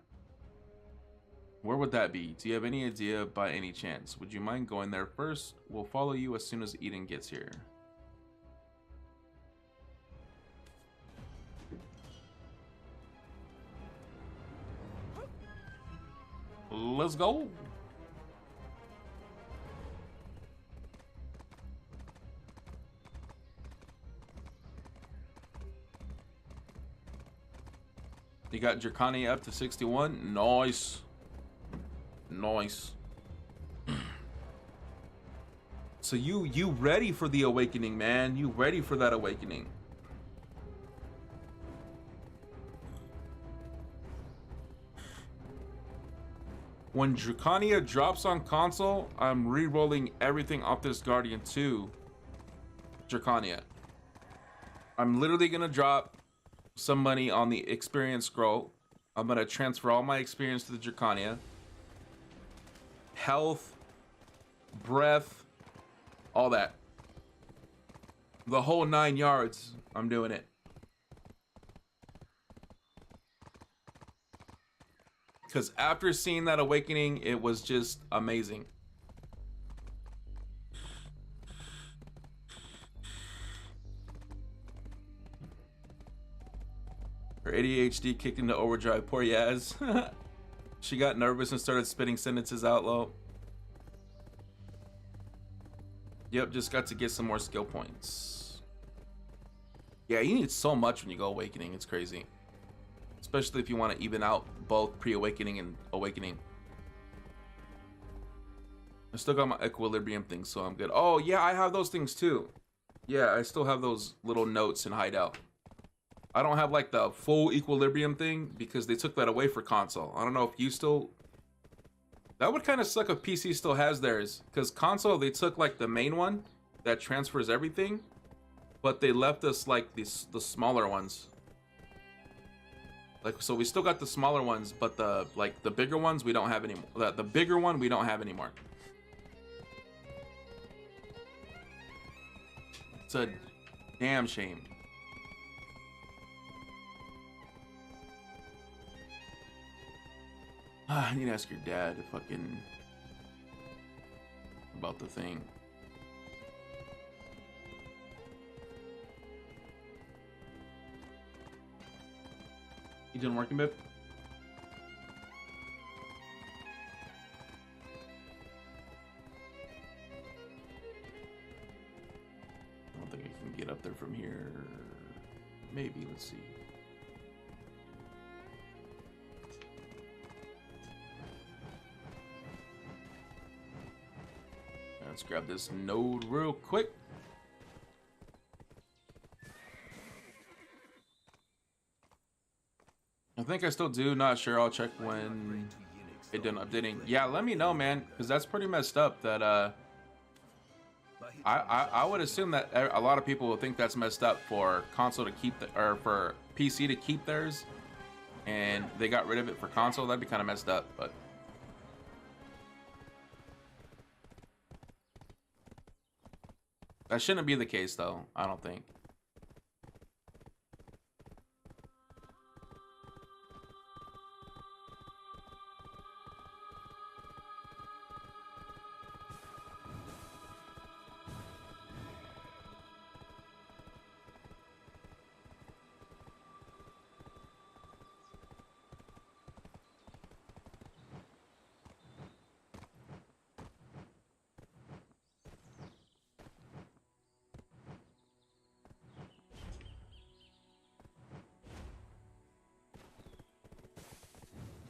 Where would that be? Do you have any idea by any chance? Would you mind going there first? We'll follow you as soon as Eden gets here. Let's go. You got Dracania up to 61. Nice. Nice. So you ready for the awakening, man. You ready for that awakening. When Dracania drops on console, I'm re-rolling everything off this Guardian to Dracania. I'm literally gonna drop some money on the experience scroll. I'm gonna transfer all my experience to the Dracania. Health, breath, all that. The whole 9 yards, I'm doing it. Because after seeing that awakening, it was just amazing. Her ADHD kicked into overdrive. Poor Yaz. She got nervous and started spitting sentences out loud. Yep, just got to get some more skill points. Yeah, you need so much when you go awakening. It's crazy. Especially if you want to even out both pre-awakening and awakening. I still got my equilibrium thing, so I'm good. Oh, yeah, I have those things too. Yeah, I still have those little notes in hideout. I don't have like the full equilibrium thing because they took that away for console. I don't know if you still... That would kind of suck if PC still has theirs. Because console, they took like the main one that transfers everything. But they left us like the smaller ones. Like, so we still got the smaller ones, but the bigger ones we don't have anymore. The bigger one we don't have anymore. It's a damn shame. I need to ask your dad if fucking about the thing. You done working, babe? I don't think I can get up there from here. Maybe, let's see. Let's grab this node real quick. I think I still do, not sure. I'll check when it done updating. Yeah, let me know, man, because that's pretty messed up that I would assume that a lot of people will think that's messed up for console to keep or for PC to keep theirs, and they got rid of it for console. That'd be kind of messed up, but that shouldn't be the case though, I don't think.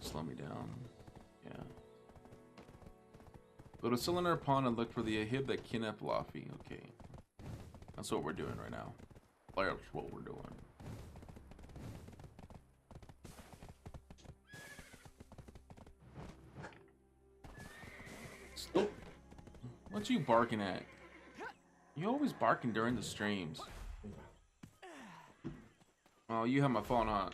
Slow me down. Yeah. Go to Cylinder Pond and look for the Ahib that kidnapped Laffy. Okay. That's what we're doing right now. That's what we're doing. Stop. What you barking at? You always barking during the streams. Oh, you have my phone, huh?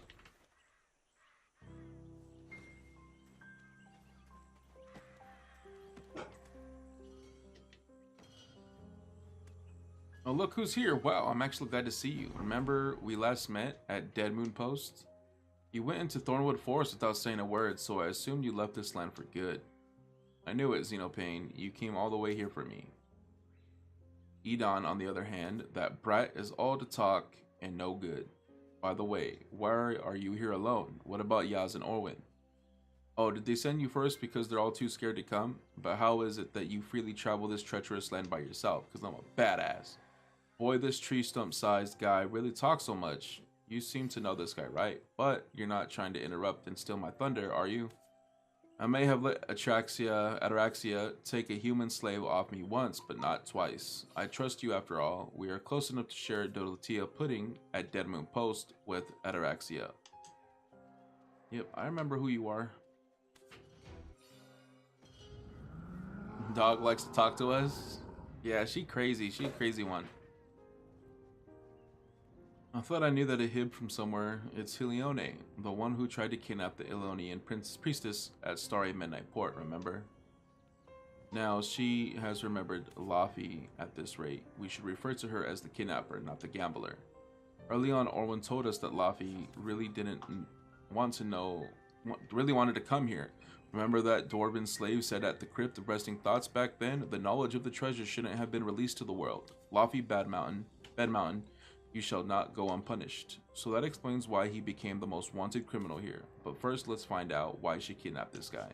Oh, look who's here. Wow, I'm actually glad to see you. Remember we last met at Dead Moon Post? You went into Thornwood Forest without saying a word, so I assumed you left this land for good. I knew it, Xenopane. You came all the way here for me. Edon, on the other hand, that brat is all to talk and no good. By the way, why are you here alone? What about Yaz and Orwin? Oh, did they send you first because they're all too scared to come? But how is it that you freely travel this treacherous land by yourself? Because I'm a badass. Boy, this tree stump-sized guy really talks so much. You seem to know this guy, right? But you're not trying to interrupt and steal my thunder, are you? I may have let Ataraxia take a human slave off me once, but not twice. I trust you after all. We are close enough to share Dodotia pudding at Dead Moon Post with Ataraxia. Yep, I remember who you are. Dog likes to talk to us. Yeah, she crazy. She a crazy one. I thought I knew that it hid from somewhere. It's Helione, the one who tried to kidnap the Ilonian priestess at Starry Midnight Port, remember? Now, she has remembered Laffy at this rate. We should refer to her as the kidnapper, not the gambler. Early on, Orwin told us that Laffy really wanted to come here. Remember that Dwarven slave said at the Crypt of Resting Thoughts back then? The knowledge of the treasure shouldn't have been released to the world. Laffy Bedmountain, you shall not go unpunished. So that explains why he became the most wanted criminal here. But first, let's find out why she kidnapped this guy.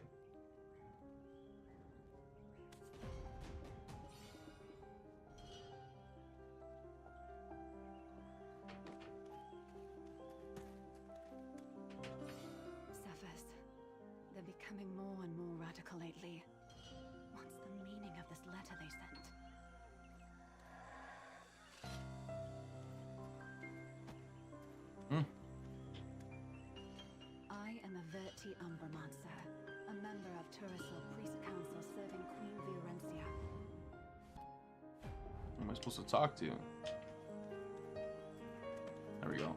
Cephas, they're becoming more and more radical lately. What's the meaning of this letter they sent? I am a Verti Umbramancer, a member of Turasil Priest Council serving Queen Viorencia. Who am I supposed to talk to? There we go.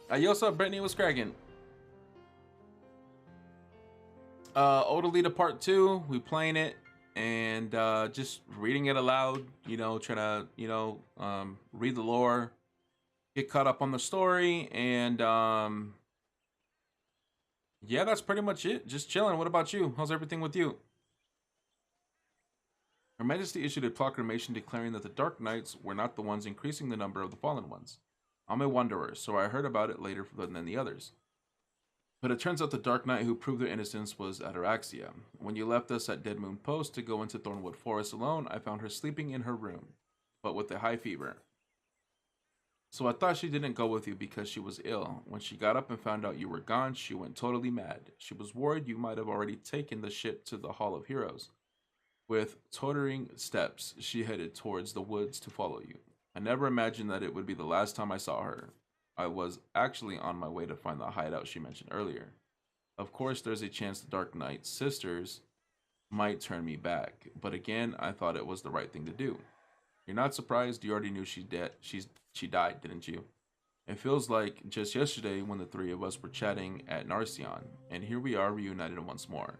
Hey, yo, what's up, Brittany? What's cracking? Odalita Part 2, we playing it and just reading it aloud, you know, trying to, read the lore, get caught up on the story, and yeah, that's pretty much it. Just chilling. What about you? How's everything with you? Her Majesty issued a proclamation declaring that the Dark Knights were not the ones increasing the number of the fallen ones. I'm a wanderer, so I heard about it later than the others. But it turns out the Dark Knight who proved their innocence was Ataraxia. When you left us at Dead Moon Post to go into Thornwood Forest alone, I found her sleeping in her room, but with a high fever. So I thought she didn't go with you because she was ill. When she got up and found out you were gone, she went totally mad. She was worried you might have already taken the ship to the Hall of Heroes. With tottering steps, she headed towards the woods to follow you. I never imagined that it would be the last time I saw her. I was actually on my way to find the hideout she mentioned earlier. Of course, there's a chance the Dark Knight's sisters might turn me back, but again, I thought it was the right thing to do. You're not surprised? You already knew she died, didn't you? It feels like just yesterday when the three of us were chatting at Narcion, and here we are reunited once more.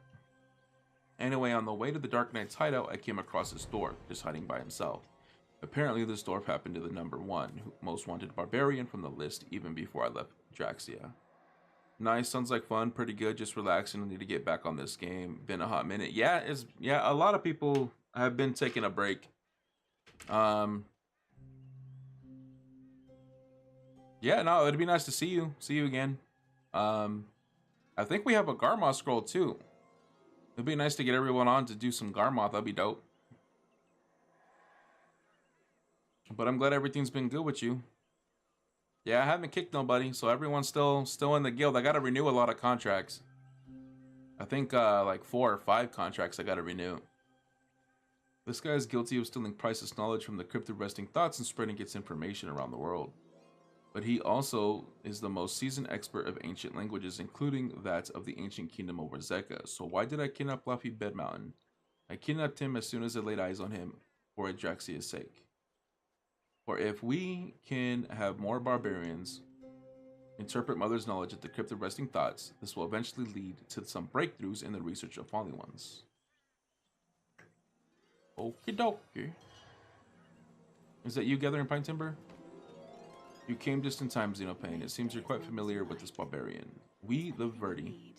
Anyway, on the way to the Dark Knight's hideout, I came across this dwarf, just hiding by himself. Apparently, this dwarf happened to the #1 most wanted barbarian from the list even before I left Draxia. Nice, sounds like fun, pretty good, just relaxing. I need to get back on this game. Been a hot minute. Yeah, a lot of people have been taking a break. Yeah, no, it'd be nice to see you again. I think we have a Garmoth scroll too. It'd be nice to get everyone on to do some Garmoth. That'd be dope. But I'm glad everything's been good with you. Yeah, I haven't kicked nobody, so everyone's still in the guild. I gotta renew a lot of contracts. I think like 4 or 5 contracts I gotta renew. This guy is guilty of stealing priceless knowledge from the Crypt of Resting Thoughts and spreading its information around the world. But he also is the most seasoned expert of ancient languages, including that of the ancient kingdom of Zeka. So why did I kidnap Laffy Bedmountain? I kidnapped him as soon as I laid eyes on him, for Adraxia's sake. For if we can have more barbarians interpret Mother's knowledge of the crypt of resting thoughts, this will eventually lead to some breakthroughs in the research of fallen ones. Okie dokie. Is that you gathering pine timber? You came just in time, Xenopain. It seems you're quite familiar with this barbarian. We, the Verdi,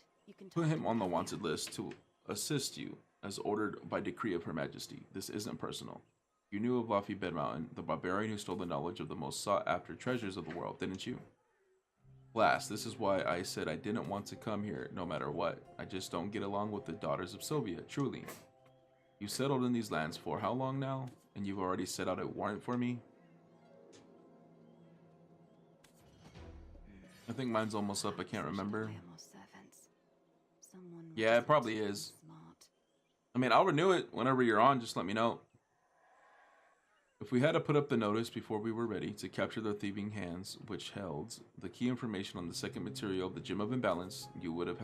put him on the wanted list to assist you, as ordered by decree of Her Majesty. This isn't personal. You knew of Laffy Bedmountain, the barbarian who stole the knowledge of the most sought-after treasures of the world, didn't you? Last, this is why I said I didn't want to come here, no matter what. I just don't get along with the daughters of Sylvia, truly. You settled in these lands for how long now? And you've already set out a warrant for me? I think mine's almost up, I can't remember. Yeah, it probably is. I mean, I'll renew it whenever you're on, just let me know. If we had to put up the notice before we were ready to capture their thieving hands, which held the key information on the second material of the Gem of Imbalance, you would have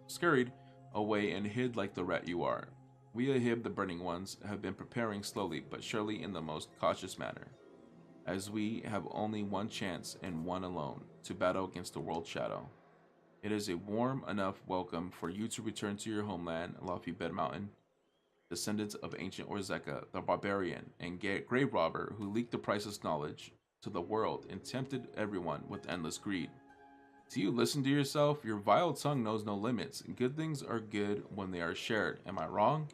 scurried away and hid like the rat you are. We Ahib, the Burning Ones, have been preparing slowly but surely in the most cautious manner, as we have only one chance and one alone to battle against the World Shadow. It is a warm enough welcome for you to return to your homeland, Lofty Bed Mountain, descendants of ancient Orzeka, the barbarian and grave robber who leaked the priceless knowledge to the world and tempted everyone with endless greed. Do you listen to yourself? Your vile tongue knows no limits. Good things are good when they are shared. Am I wrong?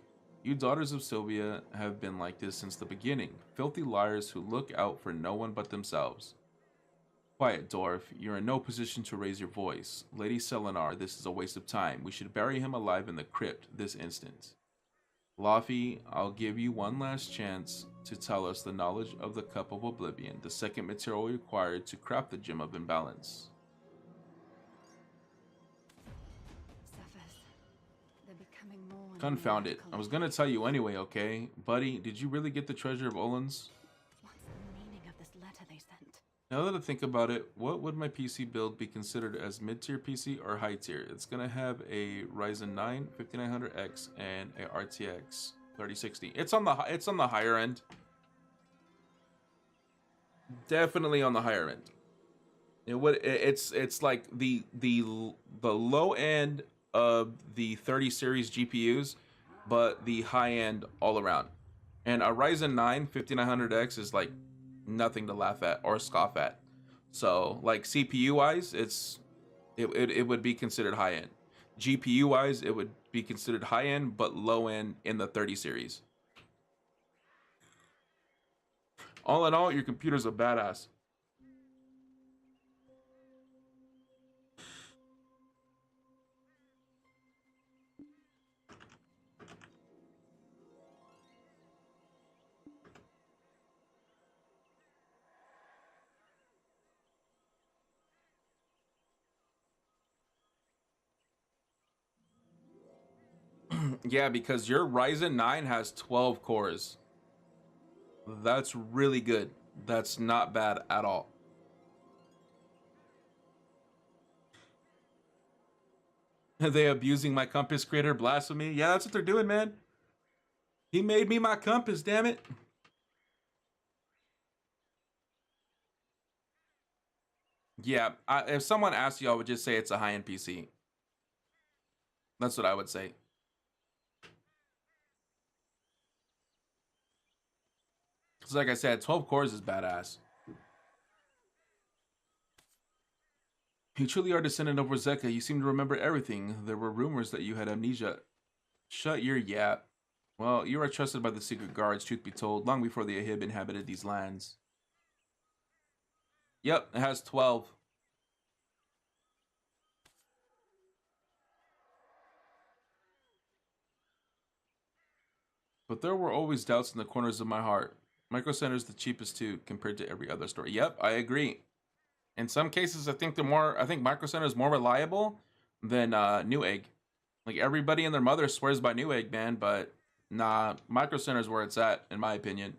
You daughters of Sylvia have been like this since the beginning. Filthy liars who look out for no one but themselves. Quiet, dwarf. You're in no position to raise your voice. Lady Selenar, this is a waste of time. We should bury him alive in the crypt this instant. Laffy, I'll give you one last chance to tell us the knowledge of the Cup of Oblivion, the second material required to craft the Gem of Imbalance. Confound it. I was gonna tell you anyway, okay? Buddy, did you really get the treasure of Olin's? What's the meaning of this letter they sent? Now that I think about it, what would my PC build be considered as mid-tier PC or high-tier? It's gonna have a Ryzen 9 5900X and a RTX 3060. It's on the higher end. Definitely on the higher end. It's like the low end of the 30 series GPUs, but the high end all around. And a Ryzen 9 5900X is like nothing to laugh at or scoff at. So like CPU wise, it would be considered high end. GPU wise, it would be considered high end but low end in the 30 series. All in all, your computer's a badass. Yeah, because your Ryzen 9 has 12 cores. That's really good. That's not bad at all. Are they abusing my compass creator? Blasphemy? Yeah, that's what they're doing, man. He made me my compass, damn it. Yeah, if someone asked you, I would just say it's a high-end PC. That's what I would say. Because like I said, 12 cores is badass. You truly are descendant of Orzeka. You seem to remember everything. There were rumors that you had amnesia. Shut your yap. Well, you are trusted by the secret guards, truth be told, long before the Ahib inhabited these lands. Yep, it has 12. But there were always doubts in the corners of my heart. Micro Center's the cheapest too, compared to every other store. Yep, I agree. In some cases, I think Micro Center is more reliable than Newegg. Like everybody and their mother swears by Newegg, man, but nah, Micro Center is where it's at, in my opinion.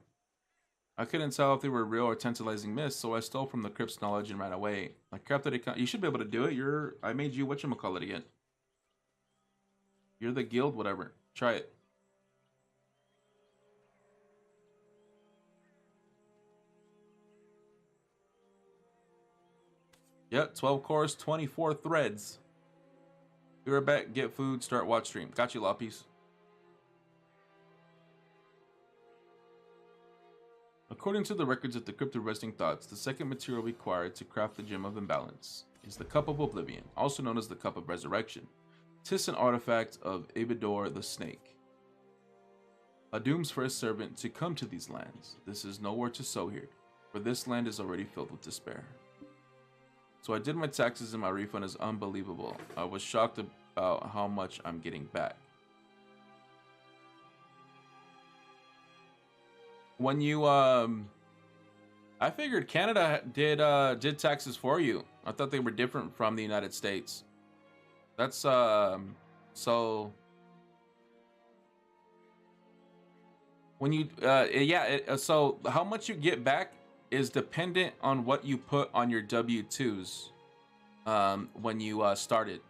I couldn't tell if they were real or tantalizing myths, so I stole from the crypt's knowledge and ran away. I crafted a you should be able to do it. I made you whatchamacallit again. You're the guild, whatever. Try it. Yep, 12 cores, 24 threads. Be right back, get food, start watch stream. Got you, Loppies. According to the records of the Crypt of Resting Thoughts, the second material required to craft the Gem of Imbalance is the Cup of Oblivion, also known as the Cup of Resurrection. 'Tis an artifact of Abador the Snake. Adooms for his servant to come to these lands. This is nowhere to sow here, for this land is already filled with despair. So I did my taxes and my refund is unbelievable. I was shocked about how much I'm getting back. When you I figured Canada did taxes for you. I thought they were different from the United States. That's so when you so how much you get back is dependent on what you put on your W-2s when you started.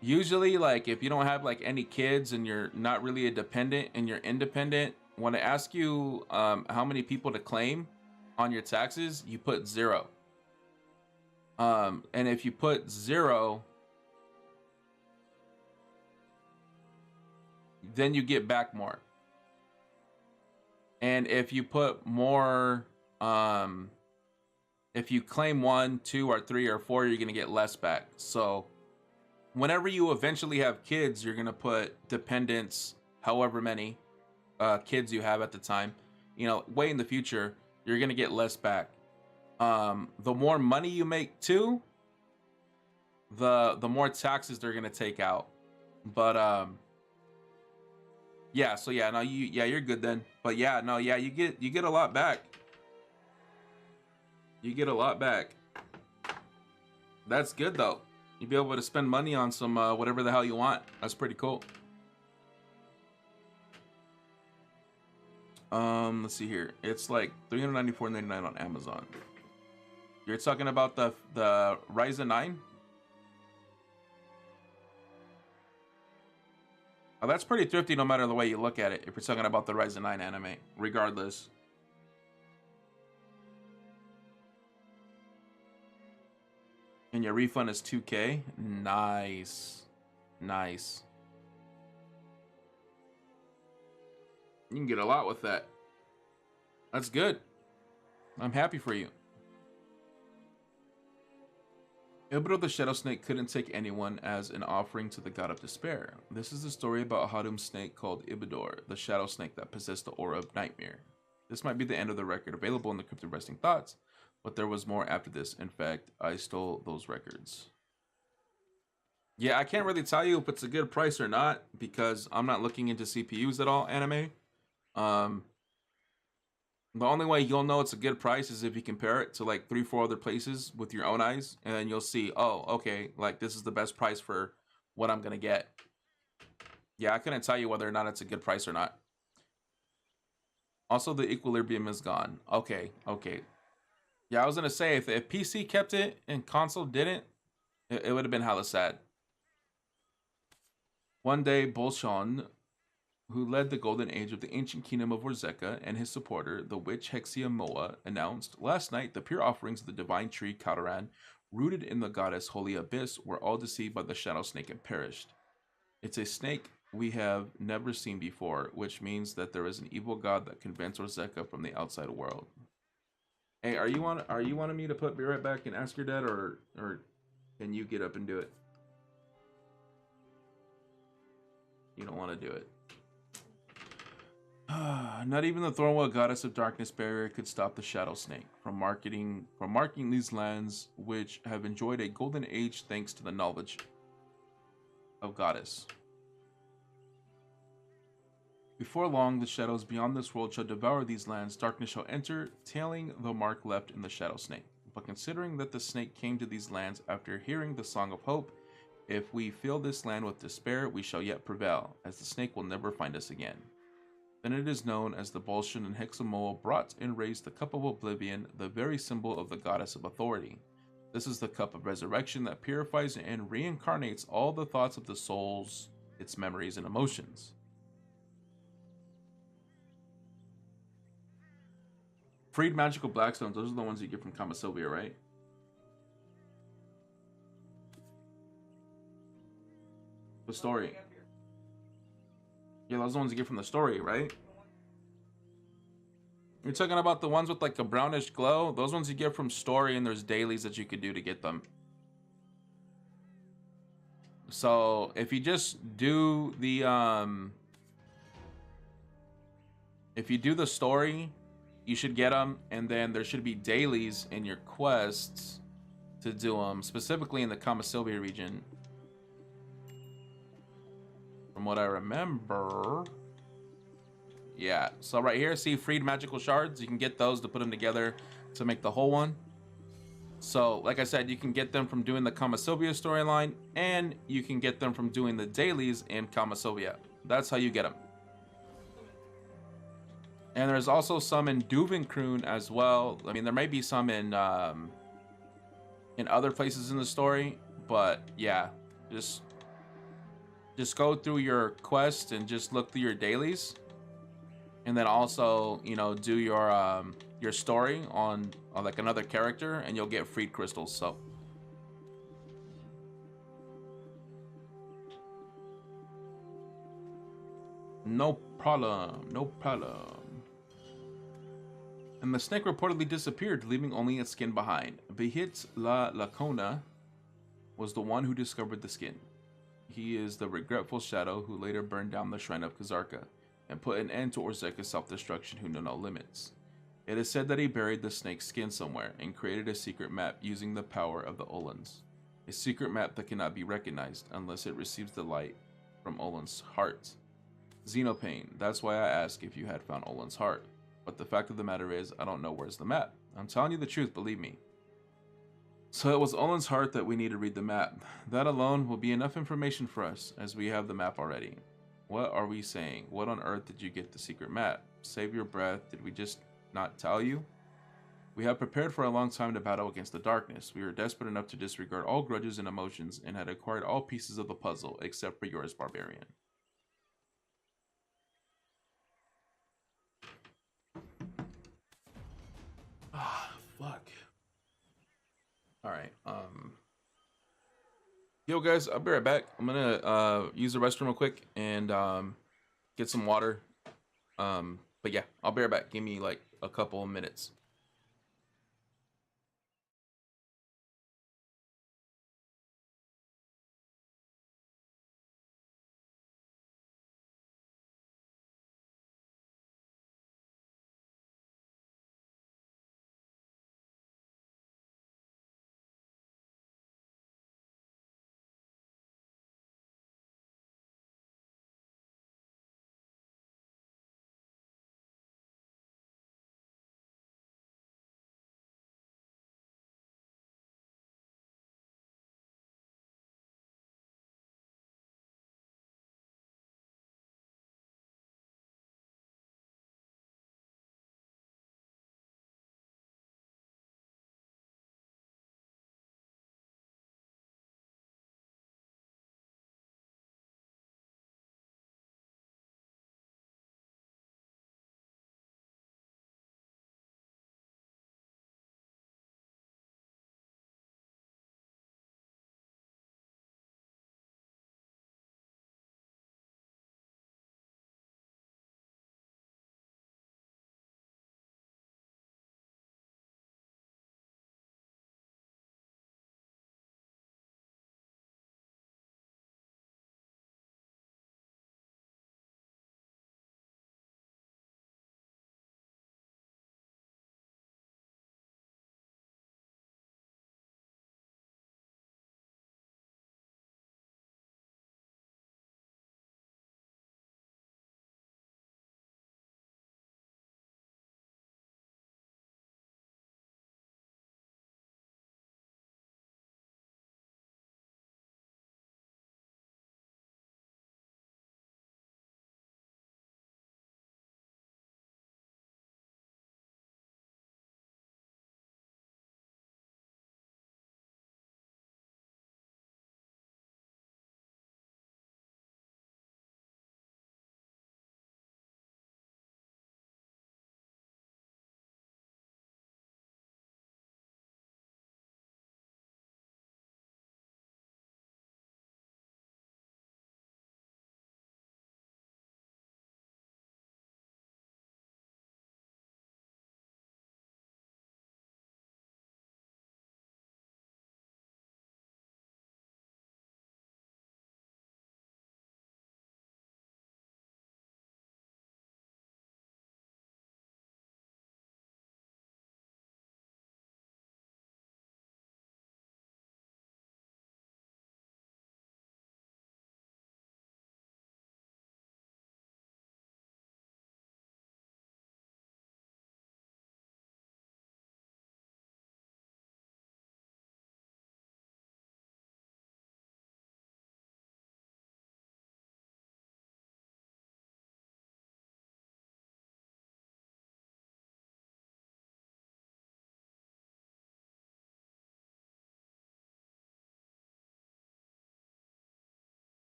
Usually, like, if you don't have like any kids and you're not really a dependent and you're independent, when I ask you how many people to claim on your taxes, you put 0. And if you put 0, then you get back more. And if you put more, if you claim 1, 2, or 3, or 4, you're gonna get less back. So whenever you eventually have kids, you're gonna put dependents, however many kids you have at the time. You know, way in the future, you're gonna get less back. The more money you make too, the more taxes they're gonna take out. But yeah, so yeah, no, you're good then. But yeah, no, yeah, you get a lot back. You get a lot back. That's good though. You'll be able to spend money on some whatever the hell you want. That's pretty cool. Let's see here. It's like $394.99 on Amazon. You're talking about the Ryzen 9? Oh, that's pretty thrifty no matter the way you look at it, if you're talking about the Ryzen 9 anime, regardless. And your refund is 2K? Nice. Nice. You can get a lot with that. That's good. I'm happy for you. Ibro the Shadow Snake couldn't take anyone as an offering to the god of despair. This is a story about a Hadum snake called Ibador, the shadow snake that possessed the aura of nightmare. This might be the end of the record available in the Crypt of Resting Thoughts, but there was more after this. In fact, I stole those records. Yeah, I can't really tell you if it's a good price or not, because I'm not looking into CPUs at all, anime. The only way you'll know it's a good price is if you compare it to like 3-4 other places with your own eyes, and then you'll see, oh, okay, like this is the best price for what I'm gonna get. Yeah, I couldn't tell you whether or not it's a good price or not. Also, the equilibrium is gone. Okay. Yeah, I was gonna say, if PC kept it and console didn't, it would have been hella sad. One day, Bolshon, who led the golden age of the ancient kingdom of Warzeka, and his supporter, the witch Hexia Moa, announced, last night the pure offerings of the divine tree Kataran, rooted in the goddess Holy Abyss, were all deceived by the shadow snake and perished. It's a snake we have never seen before, which means that there is an evil god that convinced Warzeka from the outside world. Hey, are you wanting me to be right back and ask your dad, or can you get up and do it? You don't want to do it. Not even the Thornwell goddess of darkness barrier could stop the shadow snake from marking these lands, which have enjoyed a golden age thanks to the knowledge of goddess. Before long, the shadows beyond this world shall devour these lands. Darkness shall enter, tailing the mark left in the shadow snake. But considering that the snake came to these lands after hearing the song of hope, if we fill this land with despair, we shall yet prevail, as the snake will never find us again. Then it is known as the Bolshun and Hexamoa brought and raised the Cup of Oblivion, the very symbol of the goddess of authority. This is the cup of resurrection that purifies and reincarnates all the thoughts of the souls, its memories and emotions. Freed magical blackstones, those are the ones you get from Kama Sylvia, right? The story. Yeah, those are the ones you get from the story, right? You're talking about the ones with like a brownish glow? Those ones you get from story, and there's dailies that you could do to get them. So if you just do the if you do the story, you should get them, and then there should be dailies in your quests to do them, specifically in the Kamasilvia region. From what I remember. Yeah, so right here, see freed magical shards? You can get those to put them together to make the whole one. So, like I said, you can get them from doing the Kamasilvia storyline, and you can get them from doing the dailies in Kamasilvia. That's how you get them. And there's also some in Duvenkroon as well. I mean, there may be some in other places in the story, but yeah, just go through your quest and just look through your dailies. And then also, you know, do your story on like another character, and you'll get freed crystals. So no problem, no problem. And the snake reportedly disappeared, leaving only its skin behind. Vihit La Lacona was the one who discovered the skin. He is the regretful shadow who later burned down the shrine of Kazarka and put an end to Orzeka's self-destruction who knew no limits. It is said that he buried the snake's skin somewhere and created a secret map using the power of the Olans. A secret map that cannot be recognized unless it receives the light from Olan's heart. Xenopane, that's why I asked if you had found Olan's heart. But the fact of the matter is, I don't know where's the map. I'm telling you the truth, believe me. So it was Olan's heart that we need to read the map. That alone will be enough information for us, as we have the map already. What are we saying? What on earth did you get the secret map? Save your breath, did we just not tell you? We have prepared for a long time to battle against the darkness. We were desperate enough to disregard all grudges and emotions, and had acquired all pieces of the puzzle, except for yours, barbarian. Ah, fuck. Alright, yo guys, I'll be right back. I'm gonna use the restroom real quick and get some water. But yeah, I'll be right back. Give me like a couple of minutes.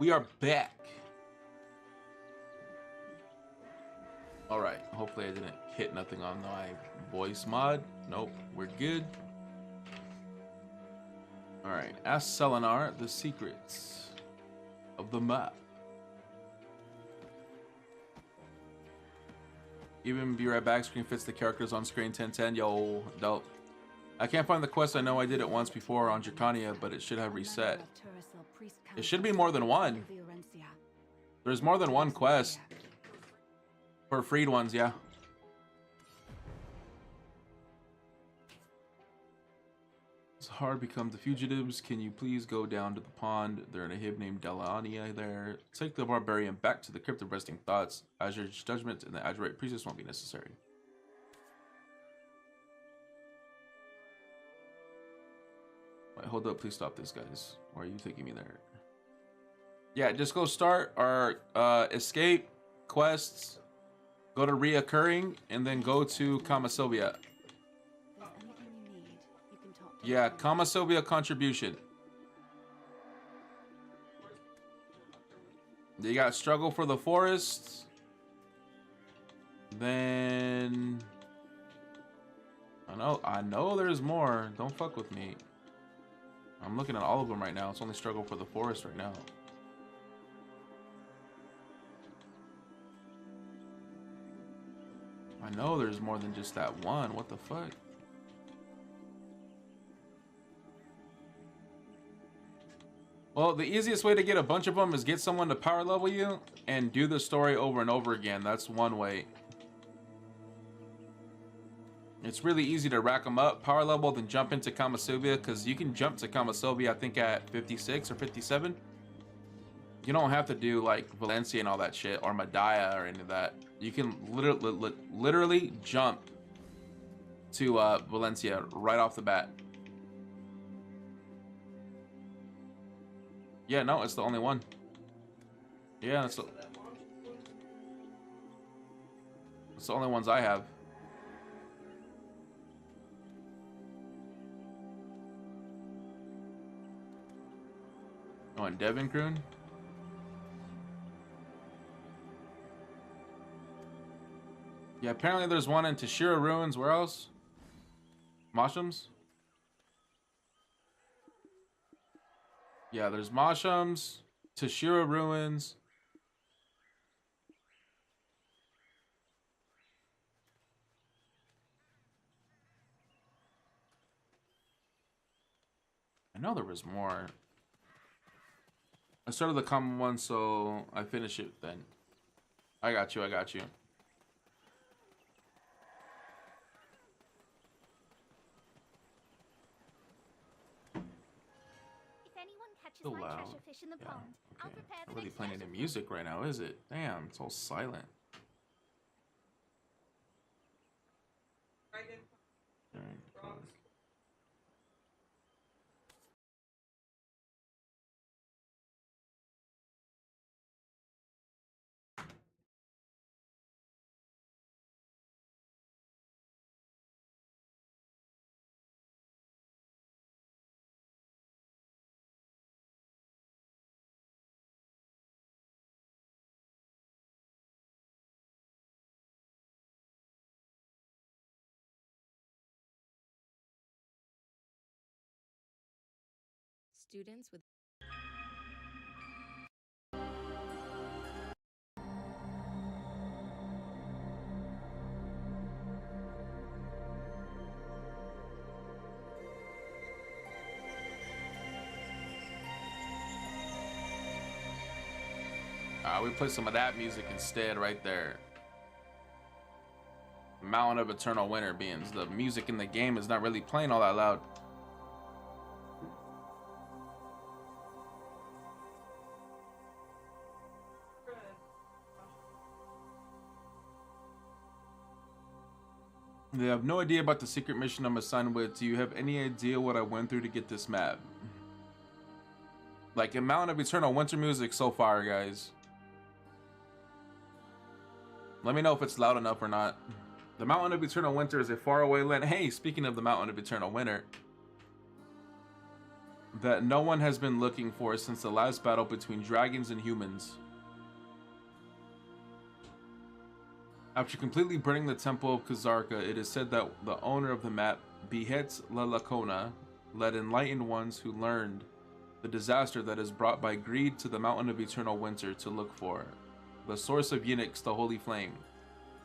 We are back. All right. Hopefully I didn't hit nothing on my voice mod. Nope. We're good. All right. Ask Selenar the secrets of the map. Even be right back. Screen fits the characters on screen. 1010. Yo, dope. I can't find the quest. I know I did it once before on Dracania, but it should have reset. It should be more than one. There's more than one quest. For freed ones, yeah. It's hard to become the fugitives. Can you please go down to the pond? They're in a hib named Delania there. Take the barbarian back to the crypt of resting thoughts. Azure's judgment and the Azurite priestess won't be necessary. Wait, hold up, please stop this, guys. Why are you taking me there? Yeah, just go start our escape quests. Go to reoccurring and then go to Kama Sylvia. Yeah, Kama Sylvia contribution. You got struggle for the forest. Then I know there's more. Don't fuck with me. I'm looking at all of them right now. It's only struggle for the forest right now. I know there's more than just that one. What the fuck? Well, the easiest way to get a bunch of them is get someone to power level you and do the story over and over again. That's one way. It's really easy to rack them up, power level, then jump into Kama Sylvia, because you can jump to Kama Sylvia, I think, at 56 or 57. You don't have to do, like, Valencia and all that shit, or Medaya or any of that. You can literally jump to Valencia right off the bat. Yeah, no, it's the only one. Yeah, it's the only ones I have. Oh, and Devon Croon? Yeah, apparently there's one in Tashira Ruins. Where else? Moshams? Yeah, there's Moshams, Tashira Ruins. I know there was more. I started the common one, so I finish it then. I got you, I got you. So loud. Yeah, okay. Not really playing any music right now, is it? Damn, it's all silent. All right, cool. Students with We play some of that music instead right there. Mountain of Eternal Winter beings. The music in the game is not really playing all that loud. They have no idea about the secret mission I'm assigned with. Do you have any idea what I went through to get this map? Like, a Mountain of Eternal Winter music so far, guys. Let me know if it's loud enough or not. The Mountain of Eternal Winter is a faraway land. Hey, speaking of the Mountain of Eternal Winter. that no one has been looking for since the last battle between dragons and humans. After completely burning the Temple of Kazarka, it is said that the owner of the map, Behet's La Lacona, led enlightened ones who learned the disaster that is brought by greed to the Mountain of Eternal Winter to look for the source of Yinix, the Holy Flame,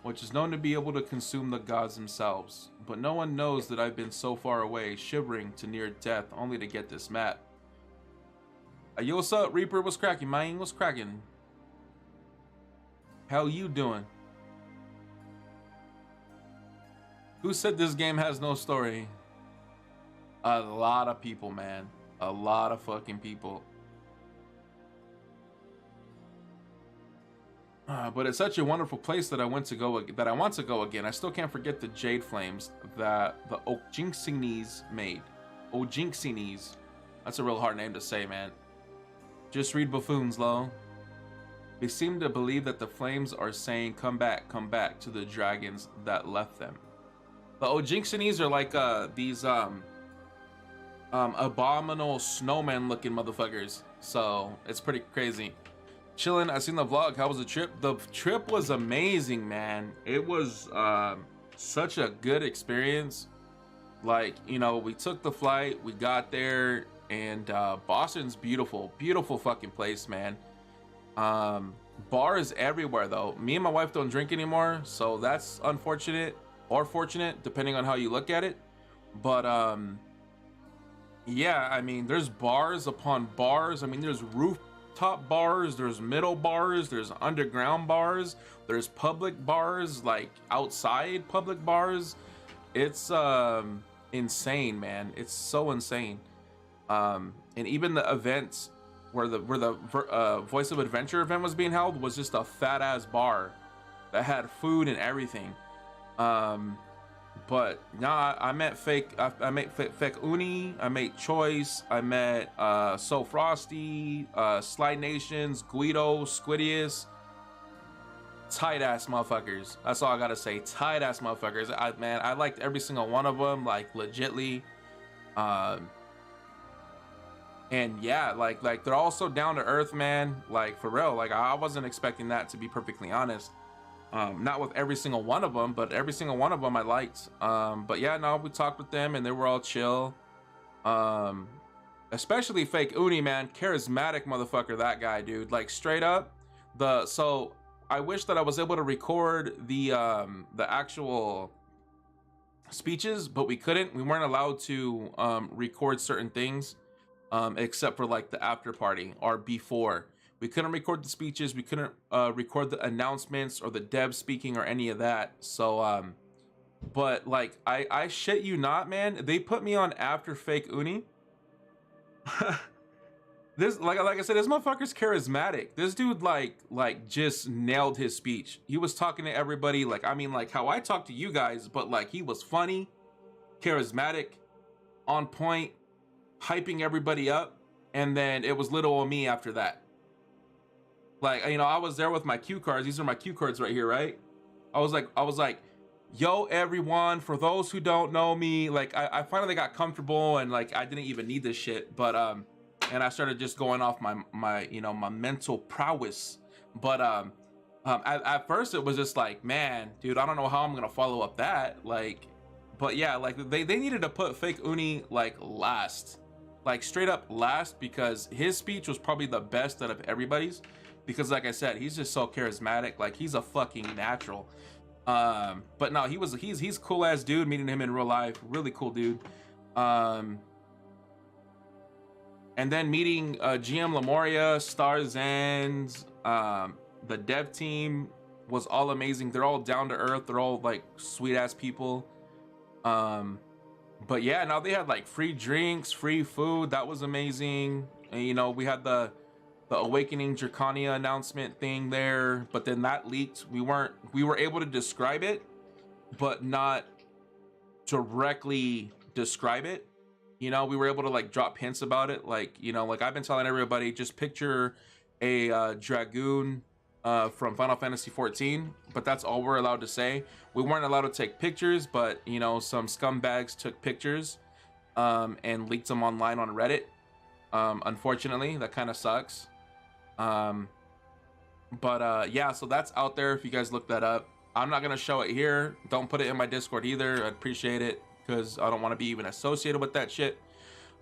which is known to be able to consume the gods themselves. But no one knows that I've been so far away, shivering to near death, only to get this map. Yo, what's up, Reaper? What's cracking, man? What's cracking? How you doing? Who said this game has no story? A lot of people, man. A lot of fucking people. But it's such a wonderful place that I want to go again. I still can't forget the jade flames that the Ojinxinis made. Ojinxinis. That's a real hard name to say, man. Just read buffoons, lo. They seem to believe that the flames are saying, come back to the dragons that left them. The Ojinxinis are like these abominable snowman looking motherfuckers. So it's pretty crazy. Chilling. I seen the vlog. How was the trip? The trip was amazing, man. It was such a good experience. Like, you know, we took the flight, we got there, and Boston's beautiful fucking place, man. Bars everywhere though. Me and my wife don't drink anymore, so that's unfortunate or fortunate depending on how you look at it. But yeah, I mean, there's bars upon bars. I mean, there's rooftop bars, there's middle bars, there's underground bars, there's public bars, like outside public bars. It's insane, man. It's so insane. And even the events where the Voice of Adventure event was being held was just a fat ass bar that had food and everything. But nah, I met fake Uni, I met Choice, I met So Frosty, Slide Nations, Guido, Squidius. Tight ass motherfuckers. That's all I gotta say. Tight ass motherfuckers. Man, I liked every single one of them, like legitly. And yeah, like they're all so down to earth, man. Like for real. Like I wasn't expecting that, to be perfectly honest. Not with every single one of them, but every single one of them I liked. But yeah, no, we talked with them and they were all chill. Especially fake Uni, man. Charismatic motherfucker, that guy, dude. Like straight up. So I wish that I was able to record the actual speeches, but we couldn't. We weren't allowed to record certain things, except for like the after party or before. We couldn't record the speeches. We couldn't record the announcements or the dev speaking or any of that. So, but like, I shit you not, man. They put me on after fake Uni. This, like I said, this motherfucker's charismatic. This dude, like just nailed his speech. He was talking to everybody, like, I mean, like how I talk to you guys, but like he was funny, charismatic, on point, hyping everybody up, and then it was little on me after that. Like, you know, I was there with my cue cards. These are my cue cards right here, right? I was like, yo, everyone, for those who don't know me, like, I finally got comfortable and like, I didn't even need this shit, but, and I started just going off my you know, my mental prowess. But, at first it was just like, man, dude, I don't know how I'm going to follow up that. Like, but yeah, like they needed to put fake Uni like last, like straight up last, because his speech was probably the best out of everybody's. Because like I said, he's just so charismatic. Like he's a fucking natural. But no, he's cool ass dude. Meeting him in real life, really cool dude. And then meeting GM Lemuria, Stars Ends, the dev team was all amazing. They're all down to earth. They're all like sweet ass people. But yeah, now they had like free drinks, free food. That was amazing. And you know, we had the Awakening Draconia announcement thing there, but then that leaked. We were able to describe it, but not directly describe it. You know, we were able to like drop hints about it. Like, you know, like I've been telling everybody, just picture a dragoon from Final Fantasy 14, but that's all we're allowed to say. We weren't allowed to take pictures, but you know, some scumbags took pictures and leaked them online on Reddit. Unfortunately, that kind of sucks. Yeah, so that's out there if you guys look that up. I'm not gonna show it here. Don't put it in my Discord either. I'd appreciate it because I don't want to be even associated with that shit.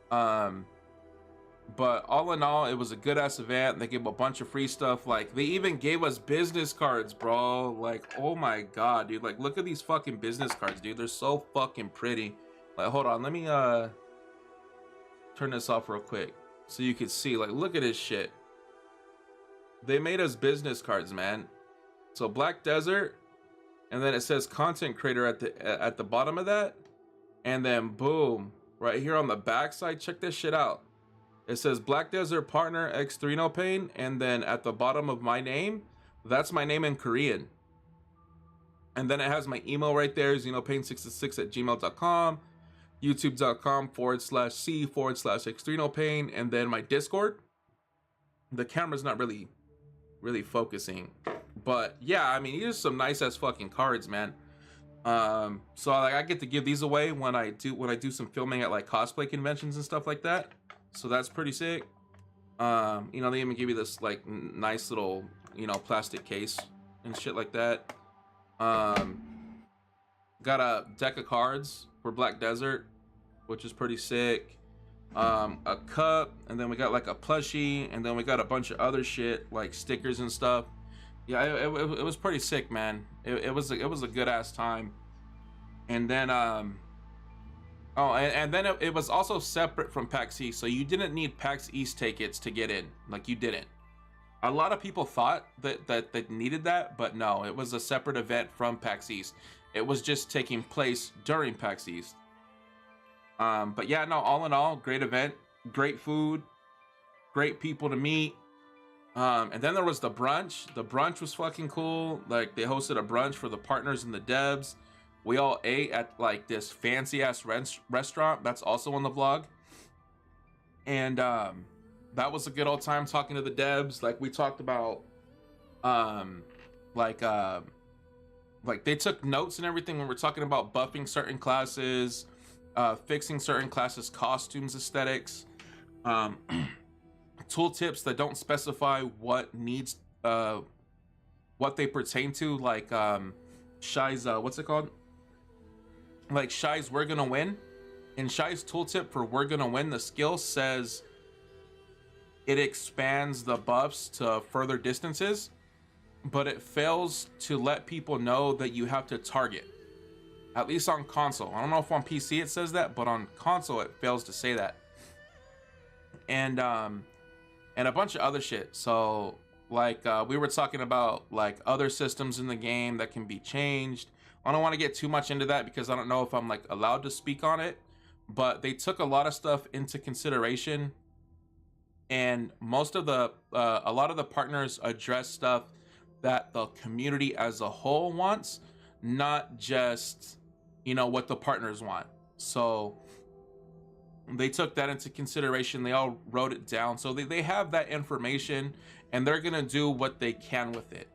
But all in all, it was a good ass event. They gave a bunch of free stuff. Like, they even gave us business cards, bro. Like, oh my god, dude. Like, look at these fucking business cards, dude. They're so fucking pretty. Like, hold on, let me turn this off real quick so you can see. Like, look at this shit. They made us business cards, man. So Black Desert, and then it says content creator at the bottom of that, and then boom, right here on the back side, check this shit out. It says Black Desert Partner X Pain, and then at the bottom of my name, that's my name in Korean. And then it has my email right there, xenopain66@gmail.com, youtube.com/C/X Pain, and then my Discord. The camera's not really focusing, but yeah, I mean, these are some nice ass fucking cards, man. So like, I get to give these away when I do some filming at like cosplay conventions and stuff like that. So that's pretty sick. You know, they even give you this like nice little, you know, plastic case and shit like that. Got a deck of cards for Black Desert, which is pretty sick. A cup, and then we got like a plushie, and then we got a bunch of other shit like stickers and stuff. Yeah, it was pretty sick, man. It was a good ass time. And then oh, and then it was also separate from PAX East, so you didn't need PAX East tickets to get in. Like, you didn't. A lot of people thought that needed that, but no, it was a separate event from PAX East. It was just taking place during PAX East. But yeah, no, all in all, great event, great food, great people to meet. And then there was the brunch. The brunch was fucking cool. Like, they hosted a brunch for the partners and the devs. We all ate at like this fancy ass restaurant that's also on the vlog. And that was a good old time talking to the devs. Like, we talked about like they took notes and everything when we're talking about buffing certain classes, fixing certain classes, costumes, aesthetics, tooltips that don't specify what needs what they pertain to, like Shy's what's it called? Like Shy's We're Gonna Win. In Shy's tooltip for We're Gonna Win, the skill says it expands the buffs to further distances, but it fails to let people know that you have to target. At least on console. I don't know if on PC it says that, but on console it fails to say that. And a bunch of other shit. So like we were talking about like other systems in the game that can be changed. I don't want to get too much into that because I don't know if I'm like allowed to speak on it, but they took a lot of stuff into consideration, and most of the a lot of the partners address stuff that the community as a whole wants, not just, you know, what the partners want. So they took that into consideration. They all wrote it down, so they have that information, and they're gonna do what they can with it.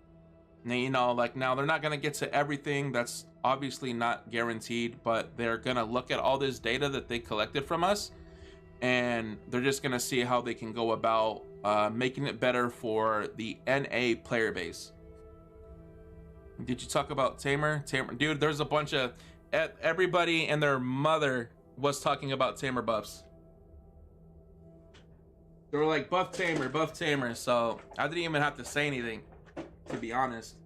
Now, you know, like, now they're not gonna get to everything. That's obviously not guaranteed, but they're gonna look at all this data that they collected from us, and they're just gonna see how they can go about making it better for the NA player base. Did you talk about Tamer? Dude, there's a bunch of everybody and their mother was talking about Tamer buffs. They were like, buff Tamer. So I didn't even have to say anything, to be honest.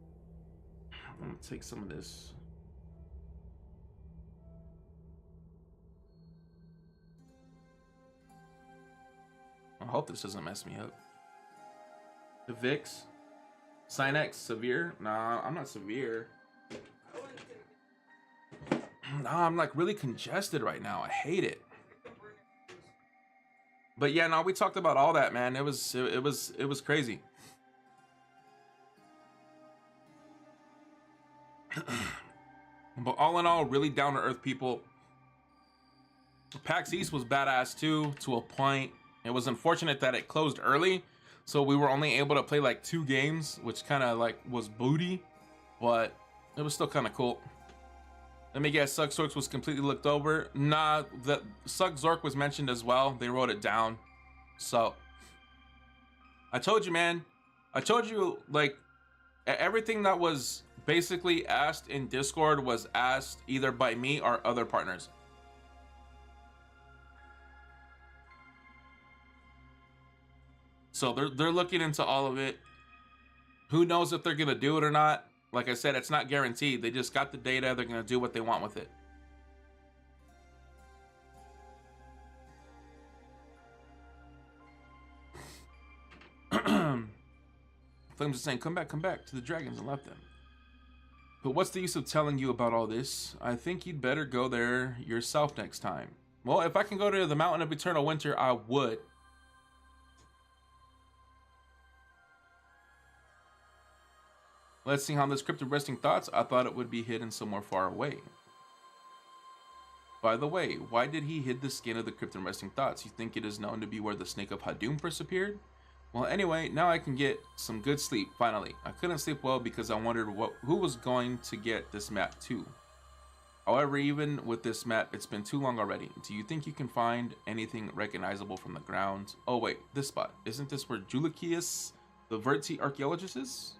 I'm gonna take some of this. I hope this doesn't mess me up. The Vix. Sinex, severe? Nah, I'm not severe. Nah, I'm like really congested right now. I hate it. But yeah, no, we talked about all that, man. It was crazy. But all in all, really down to earth people. PAX East was badass too, to a point. It was unfortunate that it closed early, so we were only able to play like 2 games, which kind of like was booty, but it was still kind of cool. Let me guess, Sug was completely looked over. Nah, the Sug Zork was mentioned as well. They wrote it down. So I told you, man. I told you, like, everything that was basically asked in Discord was asked either by me or other partners. So they're looking into all of it. Who knows if they're gonna do it or not? Like I said, it's not guaranteed. They just got the data. They're gonna do what they want with it. Flames is saying, come back to the dragons, and left them. But what's the use of telling you about all this? I think you'd better go there yourself next time. Well, if I can go to the Mountain of Eternal Winter, I would. Let's see how this cryptic resting thoughts. I thought it would be hidden somewhere far away. By the way, why did he hid the skin of the cryptic resting thoughts? You think it is known to be where the snake of Hadum first appeared? Well, anyway, now I can get some good sleep, finally. I couldn't sleep well because I wondered who was going to get this map too. However, even with this map, it's been too long already. Do you think you can find anything recognizable from the ground? Oh wait, this spot. Isn't this where Julikius, the Verti archaeologist, is?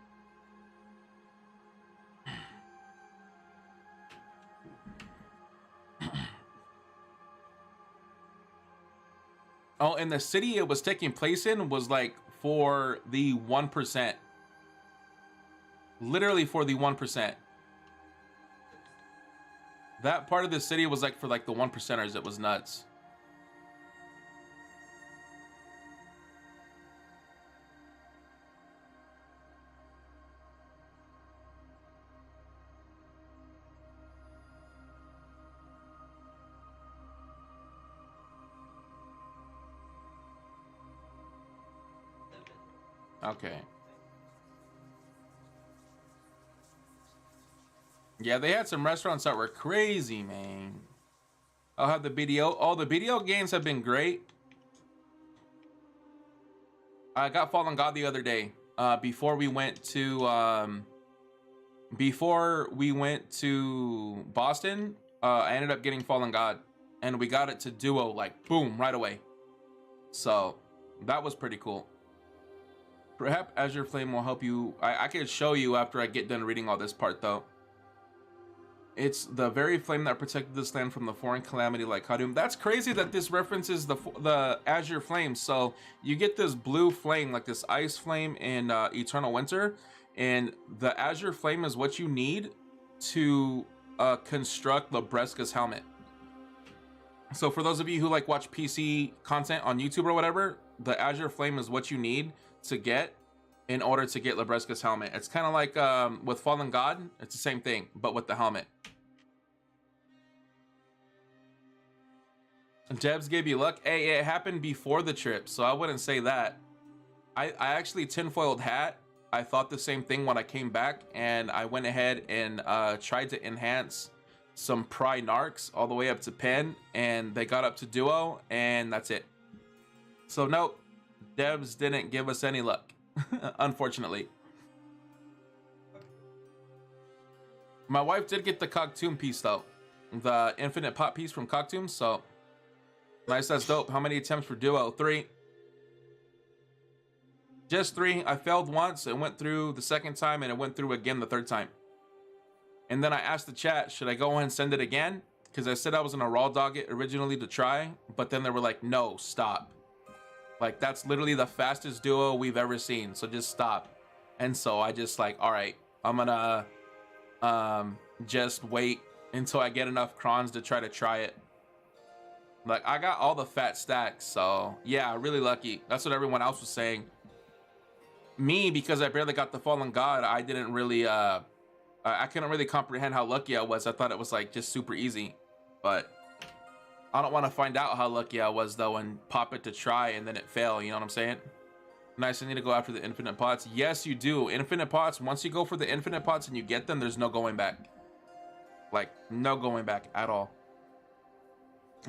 Oh, and the city it was taking place in was like for the 1%. Literally for the 1%. That part of the city was like for like the 1%ers. It was nuts. Okay. Yeah, they had some restaurants that were crazy, man. I'll have the BDO. Oh, the BDO games have been great. I got Fallen God the other day. Before we went to Boston, I ended up getting Fallen God, and we got it to duo like boom right away. So that was pretty cool. Perhaps Azure Flame will help you. I can show you after I get done reading all this part, though. It's the very flame that protected this land from the foreign calamity like Hadum. That's crazy that this references the Azure Flame. So you get this blue flame, like this ice flame in Eternal Winter. And the Azure Flame is what you need to construct Lebreska's helmet. So for those of you who like watch PC content on YouTube or whatever, the Azure Flame is what you need to get in order to get Lebreska's helmet. It's kind of like with Fallen God, it's the same thing, but with the helmet. Debs gave you luck. Hey, it happened before the trip, so I wouldn't say that. I actually tinfoiled hat. I thought the same thing when I came back, and I went ahead and tried to enhance some Pry Narcs all the way up to Pen, and they got up to Duo, and that's it. So nope, Debs didn't give us any luck, unfortunately. My wife did get the Cogtoom piece though, the infinite pot piece from Cogtoom, so nice, that's dope. How many attempts for Duo? 3. Just 3. I failed once, it went through the second time, and it went through again the third time. And then I asked the chat, should I go ahead and send it again? Because I said I was gonna raw dog it originally to try, but then they were like, no, stop. Like, that's literally the fastest Duo we've ever seen, so just stop. And so I just like, all right, I'm gonna just wait until I get enough crons to try it. Like, I got all the fat stacks, so yeah, really lucky. That's what everyone else was saying. Me, because I barely got the Fallen God, I didn't really I couldn't really comprehend how lucky I was. I thought it was like just super easy, but I don't want to find out how lucky I was though and pop it to try and then it fail, you know what I'm saying? Nice, I need to go after the infinite pots. Yes, you do. Infinite pots, once you go for the infinite pots and you get them, there's no going back. Like, no going back at all.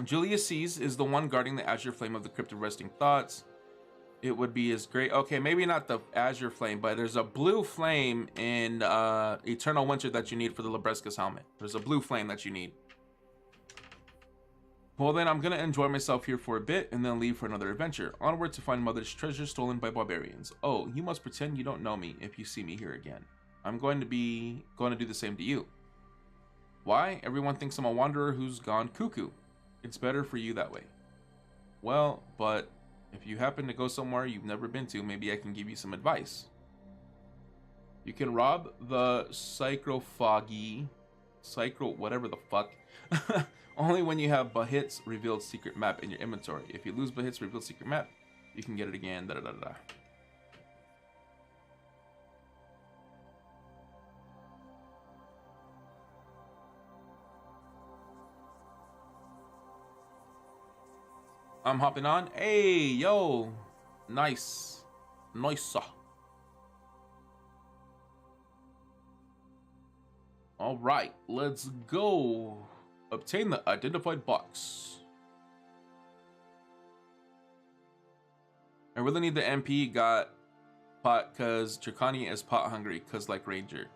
Julius Sees is the one guarding the Azure Flame of the Crypt of Resting Thoughts. It would be as great. Okay, maybe not the Azure Flame, but there's a blue flame in Eternal Winter that you need for the Lebreska's helmet. There's a blue flame that you need. Well then, I'm gonna enjoy myself here for a bit and then leave for another adventure. Onward to find Mother's treasure stolen by barbarians. Oh, you must pretend you don't know me if you see me here again. I'm going to do the same to you. Why? Everyone thinks I'm a wanderer who's gone cuckoo. It's better for you that way. Well, but if you happen to go somewhere you've never been to, maybe I can give you some advice. You can rob the whatever the fuck, only when you have Bahit's revealed secret map in your inventory. If you lose Bahit's revealed secret map, you can get it again. Da da da da. I'm hopping on. Hey, yo, nice, nice. All right, let's go. Obtain the identified box. I really need the MP got pot because Dracani is pot hungry because like Ranger.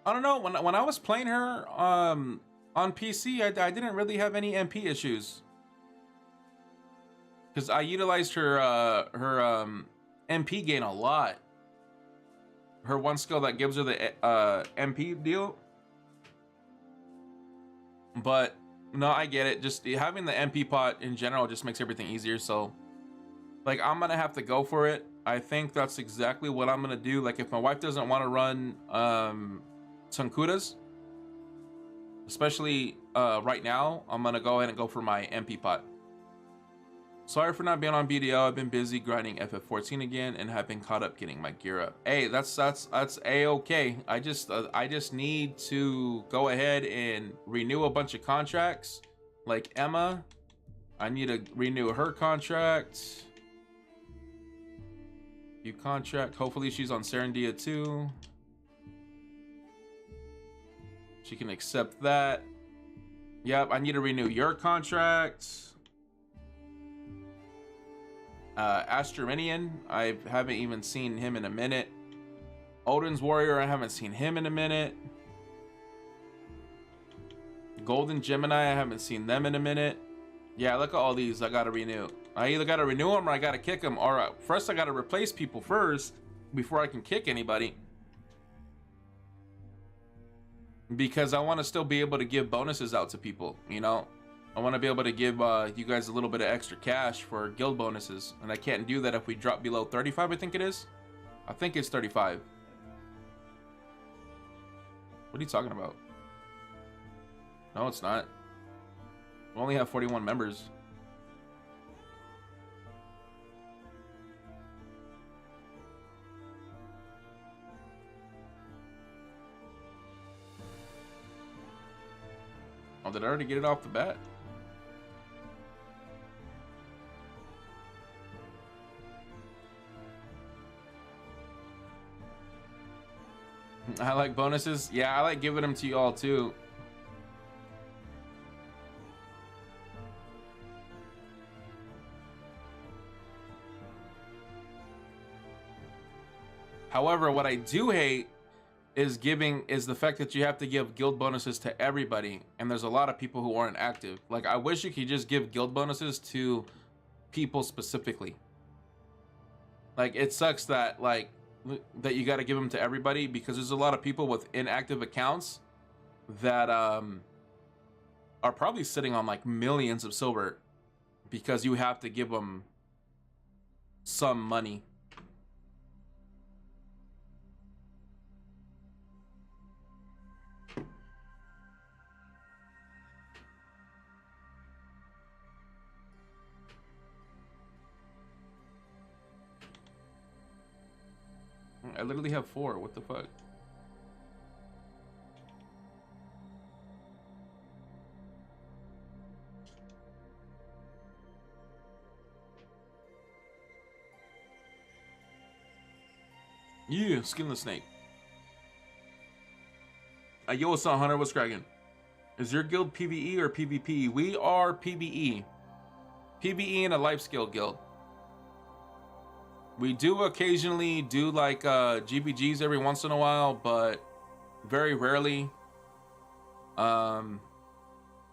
I don't know, when I was playing her on PC, I didn't really have any MP issues. Because I utilized her MP gain a lot. Her one skill that gives her the MP deal. But no, I get it. Just having the MP pot in general just makes everything easier. So like I'm gonna have to go for it. I think that's exactly what I'm gonna do. Like if my wife doesn't want to run Sankudas, especially right now, I'm gonna go ahead and go for my MP pot. Sorry for not being on BDO. I've been busy grinding FF14 again and have been caught up getting my gear up. Hey, that's a-okay. I just need to go ahead and renew a bunch of contracts. Like Emma, I need to renew her contract. You contract. Hopefully she's on Serendia too. She can accept that. Yep, I need to renew your contract. Astrominian, I haven't even seen him in a minute. Odin's Warrior, I haven't seen him in a minute. Golden Gemini, I haven't seen them in a minute. Yeah, look at all these I gotta renew. I either gotta renew them or I gotta kick them. Or first I gotta replace people first before I can kick anybody. Because I want to still be able to give bonuses out to people, you know? I want to be able to give you guys a little bit of extra cash for guild bonuses. And I can't do that if we drop below 35, I think it is. I think it's 35. What are you talking about? No, it's not. We only have 41 members. Oh, did I already get it off the bat? I like bonuses. Yeah, I like giving them to you all too. However, what I do hate is the fact that you have to give guild bonuses to everybody, and there's a lot of people who aren't active. Like, I wish you could just give guild bonuses to people specifically. Like, it sucks that that you got to give them to everybody, because there's a lot of people with inactive accounts that are probably sitting on like millions of silver because you have to give them some money. I literally have 4. What the fuck? Yeah, skinless snake. Yo, what's up, Hunter? What's cracking? Is your guild PvE or PvP? We are PvE. PvE in a life skill guild. We do occasionally do like GPGs every once in a while, but very rarely.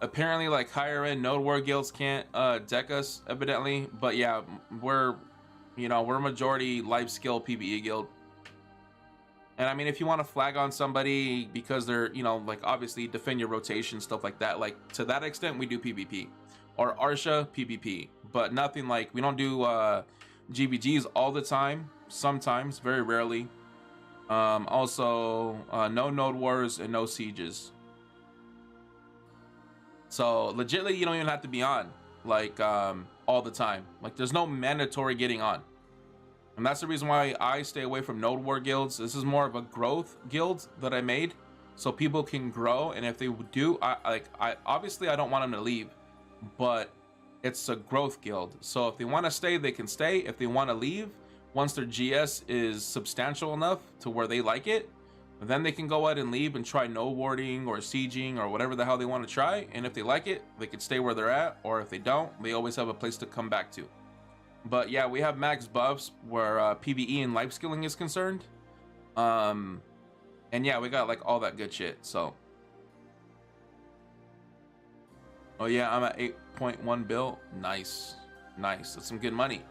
apparently like higher end node war guilds can't deck us evidently, but yeah, we're we're majority life skill PvE guild. And I mean, if you want to flag on somebody because they're, like obviously defend your rotation, stuff like that, like to that extent, we do PvP. Or Arsha, PvP. But nothing like, we don't do GVGs all the time. Sometimes, very rarely. Also, no node wars and no sieges. So legitly, you don't even have to be on like all the time. Like there's no mandatory getting on. And that's the reason why I stay away from node war guilds. This is more of a growth guild that I made, so people can grow. And if they do, I obviously I don't want them to leave, but it's a growth guild. So if they want to stay, they can stay. If they want to leave, once their GS is substantial enough to where they like it, then they can go ahead and leave and try node warding or sieging or whatever the hell they want to try. And if they like it, they can stay where they're at. Or if they don't, they always have a place to come back to. But yeah, we have max buffs where PvE and life skilling is concerned. And yeah, we got like all that good shit, so. Oh yeah, I'm at 8.1 bill. Nice. Nice, that's some good money.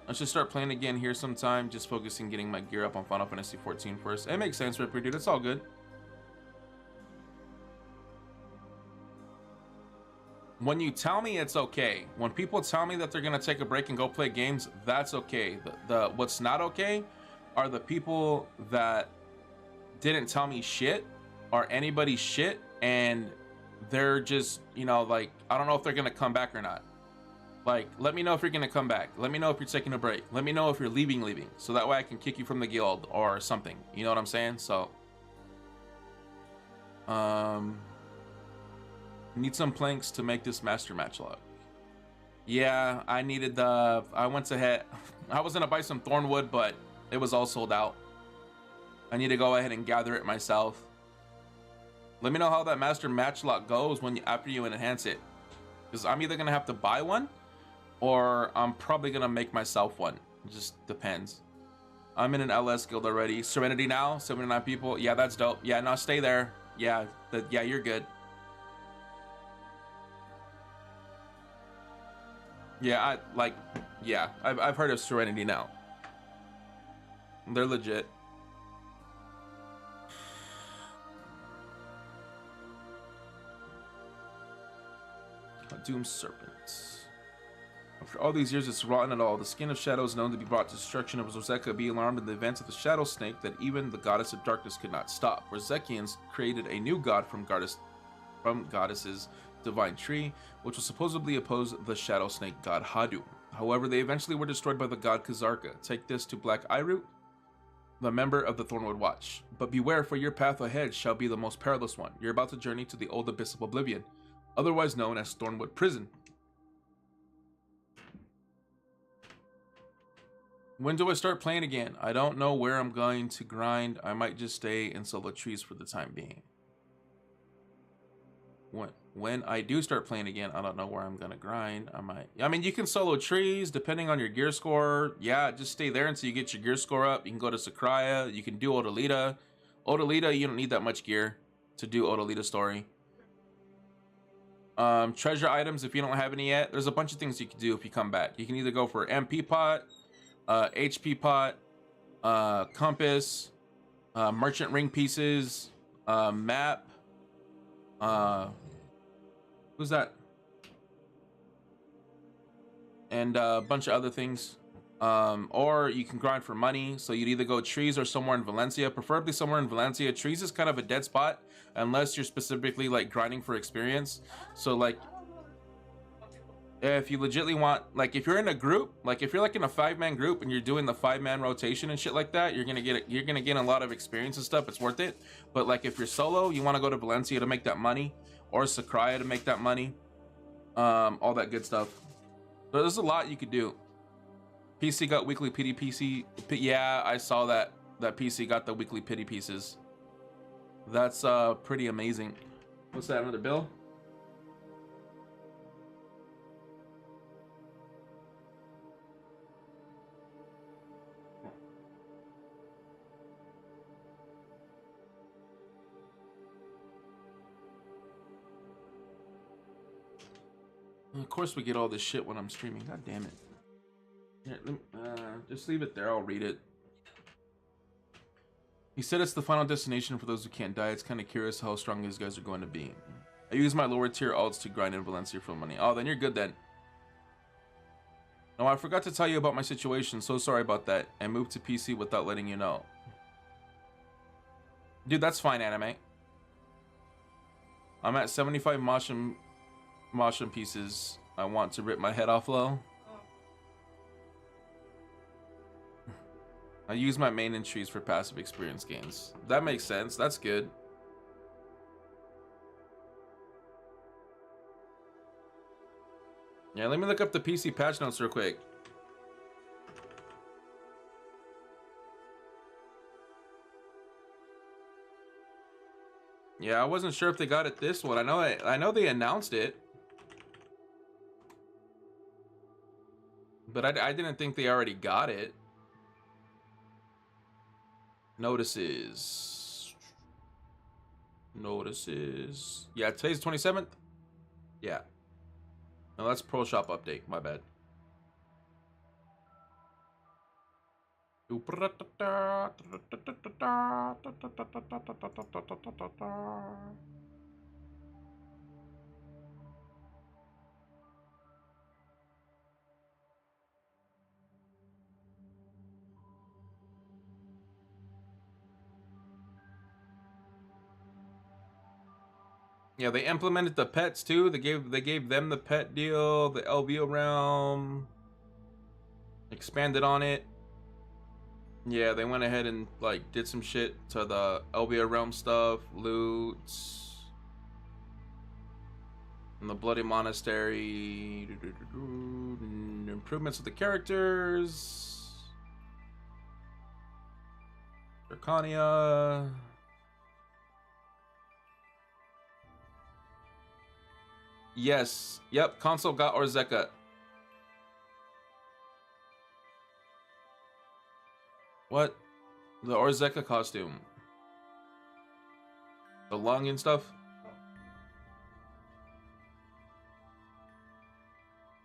I should start playing again here sometime, just focusing getting my gear up on Final Fantasy 14 first. It makes sense, Ripper, dude, it's all good. When you tell me it's okay, when people tell me that they're gonna take a break and go play games, that's okay. The what's not okay are the people that didn't tell me shit or anybody's shit, and they're just, like, I don't know if they're gonna come back or not. Like, let me know if you're gonna come back. Let me know if you're taking a break. Let me know if you're leaving, so that way I can kick you from the guild or something. You know what I'm saying? So, need some planks to make this master match log. Yeah, I needed I went ahead. I was gonna buy some thornwood, but it was all sold out. I need to go ahead and gather it myself. Let me know how that master match log goes after you enhance it, because I'm either gonna have to buy one or I'm probably gonna make myself one. It just depends. I'm in an LS guild already. Serenity now, 79 people. Yeah, that's dope. Yeah, no, stay there. Yeah, yeah, you're good. Yeah, I've heard of Serenity now. They're legit. A Doom Serpent. After all these years, it's rotten at all. The skin of shadows known to be brought to destruction of Roseka be alarmed in the event of the shadow snake that even the goddess of darkness could not stop. Rosekians created a new god from goddess's divine tree, which will supposedly oppose the shadow snake god Hadu. However, they eventually were destroyed by the god Kazarka. Take this to Black Iroot, the member of the Thornwood Watch. But beware, for your path ahead shall be the most perilous one. You're about to journey to the old abyss of oblivion, otherwise known as Thornwood Prison. When do I start playing again? I don't know where I'm going to grind. I might just stay in solo trees for the time being. When I do start playing again, I don't know where I'm gonna grind. I mean, you can solo trees depending on your gear score. Yeah, just stay there until you get your gear score up. You can go to Sakraya. You can do Odalita. Odalita, you don't need that much gear to do Odalita story. Treasure items, if you don't have any yet, there's a bunch of things you can do if you come back. You can either go for MP pot, HP pot, compass, merchant ring pieces, map. Who's that? And a bunch of other things. Or you can grind for money. So you'd either go trees or somewhere in Valencia, preferably somewhere in Valencia. Trees is kind of a dead spot unless you're specifically like grinding for experience. So like, if you legitly want, like if you're in a group, like if you're like in a 5-man group and you're doing the 5-man rotation and shit like that, you're gonna get a lot of experience and stuff. It's worth it. But like if you're solo, you want to go to Valencia to make that money, or Sakraya to make that money, all that good stuff. So there's a lot you could do. PC got weekly pity PC. Yeah, I saw that PC got the weekly pity pieces. That's pretty amazing. What's that? Another bill? Of course we get all this shit when I'm streaming. God damn it. Here, just leave it there. I'll read it. He said it's the final destination for those who can't die. It's kind of curious how strong these guys are going to be. I use my lower tier alts to grind in Valencia for money. Oh, then you're good then. No, I forgot to tell you about my situation. So sorry about that. I moved to PC without letting you know. Dude, that's fine, anime. I'm at 75 Moshim pieces. I want to rip my head off low. I use my main entries for passive experience gains. That makes sense. That's good. Yeah, let me look up the PC patch notes real quick. Yeah, I wasn't sure if they got it this one. I know they announced it. But I didn't think they already got it. Notices. Yeah, today's 27th. Yeah. No, that's Pro Shop update. My bad. Yeah, they implemented the pets too. They gave them the pet deal, the LVO realm, expanded on it. Yeah, they went ahead and like did some shit to the LVO realm stuff, loot, and the Bloody Monastery, improvements of the characters, Dracania. Yes. Yep. Console got Orzeka. What? The Orzeka costume. The lung and stuff?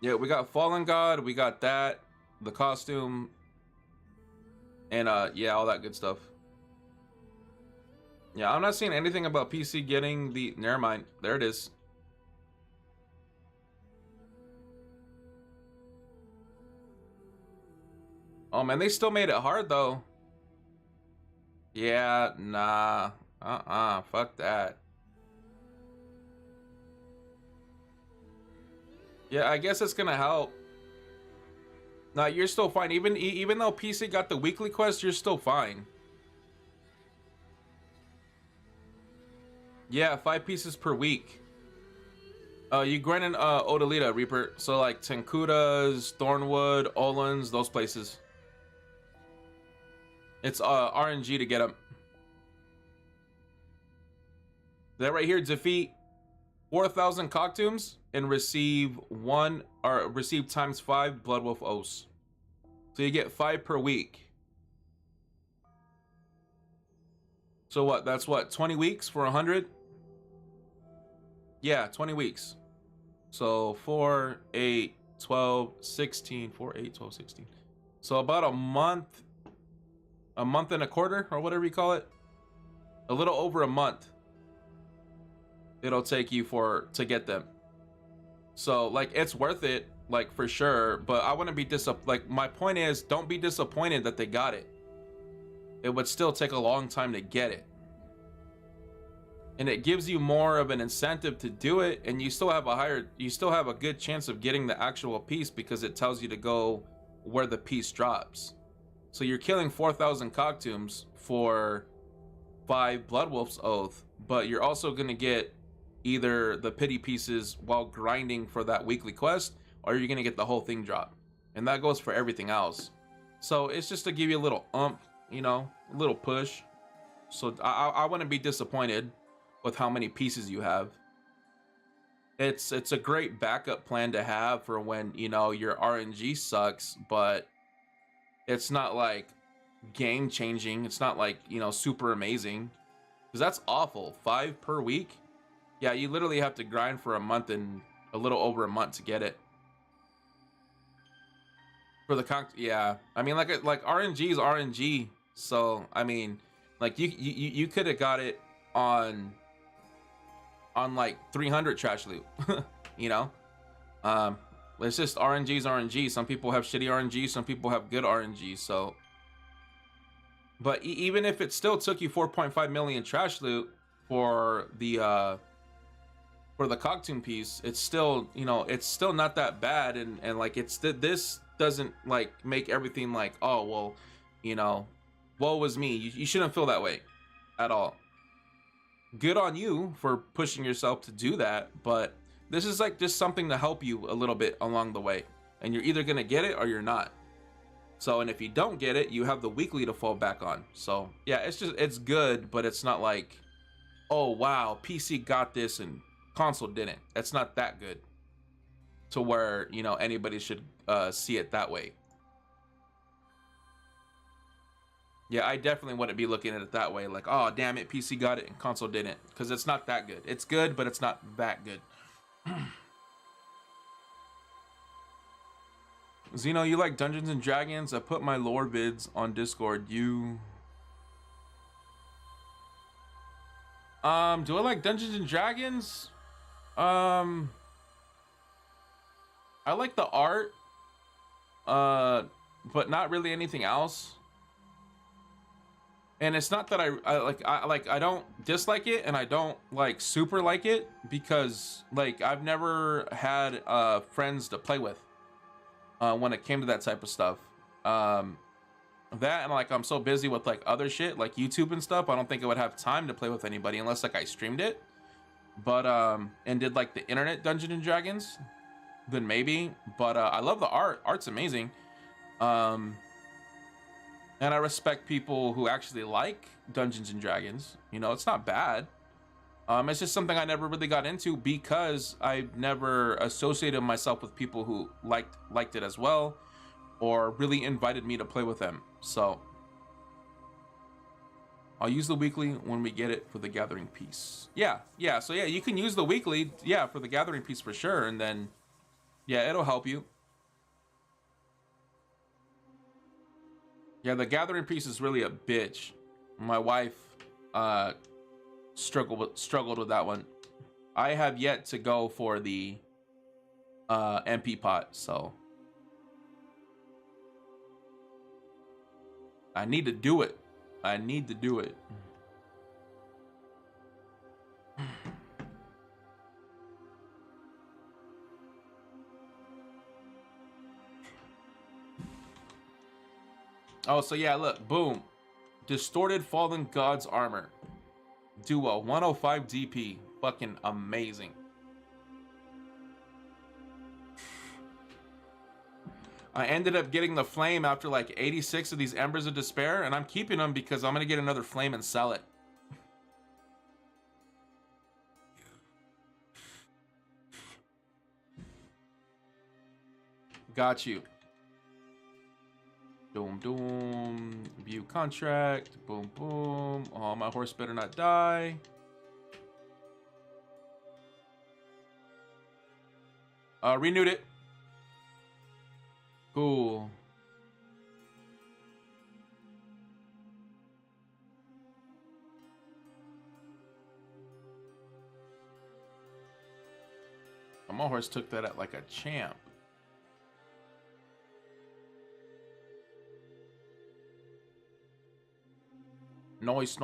Yeah, we got Fallen God. We got that. The costume. And, yeah, all that good stuff. Yeah, I'm not seeing anything about PC getting the... Never mind. There it is. Oh man, they still made it hard though. Yeah, nah. Fuck that. Yeah, I guess it's gonna help. Nah, you're still fine. Even though PC got the weekly quest, you're still fine. Yeah, 5 pieces per week. You grind in Odalita, Reaper. So like Tenkudas, Thornwood, Olans, those places. It's RNG to get them. That right here, defeat 4,000 Cocktooms and receive times 5 Bloodwolf Oaths. So you get 5 per week. So what? That's what? 20 weeks for 100? Yeah, 20 weeks. So 4, 8, 12, 16. 4, 8, 12, 16. So about a month and a quarter, or whatever you call it. A little over a month it'll take you to get them. So like it's worth it, like for sure, but I wouldn't be like my point is, don't be disappointed that they got it. It would still take a long time to get it. And it gives you more of an incentive to do it, and you still have a good chance of getting the actual piece because it tells you to go where the piece drops. So you're killing 4,000 Cocktooms for 5 Bloodwolf's Oath, but you're also going to get either the pity pieces while grinding for that weekly quest, or you're going to get the whole thing drop. And that goes for everything else. So it's just to give you a little you know, a little push. So I wouldn't be disappointed with how many pieces you have. It's a great backup plan to have for when, you know, your RNG sucks, but it's not like game changing. It's not like, you know, super amazing, because that's awful. 5 per week. Yeah, you literally have to grind for a month and a little over a month to get it. For the yeah. I mean, like RNG is RNG. So I mean, like you could have got it on like 300 trash loot. You know, it's just RNG's RNG. Some people have shitty RNG, some people have good RNG. So, but even if it still took you 4.5 million trash loot for the Cogtoon piece, it's still, you know, it's still not that bad. And like this doesn't like make everything like, oh well, you know, woe was me. You shouldn't feel that way at all. Good on you for pushing yourself to do that, but this is like just something to help you a little bit along the way, and you're either gonna get it or you're not. So, and if you don't get it, you have the weekly to fall back on. So yeah, it's good, but it's not like, oh wow, PC got this and console didn't. It's not that good to where, you know, anybody should see it that way. Yeah, I definitely wouldn't be looking at it that way, like, oh damn it, PC got it and console didn't, because it's not that good. It's good, but it's not that good. Zeno, you like Dungeons and Dragons? I put my lore vids on Discord. You do I like Dungeons and Dragons? I like the art, but not really anything else. And it's not that I don't dislike it, and I don't like super like it, because like I've never had friends to play with when it came to that type of stuff. That, and like I'm so busy with like other shit like YouTube and stuff, I don't think I would have time to play with anybody unless like I streamed it. But and did like the internet Dungeons and Dragons, then maybe. But I love the art. Art's amazing. And I respect people who actually like Dungeons and Dragons. You know, it's not bad. It's just something I never really got into because I never associated myself with people who liked it as well, or really invited me to play with them. So I'll use the weekly when we get it for the gathering piece. Yeah. So yeah, you can use the weekly, yeah, for the gathering piece for sure, and then yeah, it'll help you. Yeah, the gathering piece is really a bitch. My wife struggled with that one. I have yet to go for the MP pot, so I need to do it. Oh, so yeah, look, boom. Distorted Fallen God's Armor. Do a 105 DP. Fucking amazing. I ended up getting the flame after like 86 of these Embers of Despair, and I'm keeping them because I'm gonna get another flame and sell it. Got you. Boom, boom. View contract. Boom, boom. Oh, my horse better not die. Renewed it. Cool. My horse took that at like a champ. Nice.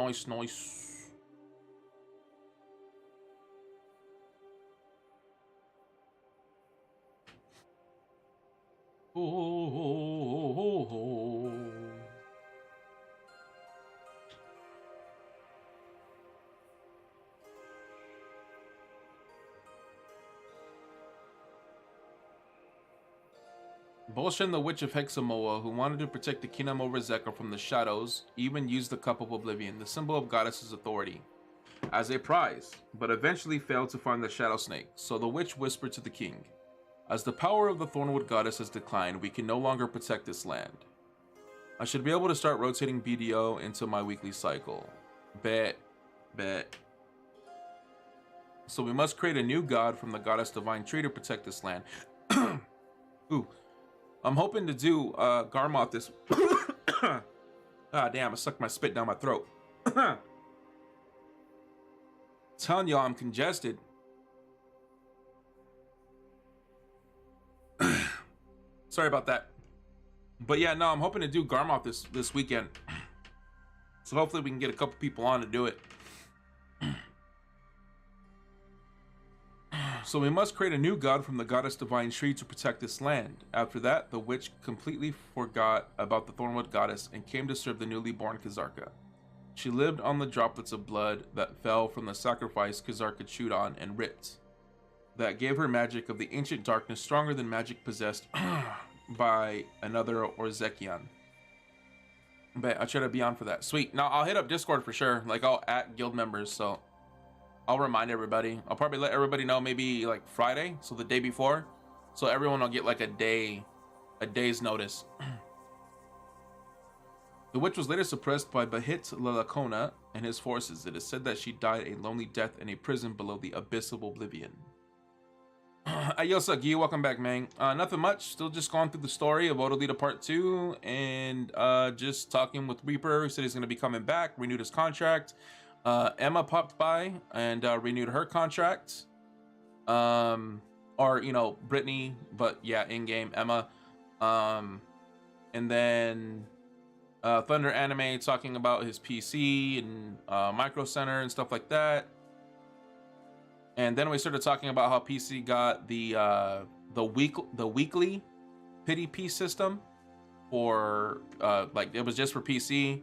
Oh. Bolshan, the Witch of Hexamoa, who wanted to protect the kingdom over Zeka from the shadows, even used the Cup of Oblivion, the symbol of goddess's authority, as a prize, but eventually failed to find the Shadow Snake. So the witch whispered to the king, "As the power of the Thornwood goddess has declined, we can no longer protect this land. I should be able to start rotating BDO into my weekly cycle." Bet. So we must create a new god from the goddess divine tree to protect this land. Ooh. I'm hoping to do Garmoth this. Ah, damn, I sucked my spit down my throat. Telling y'all I'm congested. Sorry about that. But yeah, no, I'm hoping to do Garmoth this weekend. So hopefully we can get a couple people on to do it. So we must create a new god from the goddess divine tree to protect this land. After that, the witch completely forgot about the Thornwood goddess and came to serve the newly born Kazarka. She lived on the droplets of blood that fell from the sacrifice Kazarka chewed on and ripped. That gave her magic of the ancient darkness stronger than magic possessed by another Orzekian. But I'll try to be on for that. Sweet. Now I'll hit up Discord for sure. Like I'll at guild members, so I'll remind everybody. I'll probably let everybody know maybe like Friday, so the day before, so everyone will get like a day's notice. The witch was later suppressed by Bahit Lalakona and his forces. It is said that she died a lonely death in a prison below the abyss of oblivion. Yo, what's up, Gee? Welcome back, man. Nothing much. Still just going through the story of Odalita Part 2 and just talking with Reaper. He said he's going to be coming back, renewed his contract. Emma popped by and renewed her contract. Or, you know, Brittany, but yeah, in-game Emma. And then Thunder Anime talking about his PC and Micro Center and stuff like that. And then we started talking about how PC got the weekly pity piece system for like it was just for PC.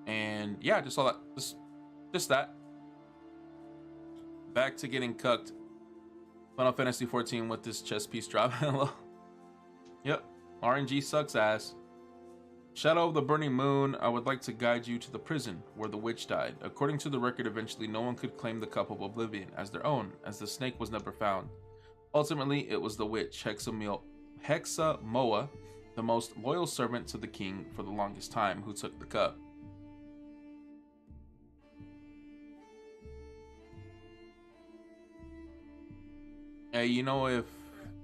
And yeah, just all that, just that. Back to getting cooked. Final Fantasy 14 with this chess piece drop. Yep, RNG sucks ass. Shadow of the Burning Moon, I would like to guide you to the prison where the witch died. According to the record, eventually no one could claim the Cup of Oblivion as their own, as the snake was never found. Ultimately, it was the witch, Hexamoa, the most loyal servant to the king for the longest time, who took the cup. Hey, you know, if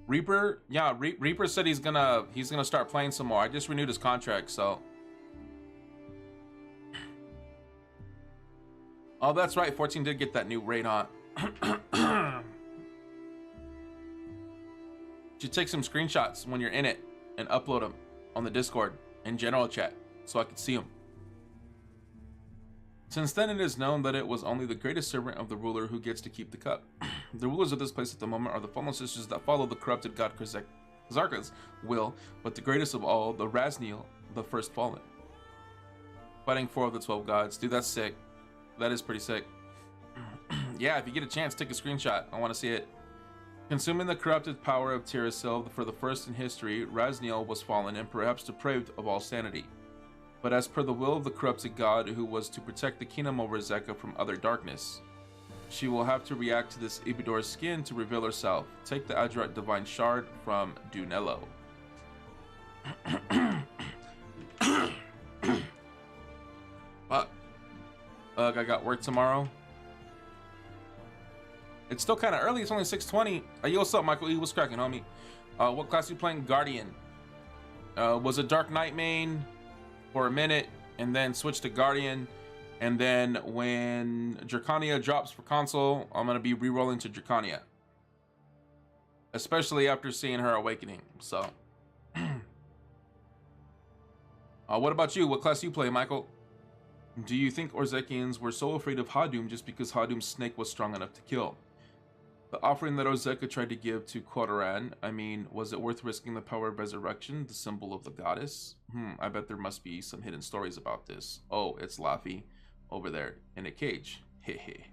Reaper, yeah, Reaper said he's gonna start playing some more. I just renewed his contract, so. Oh, that's right. 14 did get that new raid on. Should take some screenshots when you're in it and upload them on the Discord and general chat so I could see them. Since then, it is known that it was only the greatest servant of the ruler who gets to keep the cup. The rulers of this place at the moment are the fallen sisters that follow the corrupted god Kazarka's will, but the greatest of all, the Razniel, the first fallen. Fighting 4 of the 12 gods. Dude, that's sick. That is pretty sick. Yeah, if you get a chance, take a screenshot. I want to see it. Consuming the corrupted power of Tirasil for the first in history, Razniel was fallen and perhaps depraved of all sanity. But as per the will of the corrupted god who was to protect the kingdom of Rizeka from utter darkness, she will have to react to this Ibidor's skin to reveal herself. Take the Adrat Divine Shard from Dunello. Fuck. Ugh, I got work tomorrow. It's still kind of early. It's only 6:20. Yo, what's up, Michael E? What's cracking, homie? What class you playing? Guardian. Was a Dark Knight main for a minute, and then switched to Guardian. And then when Dracania drops for console, I'm gonna be re-rolling to Dracania, especially after seeing her awakening. So, what about you? What class you play, Michael? Do you think Orzekians were so afraid of Hadum just because Hadum's snake was strong enough to kill? The offering that Orzeka tried to give to Quadoran, I mean, was it worth risking the power of resurrection, the symbol of the goddess? I bet there must be some hidden stories about this. Oh, it's Laffy over there in a cage. Hehe.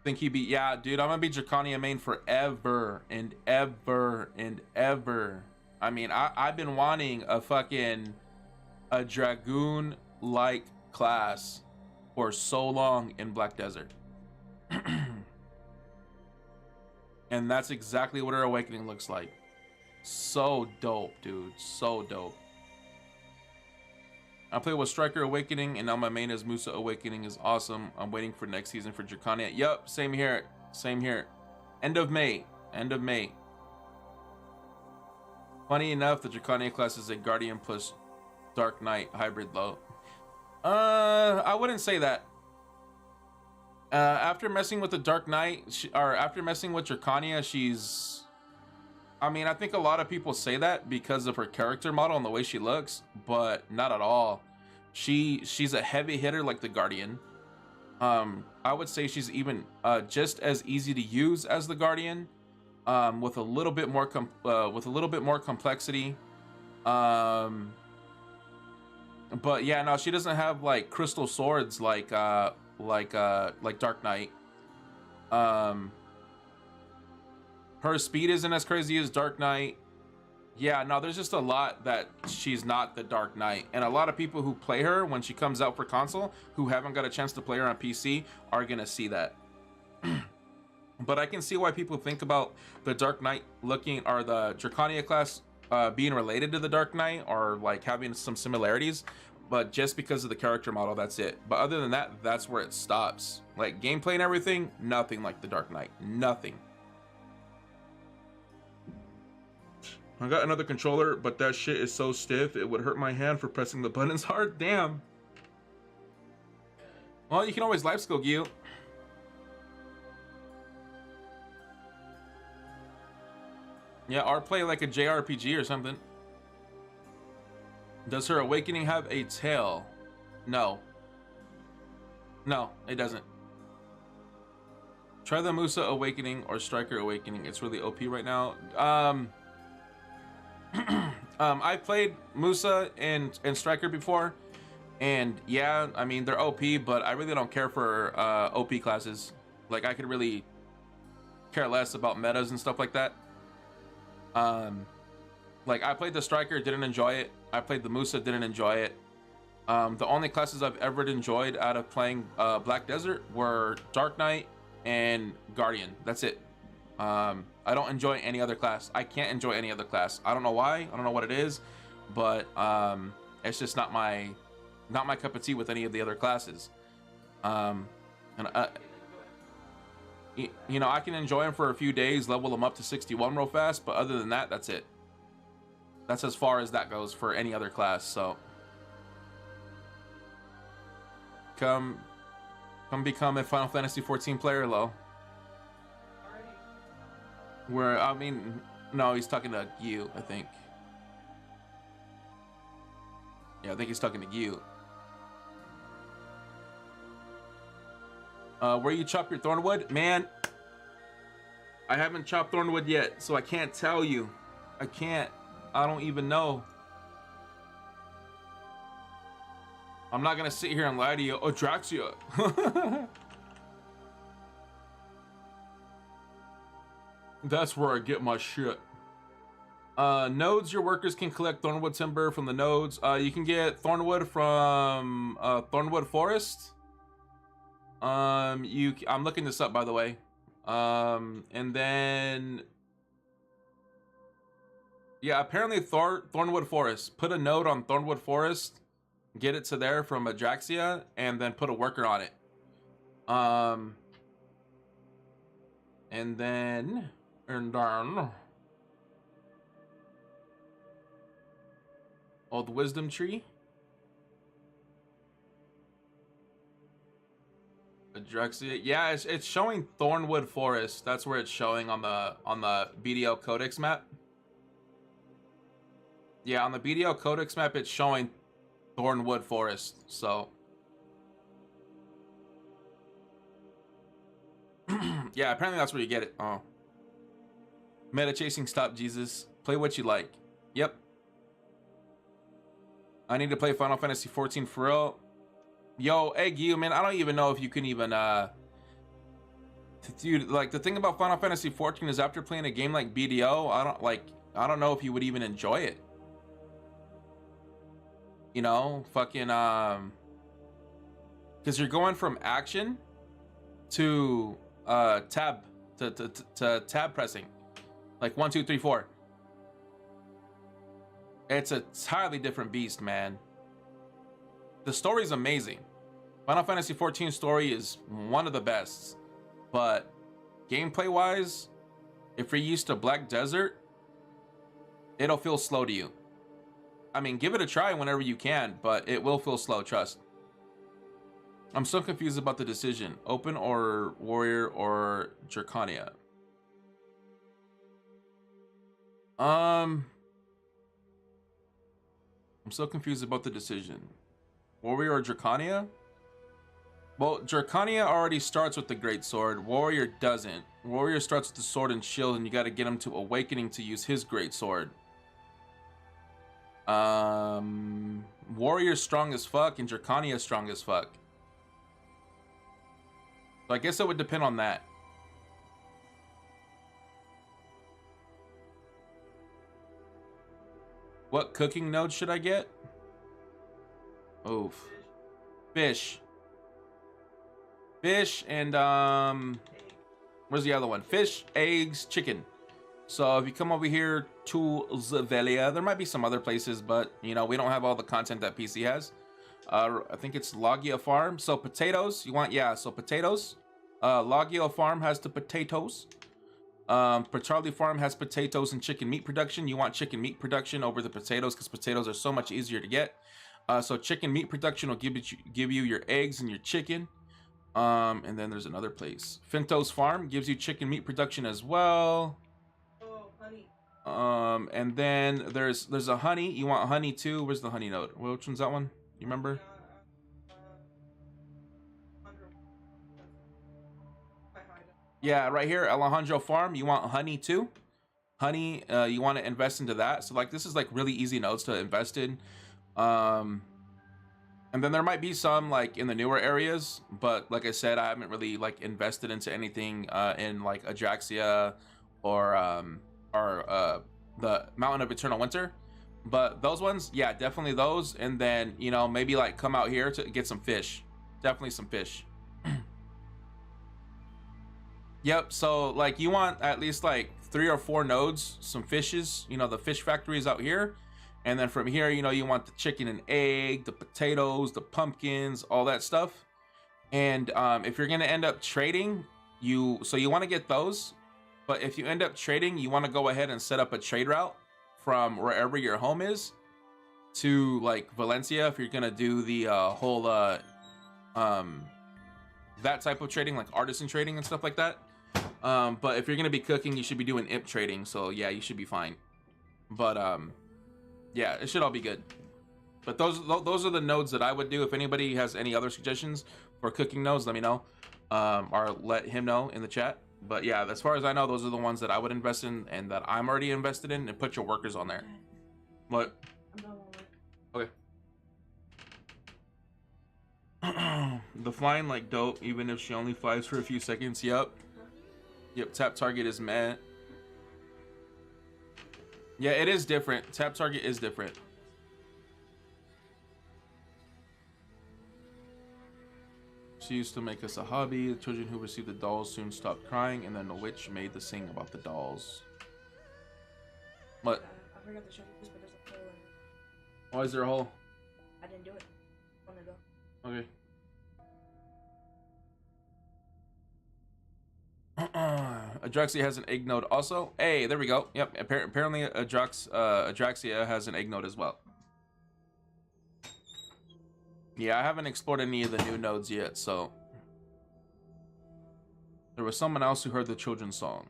Think he be, yeah, dude, I'm gonna be Dracania main forever and ever and ever. I mean, I've been wanting a Dragoon-like class for so long in Black Desert. And that's exactly what her awakening looks like. So dope, dude. So dope. I played with Striker Awakening, and now my main is Musa Awakening is awesome. I'm waiting for next season for Dracania. Yup, same here. Same here. End of May. End of May. Funny enough, the Dracania class is a Guardian plus Dark Knight hybrid though. I wouldn't say that. After messing with the Dark Knight, or after messing with Dracania, she's... I mean, I think a lot of people say that because of her character model and the way she looks, but not at all. She's a heavy hitter like the Guardian. I would say she's even just as easy to use as the Guardian, with a little bit more complexity. But yeah, no, she doesn't have like crystal swords like Dark Knight. Her speed isn't as crazy as Dark Knight. Yeah, no, there's just a lot that she's not the Dark Knight. And a lot of people who play her when she comes out for console, who haven't got a chance to play her on PC, are gonna see that. But I can see why people think about the Dark Knight looking, or the Dracania class being related to the Dark Knight, or like having some similarities. But just because of the character model, that's it. But other than that, that's where it stops. Like gameplay and everything, nothing like the Dark Knight. Nothing. I got another controller, but that shit is so stiff, it would hurt my hand for pressing the buttons hard. Damn. Well, you can always life skill Gyu. Yeah, or play like a JRPG or something. Does her awakening have a tail? No. No, it doesn't. Try the Musa Awakening or Striker Awakening. It's really OP right now. I played Musa and Striker before, and yeah, I mean they're OP, but I really don't care for OP classes. Like I could really care less about metas and stuff like that. Like I played the Striker, didn't enjoy it. I played the Musa, didn't enjoy it. The only classes I've ever enjoyed out of playing Black Desert were Dark Knight and Guardian. That's it. I don't enjoy any other class. I can't enjoy any other class. I don't know why. I don't know what it is, but it's just not my cup of tea with any of the other classes. You know, I can enjoy them for a few days, level them up to 61 real fast, but other than that, that's it. That's as far as that goes for any other class. So come become a Final Fantasy 14 player, Lo. Where, I mean, no, he's talking to you, I think. Yeah, I think he's talking to you. Where you chop your thornwood? Man, I haven't chopped thornwood yet, so I can't tell you. I can't. I don't even know. I'm not gonna sit here and lie to you. Oh, Draxia. That's where I get my shit. Nodes, your workers can collect thornwood timber from the nodes. You can get thornwood from Thornwood Forest. I'm looking this up, by the way. And then yeah, apparently Thornwood Forest. Put a node on Thornwood Forest, get it to there from Adraxia, and then put a worker on it. And then Old Wisdom Tree. Adraxia. Yeah, it's showing Thornwood Forest. That's where it's showing on the BDO Codex map. Yeah, on the BDO Codex map, it's showing Thornwood Forest. So yeah, apparently that's where you get it. Oh. Meta chasing, stop, Jesus. Play what you like. Yep. I need to play Final Fantasy 14 for real. Yo, Egg, you, man, I don't even know if you can even, dude, like, the thing about Final Fantasy 14 is after playing a game like BDO, I don't know if you would even enjoy it. You know, fucking, because you're going from action to, tab, to tab pressing. Like 1, 2, 3, 4. It's a entirely different beast, man. The story's amazing. Final Fantasy XIV story is one of the best, but gameplay wise, if you're used to Black Desert, it'll feel slow to you. I mean, give it a try whenever you can, but it will feel slow, trust. I'm so confused about the decision. Open or Warrior or Dracania? I'm so confused about the decision. Warrior or Dracania? Well, Dracania already starts with the Great Sword. Warrior doesn't. Warrior starts with the Sword and Shield, and you gotta get him to Awakening to use his Great Sword. Warrior's strong as fuck, and Dracania's strong as fuck. So I guess it would depend on that. What cooking node should I get? Oof. Fish. Fish and where's the other one? Fish, eggs, chicken. So if you come over here to Zevelia, there might be some other places, but you know, we don't have all the content that PC has. I think it's Logia Farm. So potatoes, you want, yeah, so potatoes. Logia Farm has the potatoes. Charlie Farm has potatoes and chicken meat production. You want chicken meat production over the potatoes because potatoes are so much easier to get. So chicken meat production will give you your eggs and your chicken. And then there's another place. Fintos Farm gives you chicken meat production as well. Oh, honey. And then there's a honey. You want honey too? Where's the honey node? Which one's that one? You remember? Yeah, right here, Alejandro Farm. You want honey too? Honey, you want to invest into that. So like, this is like really easy nodes to invest in. And then there might be some like in the newer areas, but like I said, I haven't really like invested into anything in like Ajaxia or the Mountain of Eternal Winter. But those ones, yeah, definitely those. And then, you know, maybe like come out here to get some fish. Definitely some fish. Yep, so like you want at least like 3 or 4 nodes, some fishes, you know, the fish factory is out here. And then from here, you know, you want the chicken and egg, the potatoes, the pumpkins, all that stuff. And if you're going to end up trading, you want to get those. But if you end up trading, you want to go ahead and set up a trade route from wherever your home is to like Valencia. If you're going to do the whole that type of trading, like artisan trading and stuff like that. But if you're going to be cooking, you should be doing imp trading. So yeah, you should be fine. But yeah, it should all be good. But those are the nodes that I would do. If anybody has any other suggestions for cooking nodes, let me know, or let him know in the chat. But yeah, as far as I know, those are the ones that I would invest in and that I'm already invested in. And put your workers on there. What? Okay. The flying like dope, even if she only flies for a few seconds. Yep. Tap target is meh. Yeah, it is different. Tap target is different. She used to make us a hobby. The children who received the dolls soon stopped crying, and then the witch made the sing about the dolls. What? I forgot to show you this, but there's a hole in it. Why is there a hole? I didn't do it. I wanna go. Okay. Adraxia has an egg node also. Hey, there we go. Yep, apparently Adraxia has an egg node as well. Yeah, I haven't explored any of the new nodes yet, so. There was someone else who heard the children's song.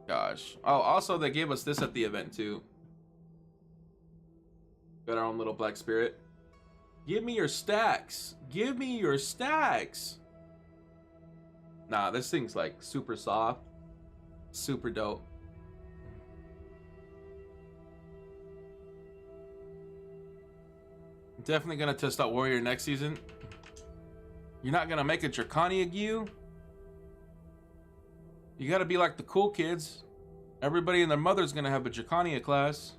Gosh. Oh, also they gave us this at the event too. Got our own little black spirit. Give me your stacks. Give me your stacks. Nah, this thing's like super soft. Super dope. Definitely gonna test out Warrior next season. You're not gonna make a Dracania Gyu? You gotta be like the cool kids. Everybody and their mother's gonna have a Dracania class.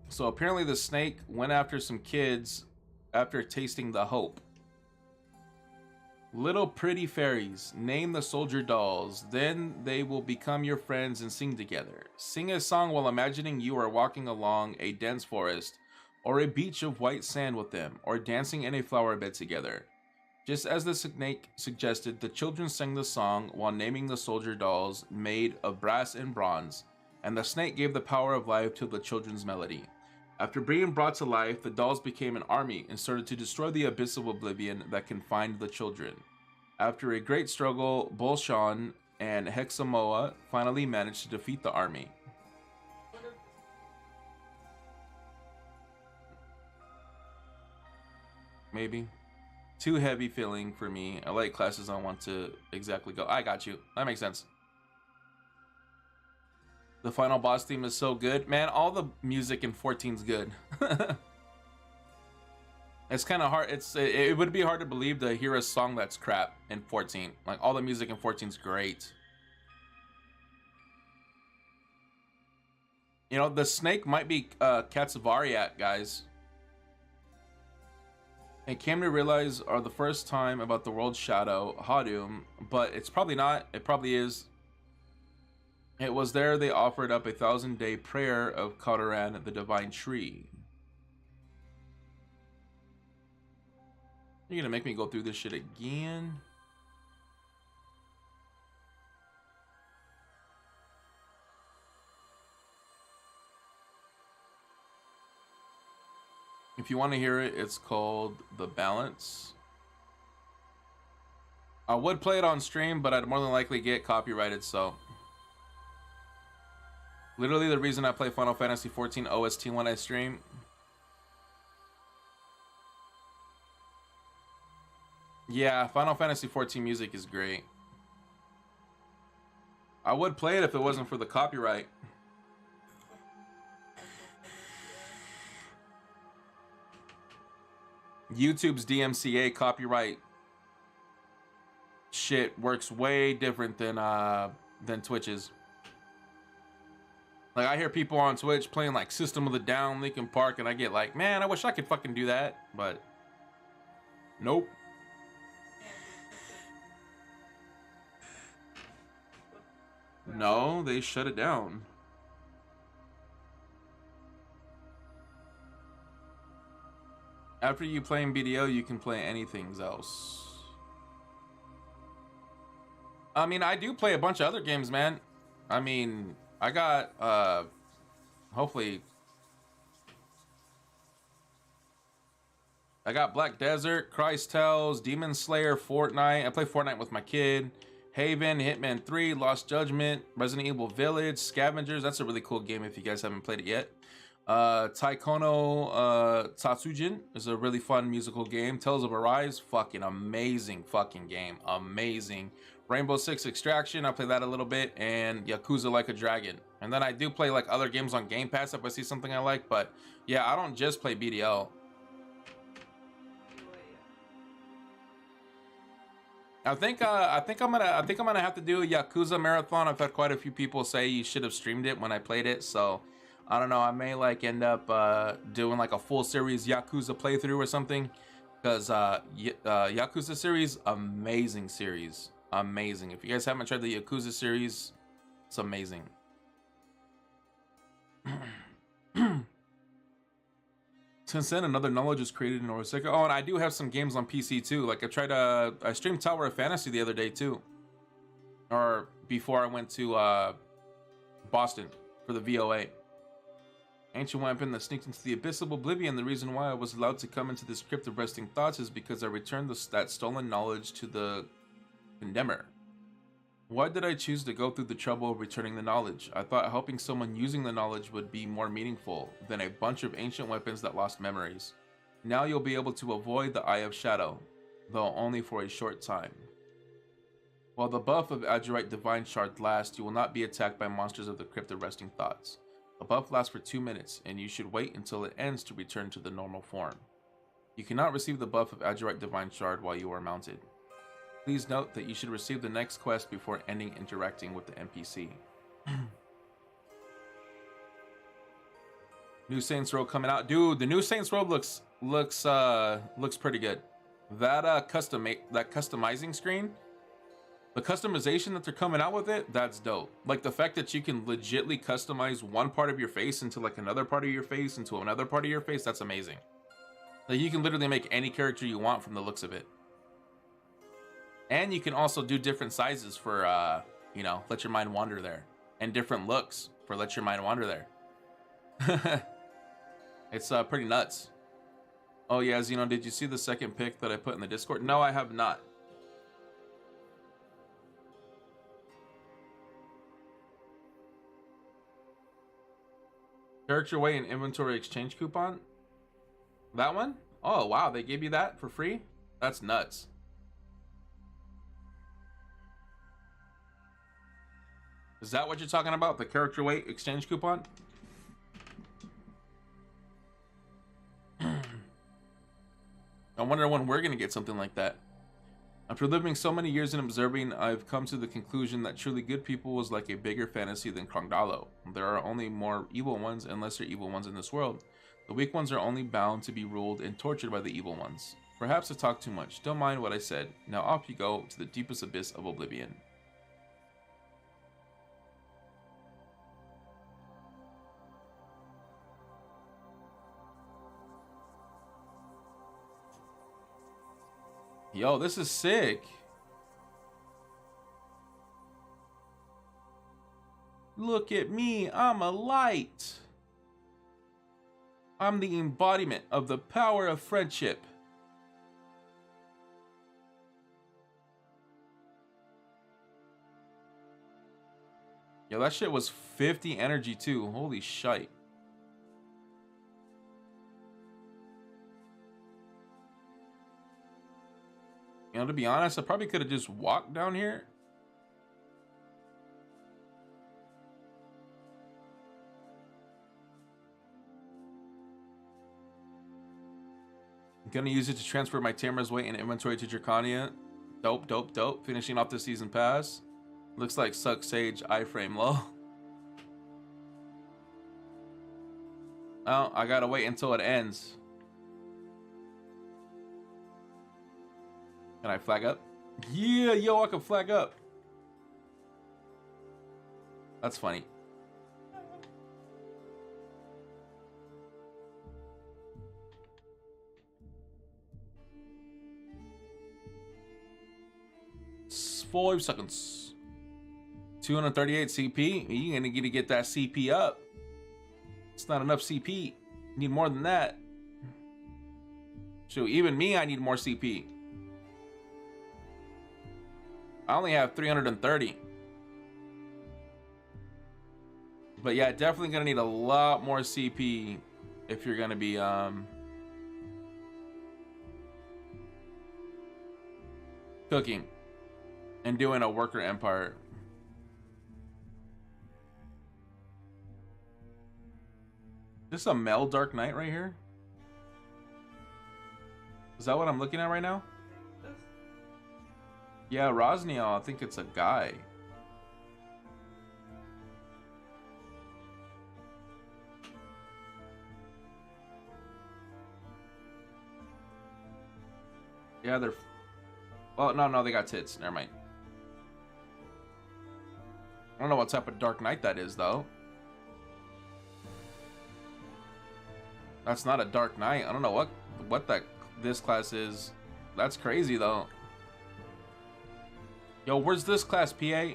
So apparently the snake went after some kids after tasting the hope. Little pretty fairies, name the soldier dolls. Then they will become your friends and sing together. Sing a song while imagining you are walking along a dense forest or a beach of white sand with them, or dancing in a flower bed together. Just as the snake suggested, the children sang the song while naming the soldier dolls made of brass and bronze, and the snake gave the power of life to the children's melody. After being brought to life, the dolls became an army and started to destroy the abyss of oblivion that confined the children. After a great struggle, Bolshan and Hexamoa finally managed to defeat the army. Maybe. Too heavy feeling for me. I like classes I want to exactly go. I got you. That makes sense. The final boss theme is so good. Man, all the music in 14's good. It's kind of hard. It would be hard to believe to hear a song that's crap in 14. Like, all the music in 14's great. You know, the snake might be Katsuvariat, guys. It came to realize are the first time about the world's shadow, Hadum, but it's probably not. It probably is. It was there they offered up a 1,000-day prayer of Kataran, the divine tree. You're gonna make me go through this shit again? If you want to hear it, it's called The Balance. I would play it on stream, but I'd more than likely get copyrighted, so. Literally the reason I play Final Fantasy XIV OST when I stream. Yeah, Final Fantasy XIV music is great. I would play it if it wasn't for the copyright. YouTube's DMCA copyright shit works way different than Twitch's. Like, I hear people on Twitch playing like System of the Down, Linkin Park, and I get like, man, I wish I could fucking do that, but nope. No, they shut it down. After you play in BDO, you can play anything else. I mean, I do play a bunch of other games, man. I mean, I got, hopefully, I got Black Desert, Christ Tells, Demon Slayer, Fortnite. I play Fortnite with my kid. Haven, Hitman 3, Lost Judgment, Resident Evil Village, Scavengers. That's a really cool game if you guys haven't played it yet. Taikono Tatsujin is a really fun musical game. Tales of Arise, fucking amazing fucking game. Amazing. Rainbow Six Extraction, I play that a little bit, and Yakuza Like a Dragon. And then I do play like other games on Game Pass if I see something I like, but yeah, I don't just play BDO. I think I'm gonna have to do a Yakuza marathon. I've had quite a few people say you should have streamed it when I played it, so I don't know. I may like end up doing like a full series Yakuza playthrough or something, because Yakuza series, amazing series, amazing. If you guys haven't tried the Yakuza series, it's amazing. Since then, another knowledge was created in Osaka. Oh, and I do have some games on PC too. Like I streamed Tower of Fantasy the other day too, or before I went to Boston for the VOA. Ancient weapon that sneaked into the abyss of oblivion. The reason why I was allowed to come into this crypt of resting thoughts is because I returned that stolen knowledge to the condemner. Why did I choose to go through the trouble of returning the knowledge? I thought helping someone using the knowledge would be more meaningful than a bunch of ancient weapons that lost memories. Now you'll be able to avoid the Eye of Shadow, though only for a short time. While the buff of Azurite Divine Shard lasts, you will not be attacked by monsters of the Crypt of Resting Thoughts. The buff lasts for 2 minutes, and you should wait until it ends to return to the normal form. You cannot receive the buff of Azurite Divine Shard while you are mounted. Please note that you should receive the next quest before ending interacting with the NPC. New Saints Row coming out. Dude, the new Saints Row looks pretty good. That customizing screen, the customization that they're coming out with it, that's dope. Like the fact that you can legitly customize one part of your face into like another part of your face into another part of your face, that's amazing. Like you can literally make any character you want from the looks of it. And you can also do different sizes for, you know, let your mind wander there. And different looks for let your mind wander there. It's pretty nuts. Oh yeah, Xeno, did you see the second pic that I put in the Discord? No, I have not. Character weight and inventory exchange coupon? That one? Oh wow, they gave you that for free? That's nuts. Is that what you're talking about? The character weight exchange coupon? I wonder when we're gonna get something like that. After living so many years and observing, I've come to the conclusion that truly good people was like a bigger fantasy than Krongdalo. There are only more evil ones and lesser evil ones in this world. The weak ones are only bound to be ruled and tortured by the evil ones. Perhaps I talked too much. Don't mind what I said. Now off you go to the deepest abyss of oblivion. Yo, this is sick. Look at me, I'm a light. I'm the embodiment of the power of friendship. Yo, that shit was 50 energy too. Holy shite. You know, to be honest, I probably could have just walked down here. I'm gonna use it to transfer my Tamer's weight and inventory to Dracania. Dope, dope, dope. Finishing off the season pass. Looks like Suck Sage iframe low. Oh, I gotta wait until it ends. Can I flag up? Yeah, yo, I can flag up. That's funny. It's 5 seconds. 238 CP. You're gonna need to get that CP up. It's not enough CP. You need more than that. Shoot, even me, I need more CP. I only have 330. But yeah, definitely gonna need a lot more CP if you're gonna be cooking and doing a worker empire. Is this a male Dark Knight right here? Is that what I'm looking at right now? Yeah, Rosniel, I think it's a guy. Yeah, they're... Oh, no, they got tits. Never mind. I don't know what type of Dark Knight that is, though. That's not a Dark Knight. I don't know what this class is. That's crazy, though. Yo, where's this class, PA?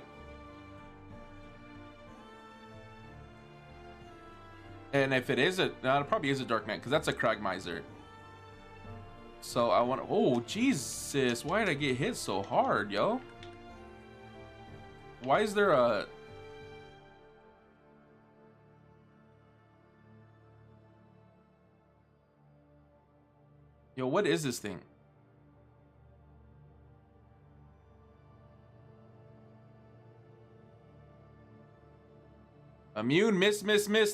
And if it is no, it probably is a Dark Knight, because that's a Cragmiser. So I want to... Oh, Jesus. Why did I get hit so hard, yo? Why is there a... Yo, what is this thing? Immune, miss.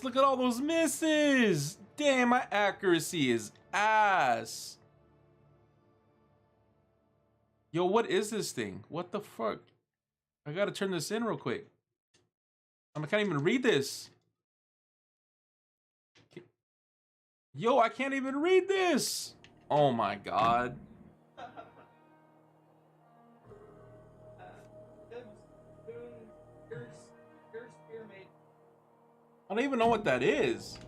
Look at all those misses. Damn, my accuracy is ass. Yo, what is this thing? What the fuck? I gotta turn this in real quick. I can't even read this. Yo, I can't even read this. Oh my God. I don't even know what that is.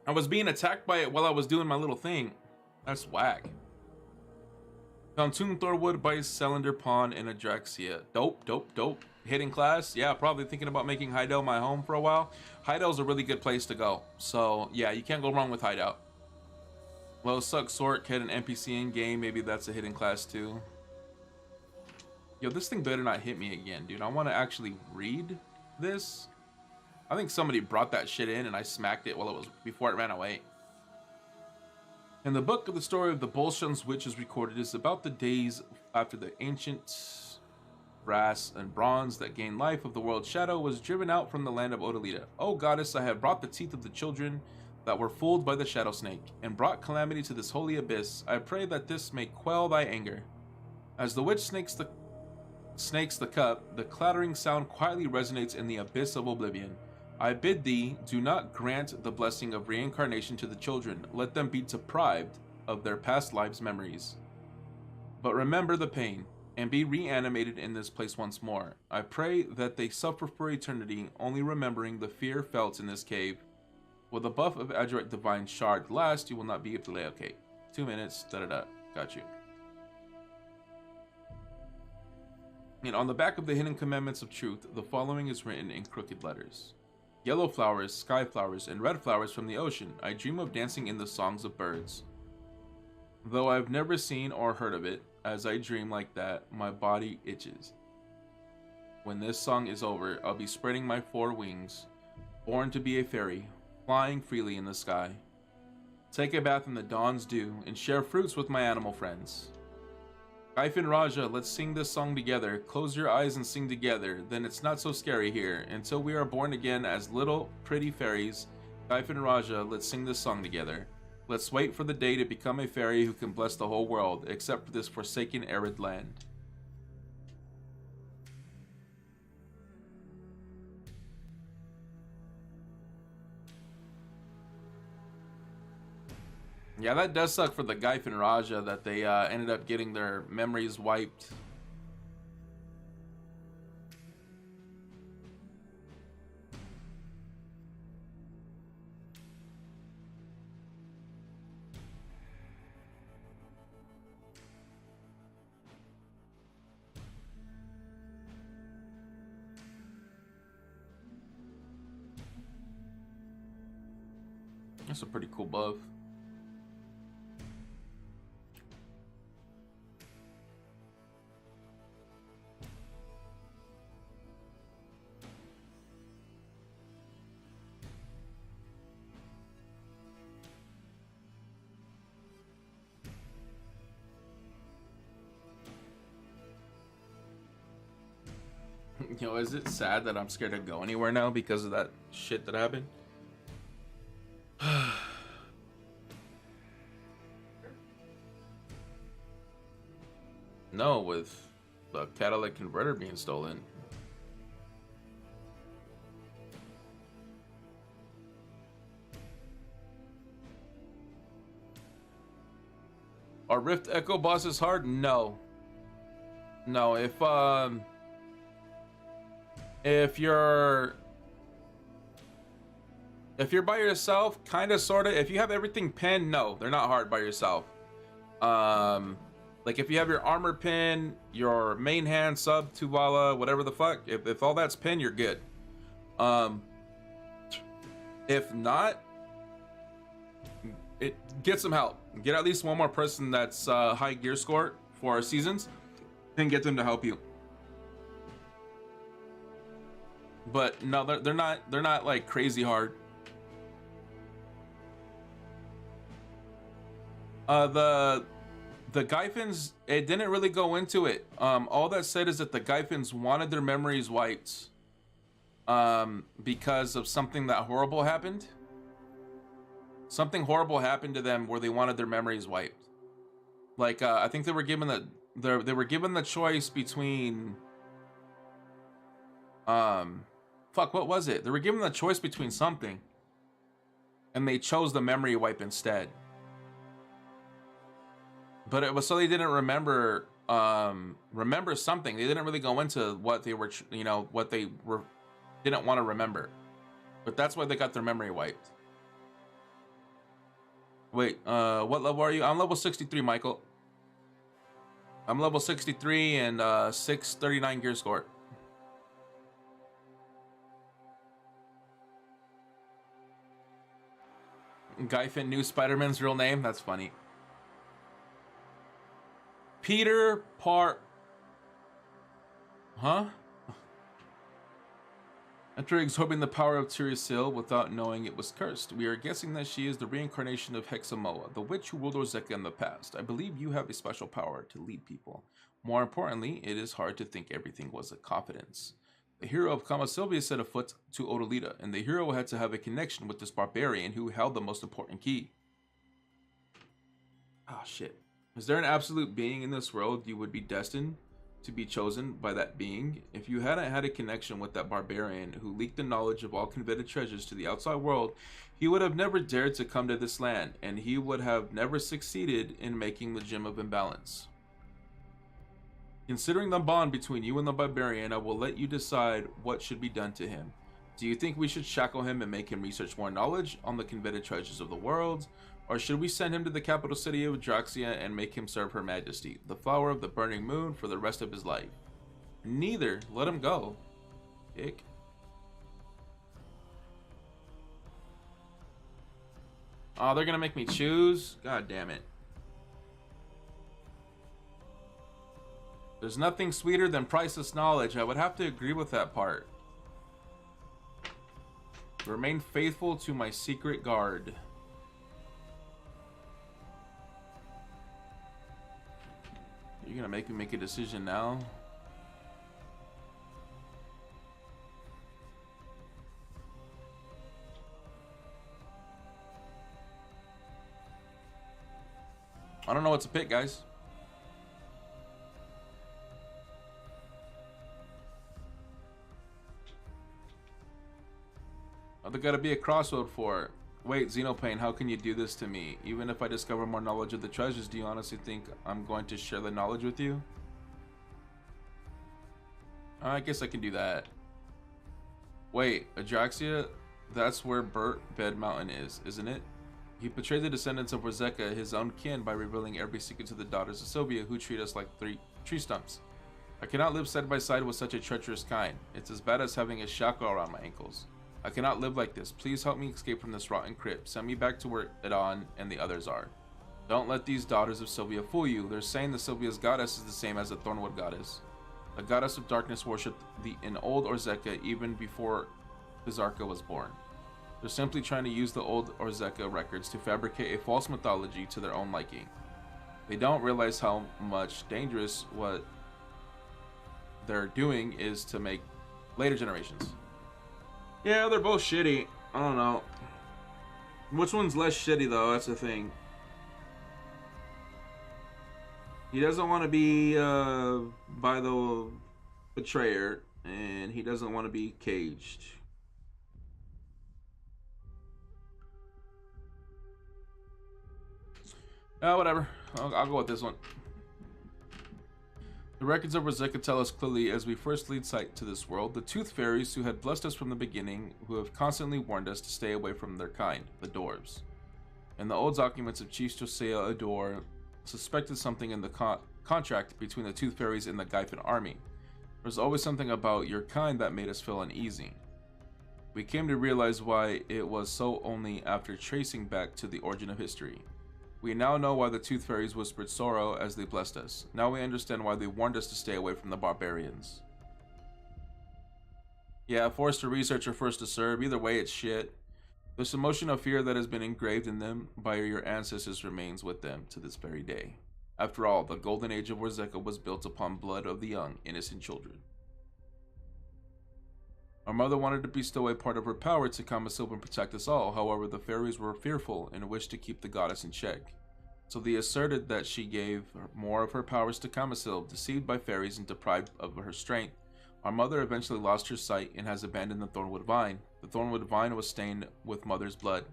I was being attacked by it while I was doing my little thing. That's whack. Found Tomb Thorwood, Bice, Cylinder, Pawn, and Adraxia. Dope, dope, dope. Hidden class? Yeah, probably thinking about making Hideout my home for a while. Hideout's a really good place to go. So, yeah, you can't go wrong with Hideout. Low Suck Sort, had an NPC in game. Maybe that's a hidden class too. Yo, this thing better not hit me again, dude. I want to actually read this. I think somebody brought that shit in and I smacked it while it was before it ran away. In the book of the story of the Bolshan's witch is recorded is about the days after the ancient brass and bronze that gained life of the world shadow was driven out from the land of Odalita. O goddess, I have brought the teeth of the children that were fooled by the shadow snake and brought calamity to this holy abyss. I pray that this may quell thy anger. As the witch snakes the cup, the clattering sound quietly resonates in the abyss of oblivion. I bid thee, do not grant the blessing of reincarnation to the children. Let them be deprived of their past lives' memories. But remember the pain, and be reanimated in this place once more. I pray that they suffer for eternity, only remembering the fear felt in this cave. Will the buff of Adroit Divine Shard last, you will not be able to lay. Okay, 2 minutes, da-da-da, got you. And on the back of the Hidden Commandments of Truth, the following is written in crooked letters. Yellow flowers, sky flowers, and red flowers from the ocean. I dream of dancing in the songs of birds. Though I've never seen or heard of it, as I dream like that, my body itches. When this song is over, I'll be spreading my 4 wings, born to be a fairy, flying freely in the sky. Take a bath in the dawn's dew, and share fruits with my animal friends. Kaifin Raja, let's sing this song together. Close your eyes and sing together, then it's not so scary here. Until we are born again as little, pretty fairies. Kaifin Raja, let's sing this song together. Let's wait for the day to become a fairy who can bless the whole world, except for this forsaken arid land. Yeah, that does suck for the Kaifin Raja that they ended up getting their memories wiped. That's a pretty cool buff. You know, is it sad that I'm scared to go anywhere now because of that shit that happened? No, with the catalytic converter being stolen. Are Rift Echo bosses hard? No. No, if you're by yourself, kinda sorta, if you have everything pinned, no, they're not hard by yourself. Like if you have your armor pin, your main hand, sub, Tuvala, whatever the fuck, if all that's pinned, you're good. If not, get some help. Get at least one more person that's high gear score for seasons and get them to help you. But no, they're not like crazy hard. The Gaifins, it didn't really go into it. All that said is that the Gaifins wanted their memories wiped because of something that horrible happened. Something horrible happened to them where they wanted their memories wiped. Like I think they were given the choice between fuck, what was it? They were given the choice between something and they chose the memory wipe instead. But it was so they didn't remember remember something. They didn't really go into what they were, you know, what they were didn't want to remember. But that's why they got their memory wiped. Wait, what level are you? I'm level 63, Michael. I'm level 63 and 639 gear score. Guy Finn knew Spider-Man's real name? That's funny. Peter Huh? After absorbing the power of Tirisil without knowing it was cursed, we are guessing that she is the reincarnation of Hexamoa, the witch who ruled Orzeka in the past. I believe you have a special power to lead people. More importantly, it is hard to think everything was a confidence. The hero of Kama Sylvia set a foot to Odolita, and the hero had to have a connection with this barbarian who held the most important key. Ah, shit. Is there an absolute being in this world you would be destined to be chosen by that being? If you hadn't had a connection with that barbarian who leaked the knowledge of all coveted treasures to the outside world, he would have never dared to come to this land, and he would have never succeeded in making the Gem of Imbalance. Considering the bond between you and the barbarian, I will let you decide what should be done to him. Do you think we should shackle him and make him research more knowledge on the coveted treasures of the world? Or should we send him to the capital city of Draxia and make him serve Her Majesty, the flower of the burning moon, for the rest of his life? Neither. Let him go. Ick. Oh, they're gonna make me choose? God damn it. There's nothing sweeter than priceless knowledge. I would have to agree with that part. Remain faithful to my secret guard. You're gonna make me make a decision now? I don't know what to pick, guys. Oh, there gotta be a crossroad for it. Wait, Xenopain, how can you do this to me? Even if I discover more knowledge of the treasures, do you honestly think I'm going to share the knowledge with you? I guess I can do that. Wait, Adraxia? That's where Burt Bed Mountain is, isn't it? He betrayed the descendants of Orzeka, his own kin, by revealing every secret to the daughters of Sylvia, who treat us like three tree stumps. I cannot live side by side with such a treacherous kind. It's as bad as having a shackle around my ankles. I cannot live like this. Please help me escape from this rotten crypt. Send me back to where Edon and the others are. Don't let these daughters of Sylvia fool you. They're saying the Sylvia's goddess is the same as the Thornwood goddess. The goddess of darkness worshipped in old Orzeka even before Bizarka was born. They're simply trying to use the old Orzeka records to fabricate a false mythology to their own liking. They don't realize how much dangerous what they're doing is to make later generations. Yeah, they're both shitty. I don't know. Which one's less shitty, though? That's the thing. He doesn't want to be by the betrayer, and he doesn't want to be caged. Whatever. I'll go with this one. The records of Orzeka tell us clearly as we first lead sight to this world, the Tooth Fairies who had blessed us from the beginning, who have constantly warned us to stay away from their kind, the Dwarves. And the old documents of Chief Josiah Adore suspected something in the contract between the Tooth Fairies and the Gyfin army. There's always something about your kind that made us feel uneasy. We came to realize why it was so only after tracing back to the origin of history. We now know why the Tooth Fairies whispered sorrow as they blessed us. Now we understand why they warned us to stay away from the barbarians. Yeah, forced to research or forced to serve, either way it's shit. This emotion of fear that has been engraved in them by your ancestors remains with them to this very day. After all, the golden age of Orzeka was built upon blood of the young, innocent children. Our mother wanted to bestow a part of her power to Kamasil and protect us all. However, the fairies were fearful and wished to keep the goddess in check. So they asserted that she gave more of her powers to Kamasil, deceived by fairies and deprived of her strength. Our mother eventually lost her sight and has abandoned the Thornwood Vine. The Thornwood Vine was stained with mother's blood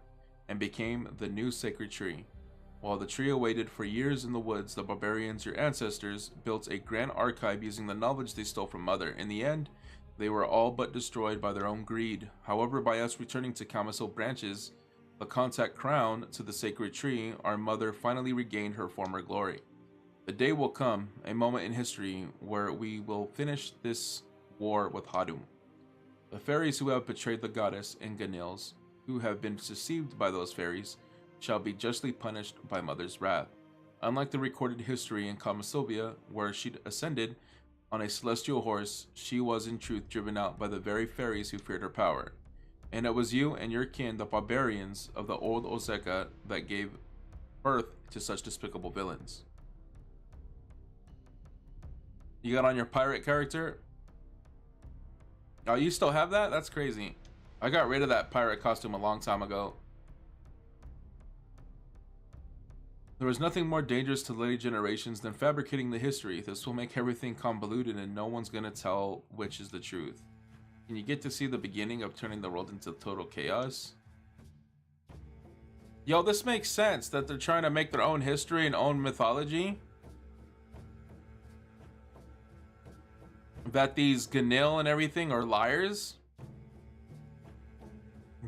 and became the new sacred tree. While the trio waited for years in the woods, the barbarians, your ancestors, built a grand archive using the knowledge they stole from Mother. In the end, they were all but destroyed by their own greed. However, by us returning to Camisole branches, the contact crown to the sacred tree, our Mother finally regained her former glory. The day will come, a moment in history, where we will finish this war with Hadum. The fairies who have betrayed the goddess and Ganils, who have been deceived by those fairies, shall be justly punished by Mother's wrath. Unlike the recorded history in Camisovia, where she ascended on a celestial horse, she was in truth driven out by the very fairies who feared her power. And it was you and your kin, the barbarians of the old Ozeka, that gave birth to such despicable villains. You got on your pirate character? Oh, you still have that? That's crazy. I got rid of that pirate costume a long time ago. There is nothing more dangerous to later generations than fabricating the history. This will make everything convoluted and no one's gonna tell which is the truth. Can you get to see the beginning of turning the world into total chaos? Yo, this makes sense that they're trying to make their own history and own mythology. That these Ganil and everything are liars.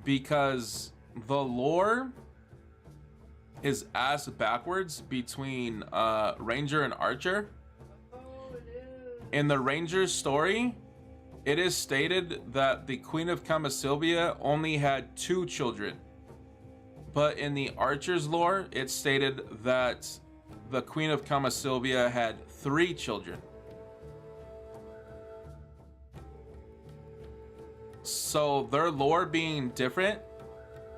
Because the lore is ass backwards between Ranger and Archer. In the Ranger story, it is stated that the Queen of Camisylvia only had 2 children. But in the Archer's lore, it's stated that the Queen of Camisylvia had 3 children. So their lore being different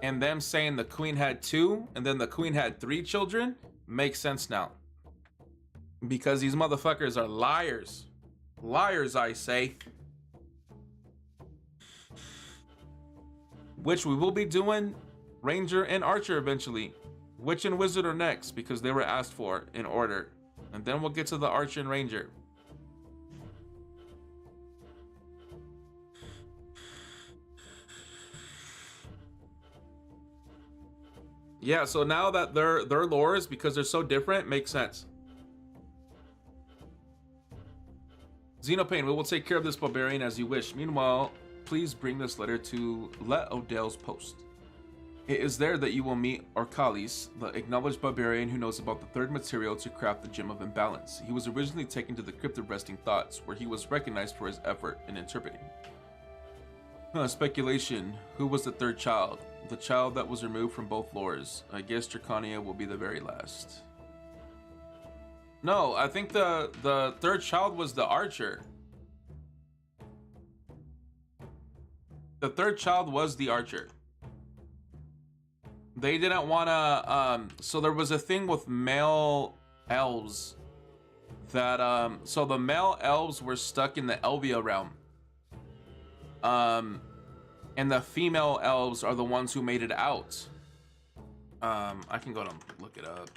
and them saying the queen had 2 and then the queen had 3 children makes sense now. Because these motherfuckers are liars. Liars, I say. Which we will be doing Ranger and Archer eventually. Witch and Wizard are next because they were asked for in order. And then we'll get to the Archer and Ranger. Yeah, so now that their lores, because they're so different, makes sense. Xenopane, we will take care of this barbarian as you wish. Meanwhile, please bring this letter to Let Odell's post. It is there that you will meet Orcalis, the acknowledged barbarian who knows about the third material to craft the Gem of Imbalance. He was originally taken to the Crypt of Resting Thoughts, where he was recognized for his effort in interpreting. Speculation. Who was the third child? The child that was removed from both lores. I guess Dracania will be the very last. No, I think the third child was the Archer. The third child was the Archer. They didn't want to, so there was a thing with male elves that, so the male elves were stuck in the Elvia realm. And the female elves are the ones who made it out. I can go and look it up.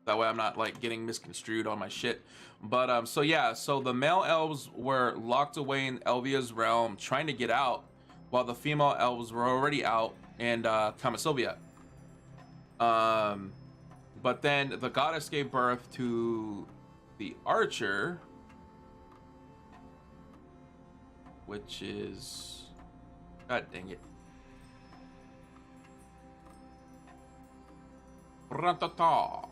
That way I'm not like getting misconstrued on my shit. But so yeah, so the male elves were locked away in Elvia's realm trying to get out, while the female elves were already out in Camisylvia. But then the goddess gave birth to the Archer, which is, god dang it. Ratata.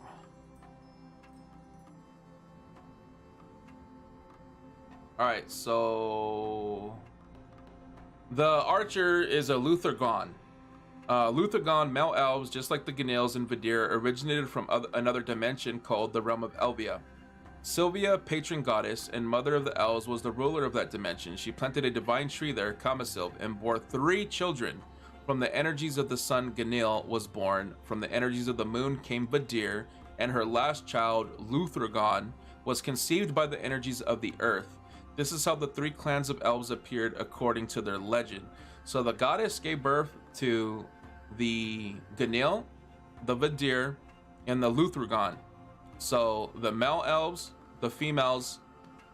Alright, so the Archer is a Luthergon. Luthergon male elves, just like the Ganils and Vidir, originated from another dimension called the Realm of Elvia. Sylvia, patron goddess and mother of the elves, was the ruler of that dimension. She planted a divine tree there, Camisylve, and bore 3 children. From the energies of the sun, Ganil was born. From the energies of the moon came Vidir, and her last child, Luthergon, was conceived by the energies of the earth. This is how the 3 clans of elves appeared according to their legend. So the goddess gave birth to the Ganil, the Vidir, and the Luthergon. So the male elves, the females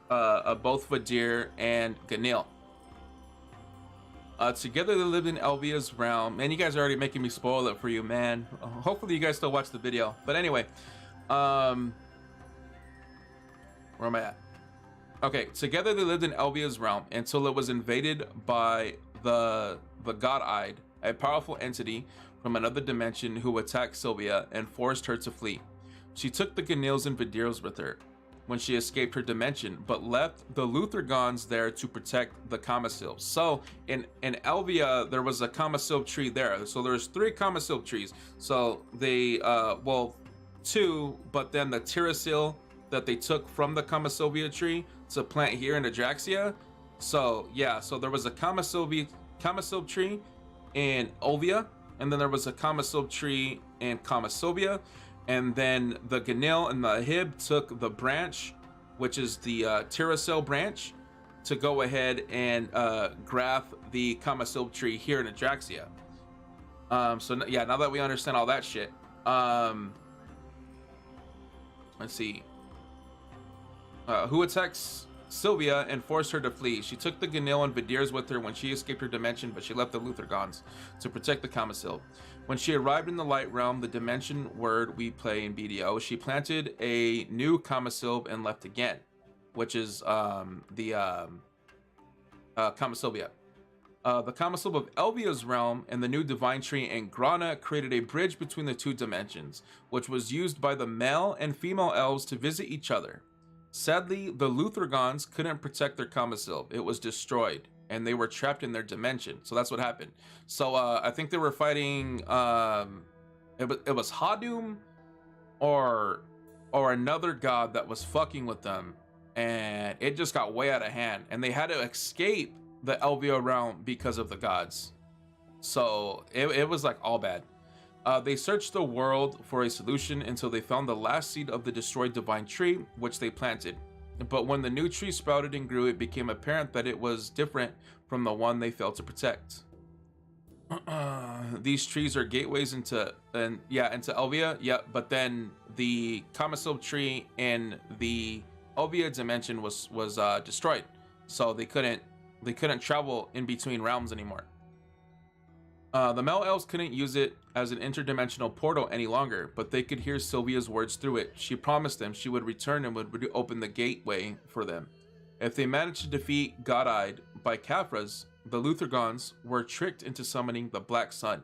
of both Vidir and Ganil. Together they lived in Elvia's realm. Man, you guys are already making me spoil it for you, man. Hopefully you guys still watch the video. But anyway, where am I at? Okay, together they lived in Elvia's realm until it was invaded by the God-Eyed, a powerful entity from another dimension who attacked Sylvia and forced her to flee. She took the Ganils and Vidirs with her when she escaped her dimension, but left the Luthergons there to protect the Kamasil. So in Elvia, there was a Kamasil tree there. So there's 3 Kamasil trees. So they, well, 2, but then the Tirasil that they took from the Kamasilvia tree to plant here in Adraxia. So yeah, so there was a Kamasil tree in Elvia, and then there was a Kamasil tree in Kamasilvia. And then the Ganil and the Hib took the branch, which is the Tirasil branch, to go ahead and graft the Kamasil tree here in Adraxia. So yeah, now that we understand all that shit, let's see. Who attacks Sylvia and forced her to flee? She took the Ganil and Vidirs with her when she escaped her dimension, but she left the Luthergons to protect the Kamasil. When she arrived in the Light Realm, the dimension word we play in BDO, she planted a new Kamasil and left again, which is the Kamasilvia. The Kamasil of Elvia's realm and the new divine tree in Grana created a bridge between the 2 dimensions, which was used by the male and female elves to visit each other. Sadly, the Luthergons couldn't protect their Kamasil. It was destroyed, and they were trapped in their dimension. So that's what happened. So I think they were fighting. It was Hadum, or another god that was fucking with them, and it just got way out of hand. And they had to escape the Elvia realm because of the gods. So it was like all bad. They searched the world for a solution until they found the last seed of the destroyed divine tree, which they planted. But when the new tree sprouted and grew, it became apparent that it was different from the one they failed to protect. These trees are gateways into Elvia. Yeah, but then the Kamasil tree in the Elvia dimension was destroyed, so they couldn't travel in between realms anymore. The male elves couldn't use it as an interdimensional portal any longer, but they could hear Sylvia's words through it. She promised them she would return and would open the gateway for them. If they managed to defeat God-Eyed by Caphras, the Luthergons were tricked into summoning the Black Sun,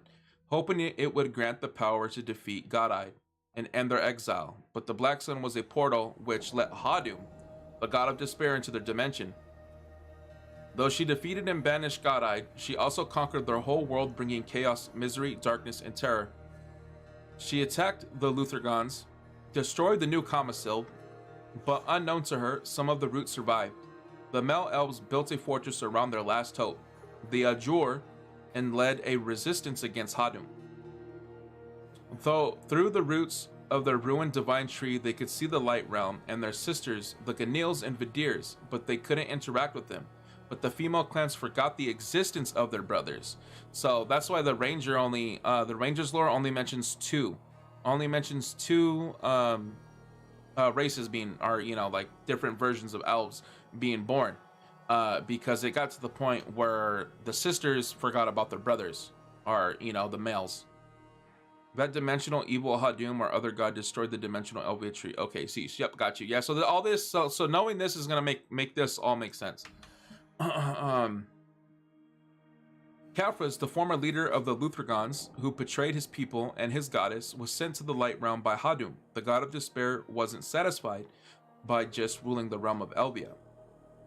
hoping it would grant the power to defeat God-Eyed and end their exile. But the Black Sun was a portal which let Hadum, the god of despair, into their dimension. Though she defeated and banished God-Eyed, she also conquered their whole world, bringing chaos, misery, darkness, and terror. She attacked the Luthergons, destroyed the new Kamasil, but unknown to her, some of the roots survived. The male elves built a fortress around their last hope, the Ajur, and led a resistance against Hadum. Though through the roots of their ruined divine tree, they could see the Light Realm and their sisters, the Ganils and Vidirs, but they couldn't interact with them. But the female clans forgot the existence of their brothers. So that's why the Ranger only, the Ranger's lore only mentions two. Races being, like different versions of elves being born. Because it got to the point where the sisters forgot about their brothers, or, the males. That dimensional evil Hadum or other god destroyed the dimensional Elvia tree. Okay, see, yep, got you. Yeah, so all this, so knowing this is gonna make this all make sense. Caphras, the former leader of the Luthergons, who betrayed his people and his goddess, was sent to the Light Realm by Hadum. The god of despair wasn't satisfied by just ruling the realm of Elvia.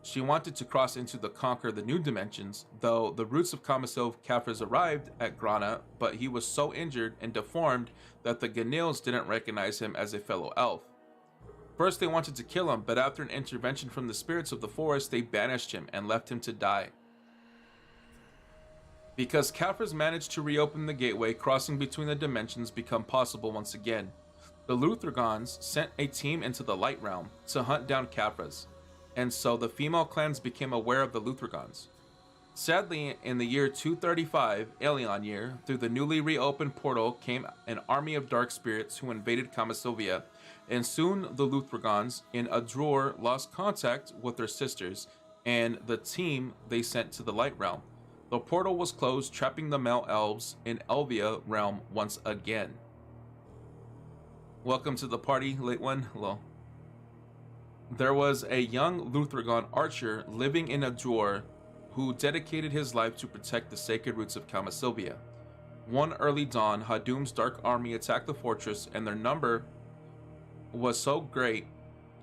She wanted to cross into the conquer the new dimensions, though the roots of Kamasil Caphras arrived at Grana, but he was so injured and deformed that the Ganils didn't recognize him as a fellow elf. First they wanted to kill him, but after an intervention from the spirits of the forest, they banished him and left him to die. Because Caphras managed to reopen the gateway, crossing between the dimensions became possible once again. The Luthergons sent a team into the Light Realm to hunt down Caphras, and so the female clans became aware of the Luthergons. Sadly, in the year 235, Aeon year, through the newly reopened portal came an army of dark spirits who invaded Kamasilvia, and soon the Luthergons in Adror lost contact with their sisters and the team they sent to the Light Realm. The portal was closed, trapping the male elves in Elvia realm once again. Welcome to the party, late one. Hello. There was a young Luthragon archer living in Ajor who dedicated his life to protect the sacred roots of Camasilvia. One early dawn, Hadum's dark army attacked the fortress, and their number was so great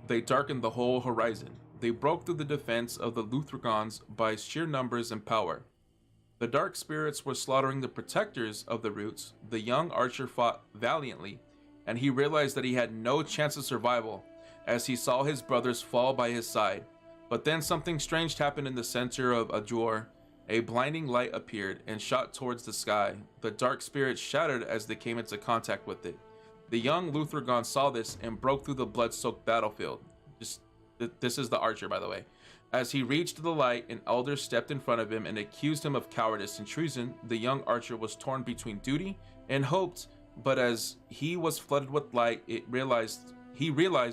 they darkened the whole horizon. They broke through the defense of the Luthragons by sheer numbers and power. The dark spirits were slaughtering the protectors of the roots. The young archer fought valiantly, and he realized that he had no chance of survival as he saw his brothers fall by his side. But then something strange happened in the center of Ajor. A blinding light appeared and shot towards the sky. The dark spirits shattered as they came into contact with it. The young Luthragon saw this and broke through the blood-soaked battlefield. This is the archer, by the way. As he reached the light, an elder stepped in front of him and accused him of cowardice and treason. The young archer was torn between duty and hope, but as he was flooded with light, he realized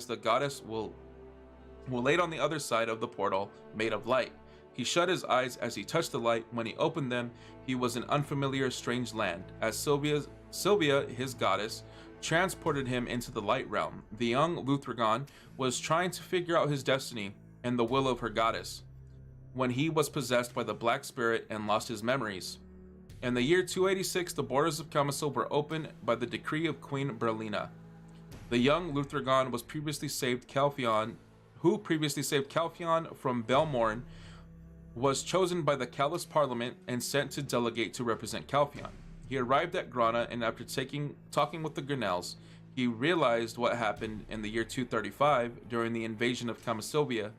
the goddess will lay on the other side of the portal made of light. He shut his eyes as he touched the light. When he opened them, he was in unfamiliar, strange land. As Sylvia, his goddess, transported him into the light realm, the young Luthragon was trying to figure out his destiny and the will of her goddess when he was possessed by the black spirit and lost his memories. In the year 286, the borders of Camasil were opened by the decree of Queen Berlina. The young Luthragon who previously saved Calphion from Belmorn, was chosen by the Callus Parliament and sent to delegate to represent Calphion. He arrived at Grana, and after talking with the Grinnells, he realized what happened in the year 235 during the invasion of Camasilvia.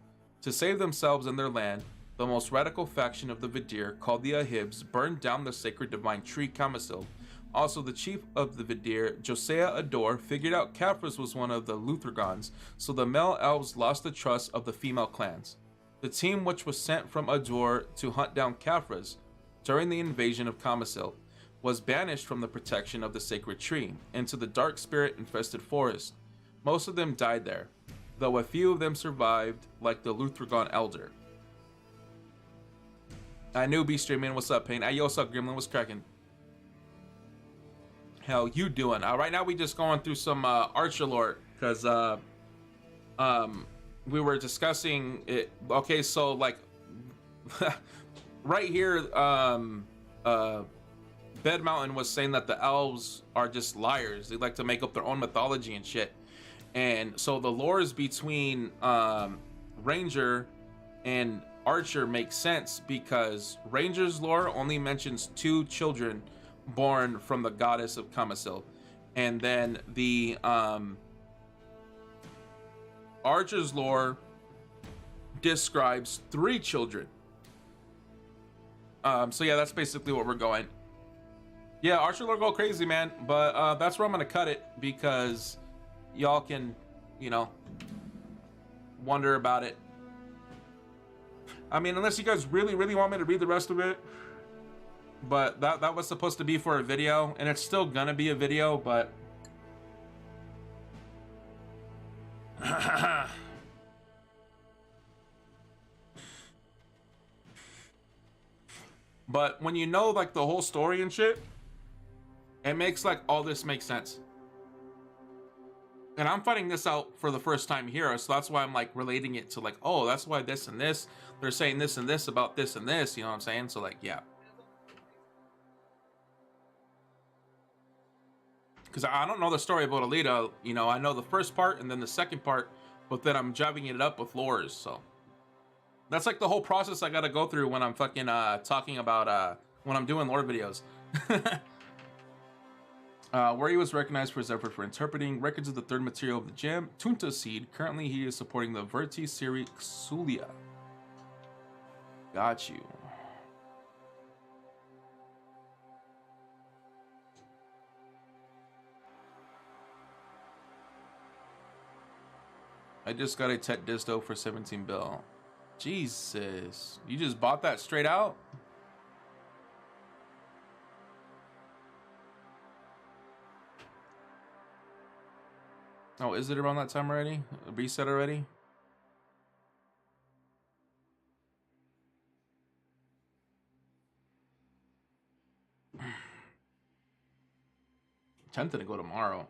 To save themselves and their land, the most radical faction of the Vidir, called the Ahibs, burned down the sacred divine tree Camasil. Also, the chief of the Vidir, Josiah Ador, figured out Caphras was one of the Luthragons, so the male elves lost the trust of the female clans. The team, which was sent from Ador to hunt down Caphras during the invasion of Camasil, was banished from the protection of the sacred tree into the dark spirit-infested forest. Most of them died there, though a few of them survived, like the Luthragon elder. I knew be streaming. What's up, Pain? Hey, yo, what's up, Gremlin? What's cracking? How you doing? Right now we just going through some Archer lore, because we were discussing it. Okay, so like right here, Bed Mountain was saying that the elves are just liars. They like to make up their own mythology and shit. And so the lores between Ranger and Archer makes sense, because Ranger's lore only mentions 2 children born from the goddess of Camasil, and then the Archer's lore describes 3 children. So yeah, that's basically what we're going. Yeah, Archer lore go crazy, man, but that's where I'm gonna cut it, because y'all can, you know, wonder about it. I mean, unless you guys really want me to read the rest of it. But that was supposed to be for a video, and it's still gonna be a video, but but when you know like the whole story and shit, it makes like all this makes sense. And I'm finding this out for the first time here, so that's why I'm like relating it to like, oh, that's why this and this, they're saying this and this about this and this, you know what I'm saying? So like, yeah. Because I don't know the story about Alita, you know, I know the first part and then the second part, but then I'm driving it up with lores, so. That's like the whole process I gotta go through when I'm fucking talking about, when I'm doing lore videos. Where he was recognized for his effort for interpreting records of the third material of the gem, Tunta Seed. Currently, he is supporting the Verti Siri Xulia. Got you. I just got a Tet Disto for 17 bill. Jesus. You just bought that straight out? Oh, is it around that time already? Reset already? Tempted to go tomorrow.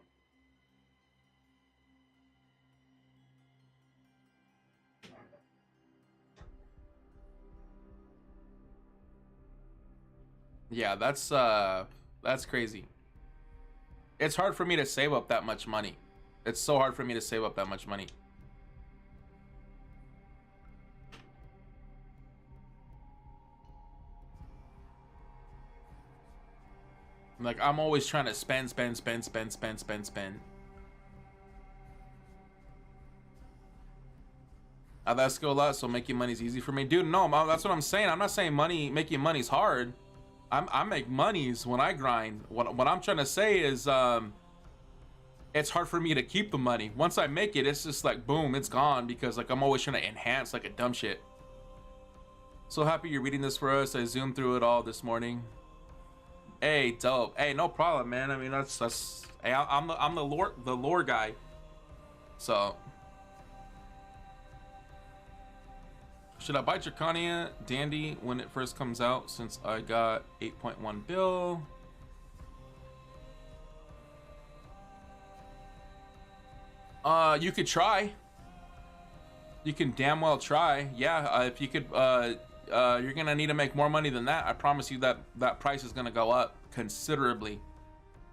Yeah, that's crazy. It's hard for me to save up that much money. It's so hard for me to save up that much money. Like, I'm always trying to spend. That's go a lot, so making money's easy for me. Dude, no, that's what I'm saying. I'm not saying making money's hard. I make monies when I grind. What I'm trying to say is it's hard for me to keep the money. Once I make it, it's just like boom, it's gone, because like I'm always trying to enhance like a dumb shit. So happy you're reading this for us. I zoomed through it all this morning. Hey, dope. Hey, no problem, man. I mean, that's. Hey, I'm the lore guy. So, should I buy Dracania Dandy when it first comes out? Since I got 8.1 bill. You could try. You can damn well try. Yeah, if you could. You're gonna need to make more money than that. I promise you that price is gonna go up considerably,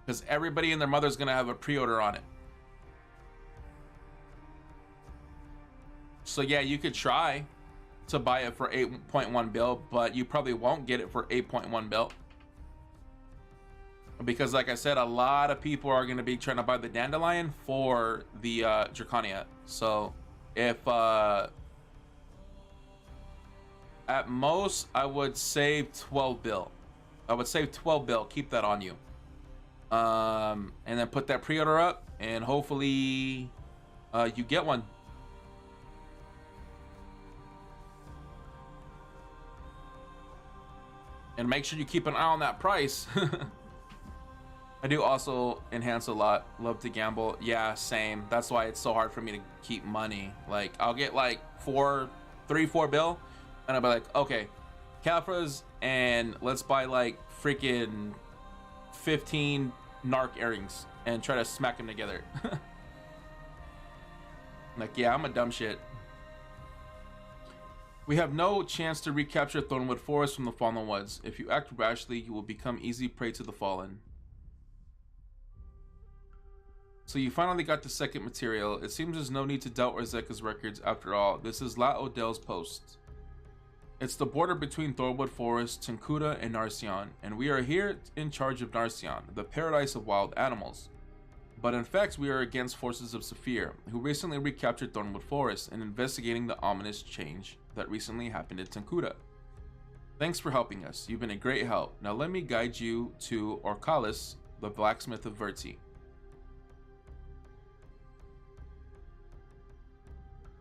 because everybody and their mother's gonna have a pre-order on it. So yeah, you could try to buy it for 8.1 bill, but you probably won't get it for 8.1 bill, because like I said, a lot of people are gonna be trying to buy the Dandelion for the Dracania. So if at most, I would save 12 bill. I would save 12 bill. Keep that on you. And then put that pre-order up, and hopefully you get one. And make sure you keep an eye on that price. I do also enhance a lot. Love to gamble. Yeah, same. That's why it's so hard for me to keep money. Like, I'll get like 4 bill. And I'll be like, okay, Caphras, and let's buy like freaking 15 narc earrings and try to smack them together. Like, yeah, I'm a dumb shit. We have no chance to recapture Thornwood Forest from the Fallen Ones. If you act rashly, you will become easy prey to the Fallen. So you finally got the second material. It seems there's no need to doubt Orzeka's records after all. This is La Odell's post. It's the border between Thornwood Forest, Tunkuda, and Narcion, and we are here in charge of Narcion, the paradise of wild animals. But in fact, we are against forces of Saphir, who recently recaptured Thornwood Forest and investigating the ominous change that recently happened in Tunkuda. Thanks for helping us. You've been a great help. Now let me guide you to Orcalis, the blacksmith of Verti.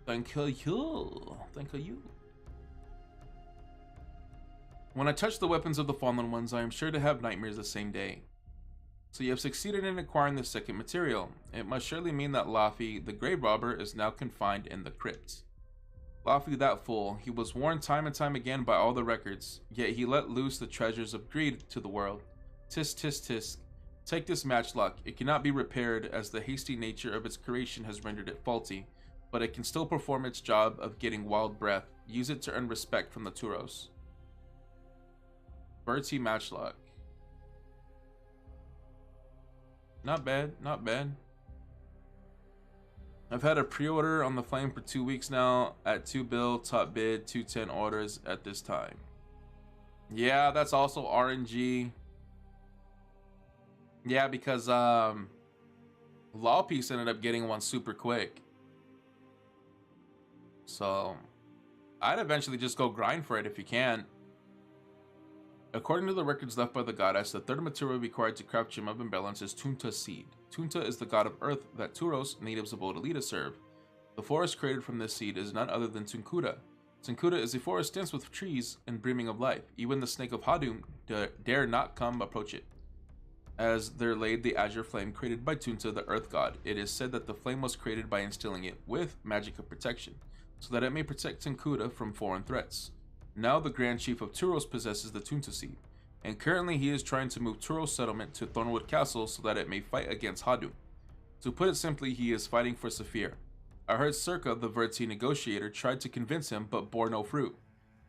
Thank you. Thank you. When I touch the weapons of the Fallen Ones, I am sure to have nightmares the same day. So you have succeeded in acquiring the second material. It must surely mean that Laffy, the grave robber, is now confined in the crypt. Laffy that fool, he was warned time and time again by all the records, yet he let loose the treasures of greed to the world. Tisk tisk tisk. Take this matchlock. It cannot be repaired as the hasty nature of its creation has rendered it faulty, but it can still perform its job of getting wild breath. Use it to earn respect from the Turos. Bertie matchlock. Not bad, not bad. I've had a pre-order on the flame for 2 weeks now at 2 bill, top bid, 210 orders at this time. Yeah, that's also RNG. Yeah, because Lawpiece ended up getting one super quick. So I'd eventually just go grind for it if you can. According to the records left by the goddess, the third material required to craft Gem of Imbalance is Tunta seed. Tunta is the god of earth that Turos, natives of Odalita, serve. The forest created from this seed is none other than Tunkuda. Tunkuda is a forest dense with trees and brimming of life. Even the snake of Hadum dare not come approach it. As there laid the azure flame created by Tunta, the earth god, it is said that the flame was created by instilling it with magic of protection, so that it may protect Tunkuda from foreign threats. Now the Grand Chief of Turos possesses the Tunta seed. and currently he is trying to move Turo's settlement to Thornwood Castle so that it may fight against Hadum. To put it simply, he is fighting for Saphir. I heard Circa, the Verti negotiator, tried to convince him but bore no fruit.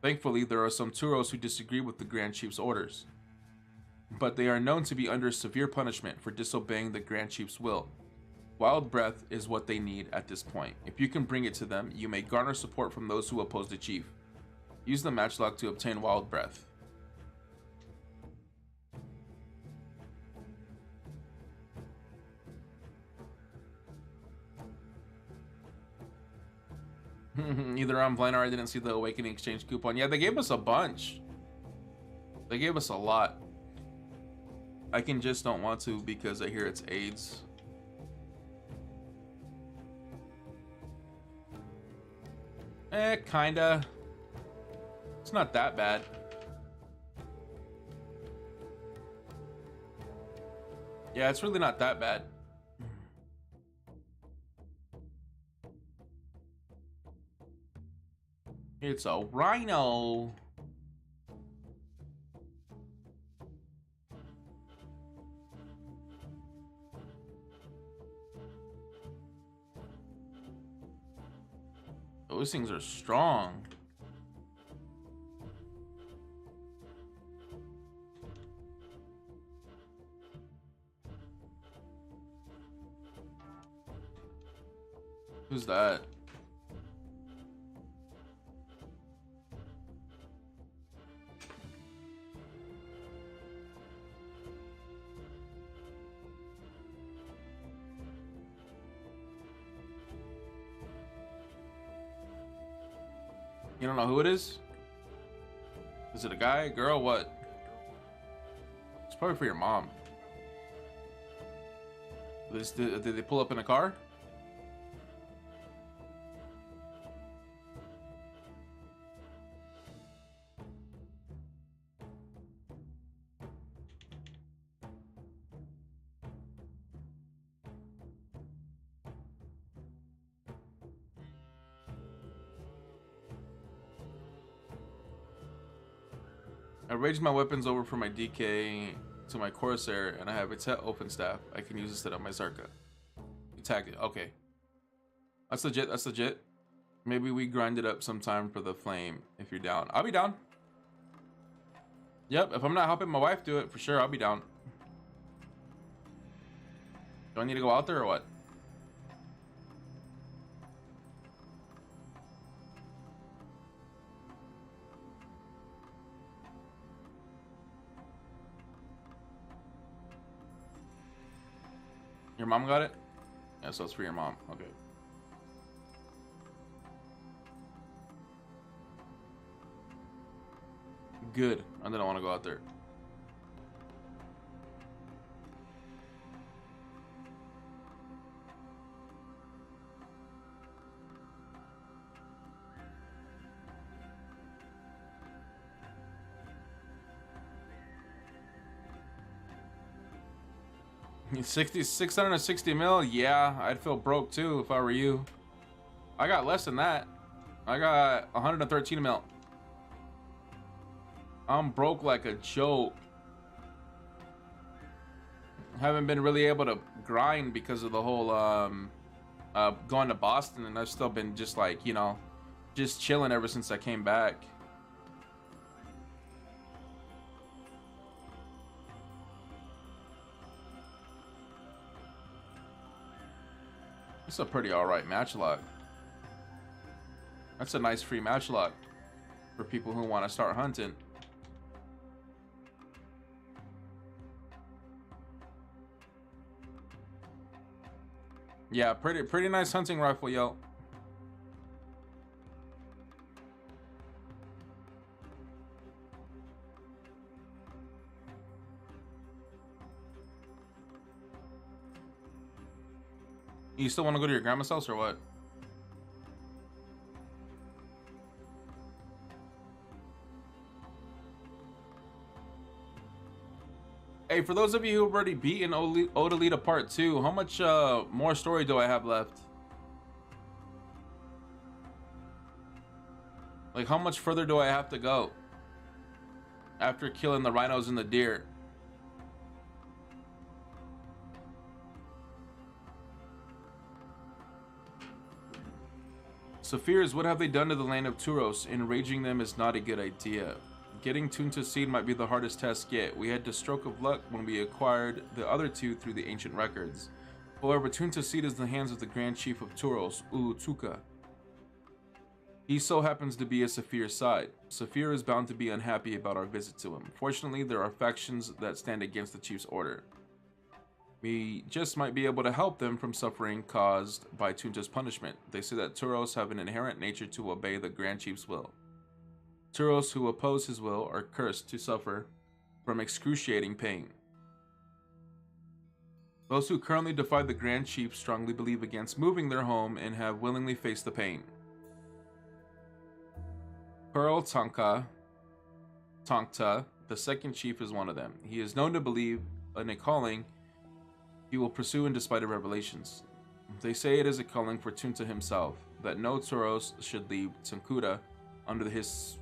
Thankfully, there are some Turos who disagree with the Grand Chief's orders, but they are known to be under severe punishment for disobeying the Grand Chief's will. Wild breath is what they need at this point. If you can bring it to them, you may garner support from those who oppose the chief. Use the matchlock to obtain wild breath. Either I'm blind or I didn't see the Awakening Exchange coupon. Yeah, they gave us a bunch. They gave us a lot. I just don't want to because I hear it's AIDS. Kinda. It's not that bad. Yeah, it's really not that bad. It's a rhino. Those things are strong. Who's that? You don't know who it is? Is it a guy, girl, what? It's probably for your mom. Did they pull up in a car? I raised my weapons over from my DK to my Corsair, and I have a Tet open staff. I can use instead of my Zarka. Attack it. Okay. That's legit. That's legit. Maybe we grind it up sometime for the flame if you're down. I'll be down. Yep, if I'm not helping my wife do it, for sure, I'll be down. Do I need to go out there or what? Your mom got it? Yeah, so it's for your mom. Okay. Good. I didn't want to go out there. $60, 660 mil? Yeah, I'd feel broke too if I were you. I got less than that. I got 113 mil. I'm broke like a joke. Haven't been really able to grind because of the whole going to Boston, and I've still been just like, you know, just chilling ever since I came back. It's a pretty alright match lock. That's a nice free match lock for people who want to start hunting. Yeah, pretty nice hunting rifle, yo. You still want to go to your grandma's house or what? Hey, for those of you who've already beaten Odalita Part 2, how much more story do I have left? Like, how much further do I have to go? after killing the rhinos and the deer. Sephirs, what have they done to the land of Turos? Enraging them is not a good idea. Getting Tunta Seed might be the hardest test yet. We had a stroke of luck when we acquired the other two through the ancient records. However, Tunta Seed is in the hands of the Grand Chief of Turos, Ulutuka. He so happens to be a Saphir side. Saphir is bound to be unhappy about our visit to him. Fortunately, there are factions that stand against the chief's order. We just might be able to help them from suffering caused by Tunta's punishment. They say that Turos have an inherent nature to obey the Grand Chief's will. Turos who oppose his will are cursed to suffer from excruciating pain. Those who currently defy the Grand Chief strongly believe against moving their home and have willingly faced the pain. Pearl Tankta, the second chief, is one of them. He is known to believe in a calling he will pursue in despite of revelations. They say it is a calling for Tunta himself, that no Turos should leave Tunkuda under his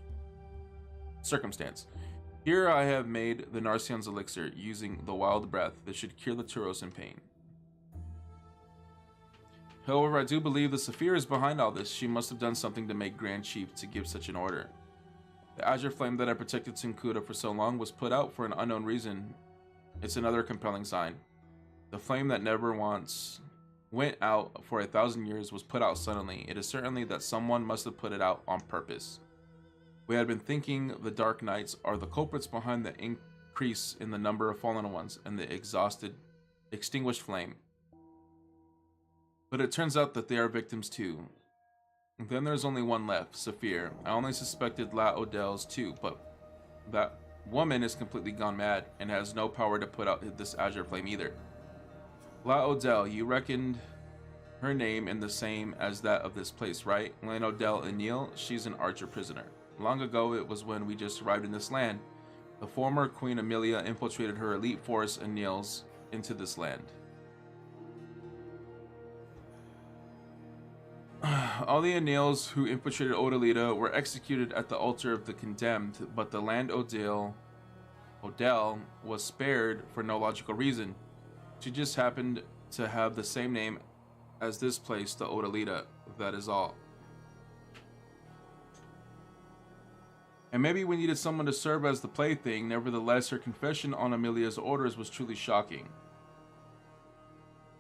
circumstance. Here I have made the Narsion's elixir using the wild breath that should cure the Turos in pain. However, I do believe the Saphir is behind all this. She must have done something to make Grand Chief to give such an order. The azure flame that I protected Tunkuda for so long was put out for an unknown reason. It's another compelling sign. The flame that never once went out for 1,000 years was put out suddenly. It is certainly that someone must have put it out on purpose. We had been thinking the Dark Knights are the culprits behind the increase in the number of fallen ones and the extinguished flame. But it turns out that they are victims too. Then there's only one left, Saphir. I only suspected La Odell's too, but that woman is completely gone mad and has no power to put out this azure flame either. La Odell, you reckoned her name in the same as that of this place, right? Lane Odell Anil, she's an archer prisoner. Long ago, it was when we just arrived in this land. The former Queen Amelia infiltrated her elite force Anils into this land. All the Anils who infiltrated Odalita were executed at the altar of the condemned, but the land Odell was spared for no logical reason. She just happened to have the same name as this place, the Odalita. That is all. And maybe we needed someone to serve as the plaything. Nevertheless, her confession on Amelia's orders was truly shocking.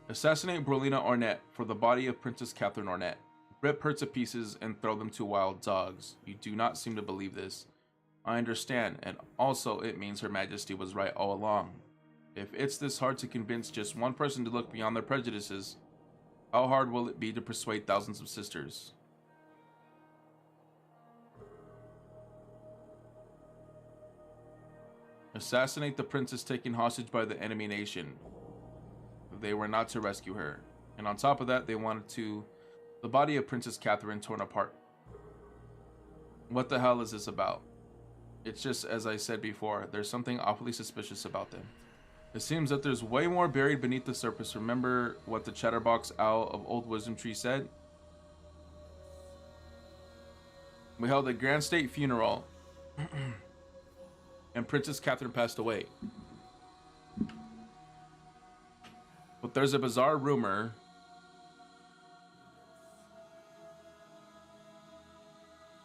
Assassinate Brolina Ornette for the body of Princess Catherine Ornette. Rip her to pieces and throw them to wild dogs. You do not seem to believe this. I understand, and also it means Her Majesty was right all along. If it's this hard to convince just one person to look beyond their prejudices, how hard will it be to persuade thousands of sisters? Assassinate the princess taken hostage by the enemy nation. They were not to rescue her. And on top of that, they wanted the body of Princess Catherine torn apart. What the hell is this about? It's just, as I said before, there's something awfully suspicious about them. It seems that there's way more buried beneath the surface. Remember what the chatterbox owl of Old Wisdom Tree said? We held a grand state funeral and Princess Catherine passed away. But there's a bizarre rumor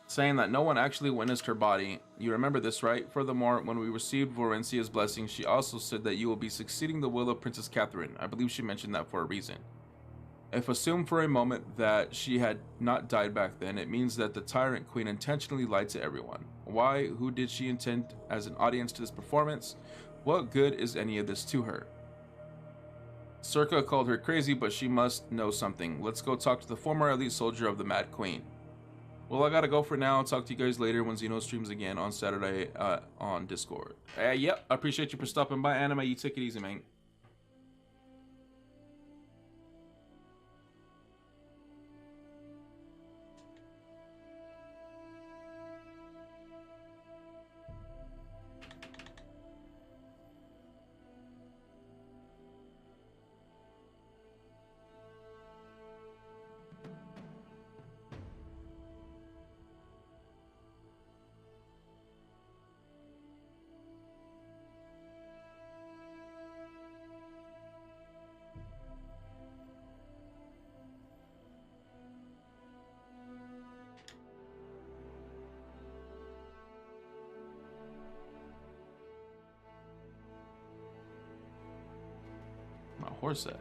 saying that no one actually witnessed her body. You remember this, right? Furthermore, when we received Vorencia's blessing, she also said that you will be succeeding the will of Princess Catherine. I believe she mentioned that for a reason. If assumed for a moment that she had not died back then, it means that the tyrant queen intentionally lied to everyone. Why? Who did she intend as an audience to this performance? What good is any of this to her? Circa called her crazy, but she must know something. Let's go talk to the former elite soldier of the Mad Queen. Well, I gotta go for now. I'll talk to you guys later when Xeno streams again on Saturday on Discord. Yep, I appreciate you for stopping by, Anime. You take it easy, man. horse at?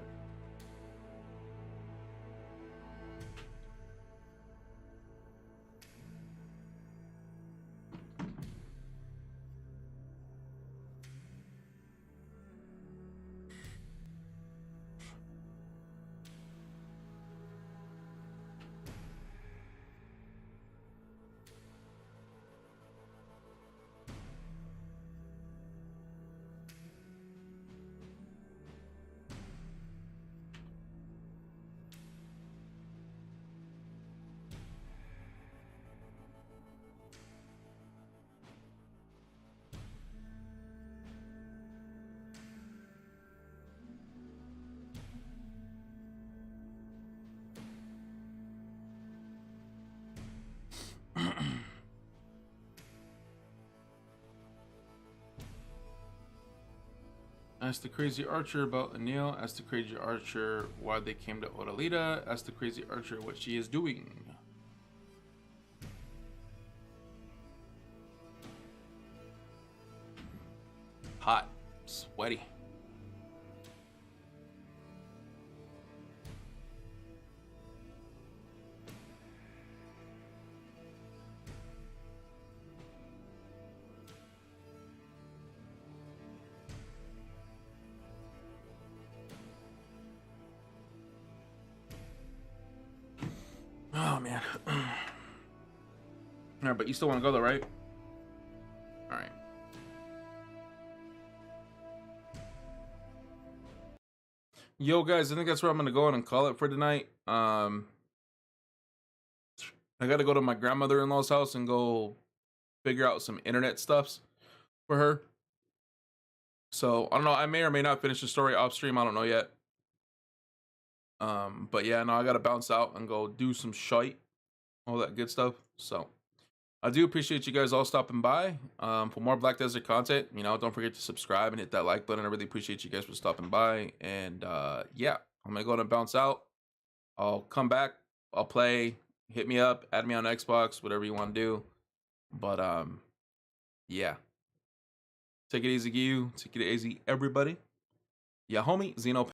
Ask the crazy archer about Anil. Ask the crazy archer why they came to Odalita. Ask the crazy archer what she is doing. Hot, sweaty. Oh man. Alright, but you still want to go though, right? Alright. Yo guys, I think that's where I'm gonna go and call it for tonight. I gotta go to my grandmother-in-law's house and go figure out some internet stuffs for her. So I don't know, I may or may not finish the story off stream, I don't know yet. But yeah, no, I gotta bounce out and go do some shite, all that good stuff. So I do appreciate you guys all stopping by. For more Black Desert content, you know, don't forget to subscribe and hit that like button. I really appreciate you guys for stopping by. And yeah, I'm gonna go and bounce out. I'll come back, I'll play, hit me up, add me on Xbox, whatever you want to do. But yeah, take it easy, you. Take it easy, everybody. Yeah, homie, Xeno.